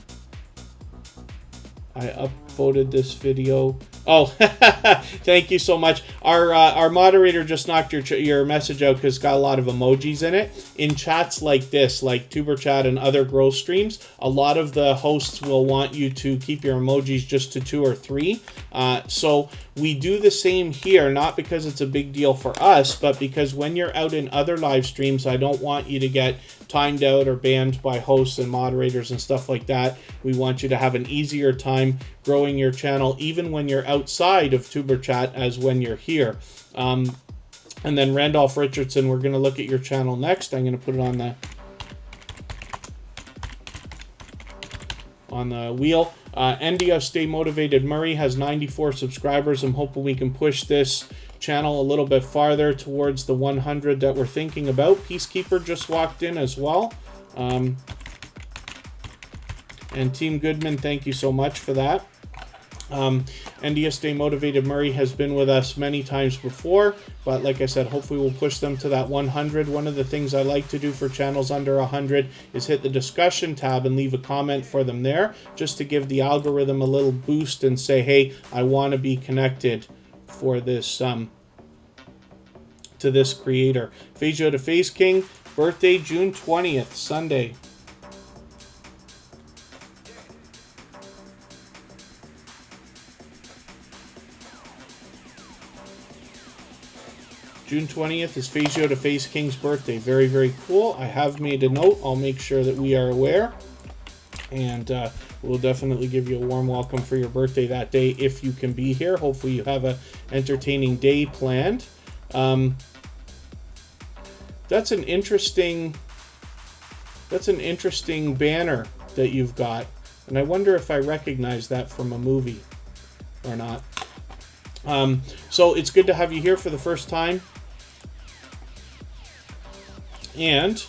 I upvoted this video. Oh, thank you so much. Our moderator just knocked your message out because it's got a lot of emojis in it. In chats like this, like TuberChat and other growth streams, a lot of the hosts will want you to keep your emojis just to 2 or 3. So we do the same here, not because it's a big deal for us, but because when you're out in other live streams, I don't want you to get timed out or banned by hosts and moderators and stuff like that. We want you to have an easier time growing your channel, even when you're outside of TuberChat as when you're here. And then Randolph Richardson, we're going to look at your channel next. I'm going to put it on the wheel. NDF Stay Motivated Murray has 94 subscribers. I'm hoping we can push this channel a little bit farther towards the 100 that we're thinking about. Peacekeeper just walked in as well. And Team Goodman, thank you so much for that. NDS Stay Motivated Murray has been with us many times before, but like I said, hopefully we'll push them to that 100. One of the things I like to do for channels under 100 is hit the discussion tab and leave a comment for them there, just to give the algorithm a little boost and say, hey, I want to be connected for this to this creator. Phasio to Phase King, birthday June 20th, Sunday. June 20th is Phasio to Phase King's birthday. Very, very cool. I have made a note. I'll make sure that we are aware. And we'll definitely give you a warm welcome for your birthday that day if you can be here. Hopefully you have an entertaining day planned. That's an interesting banner that you've got. And I wonder if I recognize that from a movie or not. So it's good to have you here for the first time. And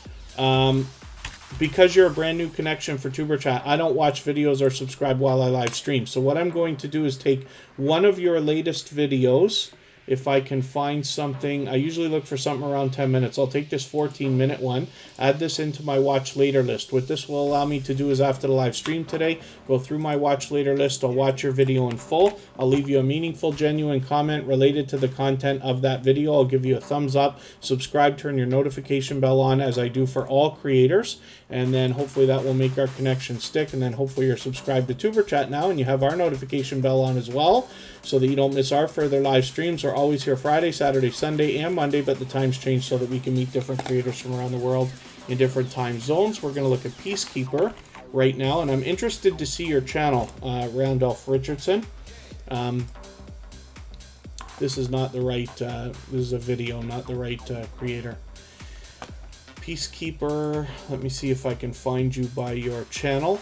because you're a brand new connection for TuberChat, I don't watch videos or subscribe while I live stream. So what I'm going to do is take one of your latest videos. If I can find something, I usually look for something around 10 minutes. I'll take this 14-minute one, add this into my watch later list. What this will allow me to do is after the live stream today, go through my watch later list. I'll watch your video in full. I'll leave you a meaningful, genuine comment related to the content of that video. I'll give you a thumbs up, subscribe, turn your notification bell on as I do for all creators. And then hopefully that will make our connection stick. And then hopefully you're subscribed to TuberChat now and you have our notification bell on as well, so that you don't miss our further live streams. We're always here Friday, Saturday, Sunday, and Monday, but the times change so that we can meet different creators from around the world in different time zones. We're going to look at Peacekeeper right now, and I'm interested to see your channel, Randolph Richardson. This is not the right, this is a video, not the right creator. Peacekeeper, let me see if I can find you by your channel.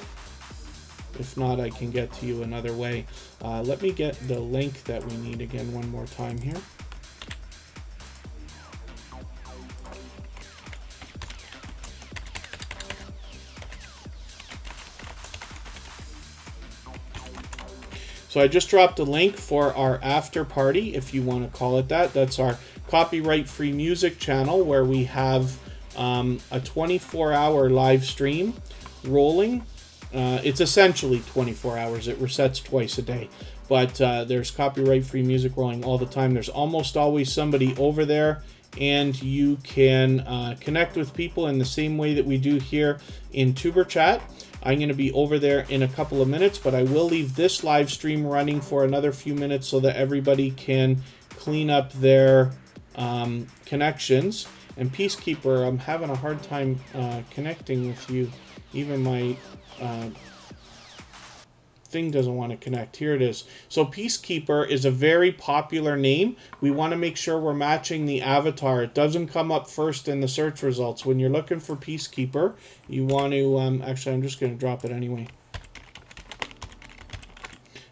If not, I can get to you another way. Let me get the link that we need again one more time here. So I just dropped a link for our after party, if you want to call it that. That's our copyright-free music channel where we have a 24-hour live stream rolling. It's essentially 24 hours. It resets twice a day. But there's copyright-free music rolling all the time. There's almost always somebody over there. And you can connect with people in the same way that we do here in TuberChat. I'm going to be over there in a couple of minutes, but I will leave this live stream running for another few minutes so that everybody can clean up their connections. And Peacekeeper, I'm having a hard time connecting with you. Even my thing doesn't want to connect. Here it is. So Peacekeeper is a very popular name. We want to make sure we're matching the avatar. It doesn't come up first in the search results. When you're looking for Peacekeeper, you want to, actually I'm just going to drop it anyway.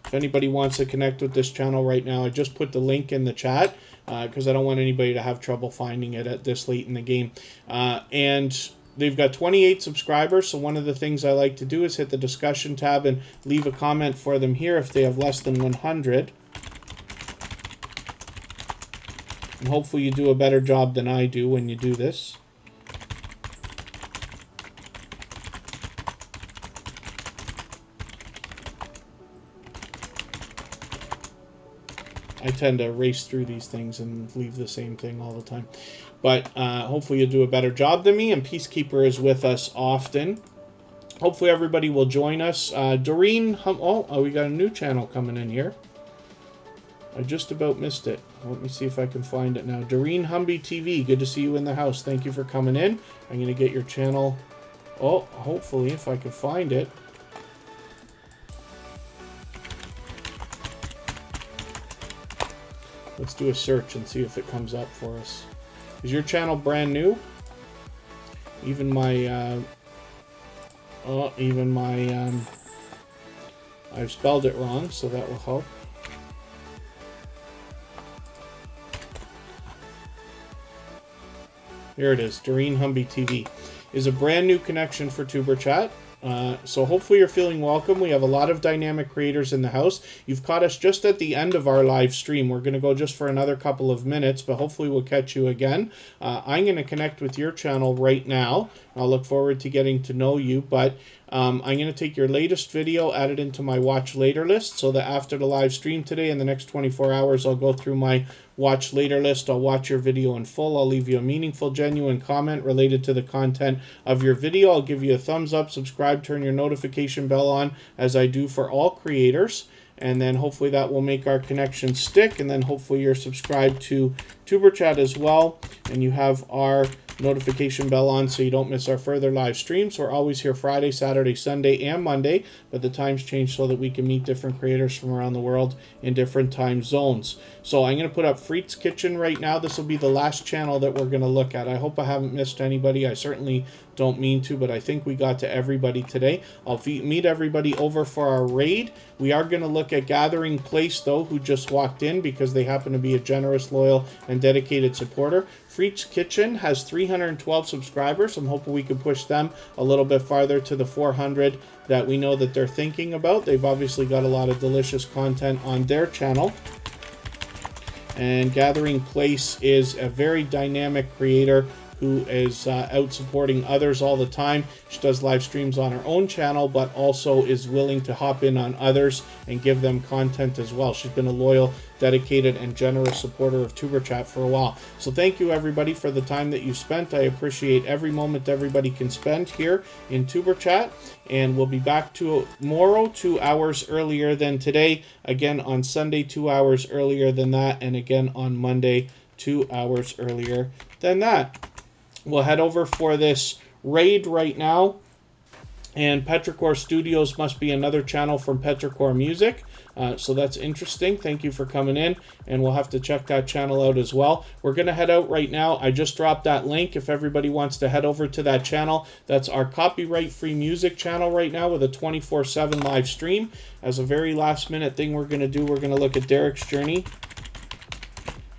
If anybody wants to connect with this channel right now, I just put the link in the chat because I don't want anybody to have trouble finding it at this late in the game. And they've got 28 subscribers, so one of the things I like to do is hit the discussion tab and leave a comment for them here if they have less than 100. And hopefully you do a better job than I do when you do this. I tend to race through these things and leave the same thing all the time. But hopefully you'll do a better job than me, and Peacekeeper is with us often. Hopefully everybody will join us. Doreen, we got a new channel coming in here. I just about missed it. Let me see if I can find it now. Doreen Humby TV, good to see you in the house. Thank you for coming in. I'm going to get your channel. Oh, hopefully if I can find it. Let's do a search and see if it comes up for us. Is your channel brand new? Even my, I've spelled it wrong, so that will help. Here it is, Doreen Humby TV. Is a brand new connection for TuberChat. So hopefully you're feeling welcome. We have a lot of dynamic creators in the house. You've caught us just at the end of our live stream. We're going to go just for another couple of minutes, but hopefully we'll catch you again. I'm going to connect with your channel right now. I'll look forward to getting to know you, but I'm going to take your latest video, add it into my watch later list, so that after the live stream today, in the next 24 hours, I'll go through my watch later list. I'll watch your video in full. I'll leave you a meaningful, genuine comment related to the content of your video. I'll give you a thumbs up, subscribe, turn your notification bell on, as I do for all creators. and then hopefully that will make our connection stick, and then hopefully you're subscribed to TuberChat as well, and you have our notification bell on so you don't miss our further live streams. We're always here Friday, Saturday, Sunday, and Monday, but the times change so that we can meet different creators from around the world in different time zones. So I'm going to put up Freet's Kitchen right now. This will be the last channel that we're going to look at. I hope I haven't missed anybody. I certainly don't mean to, but I think we got to everybody today. I'll meet everybody over for our raid. We are going to look at Gathering Place, though, who just walked in because they happen to be a generous, loyal, and dedicated supporter. Freet's Kitchen has 312 subscribers. I'm hoping we can push them a little bit farther to the 400 that we know that they're thinking about. They've obviously got a lot of delicious content on their channel. And Gathering Place is a very dynamic creator who is out supporting others all the time. She does live streams on her own channel, but also is willing to hop in on others and give them content as well. She's been a loyal, dedicated, and generous supporter of TuberChat for a while. So thank you, everybody, for the time that you spent. I appreciate every moment everybody can spend here in TuberChat, and we'll be back tomorrow 2 hours earlier than today. Again on Sunday, 2 hours earlier than that, and again on Monday, 2 hours earlier than that. We'll head over for this raid right now, and Petrichor Studios must be another channel from Petrichor Music, so that's interesting. Thank you for coming in, and we'll have to check that channel out as well. We're going to head out right now. I just dropped that link if everybody wants to head over to that channel. That's our copyright-free music channel right now with a 24/7 live stream. As a very last-minute thing we're going to do, we're going to look at Derek's journey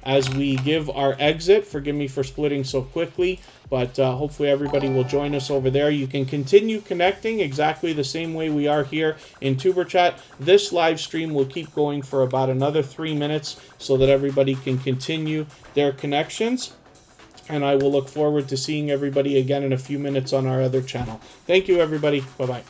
as we give our exit. Forgive me for splitting so quickly, but hopefully everybody will join us over there. You can continue connecting exactly the same way we are here in TuberChat. This live stream will keep going for about another 3 minutes so that everybody can continue their connections. And I will look forward to seeing everybody again in a few minutes on our other channel. Thank you, everybody. Bye-bye.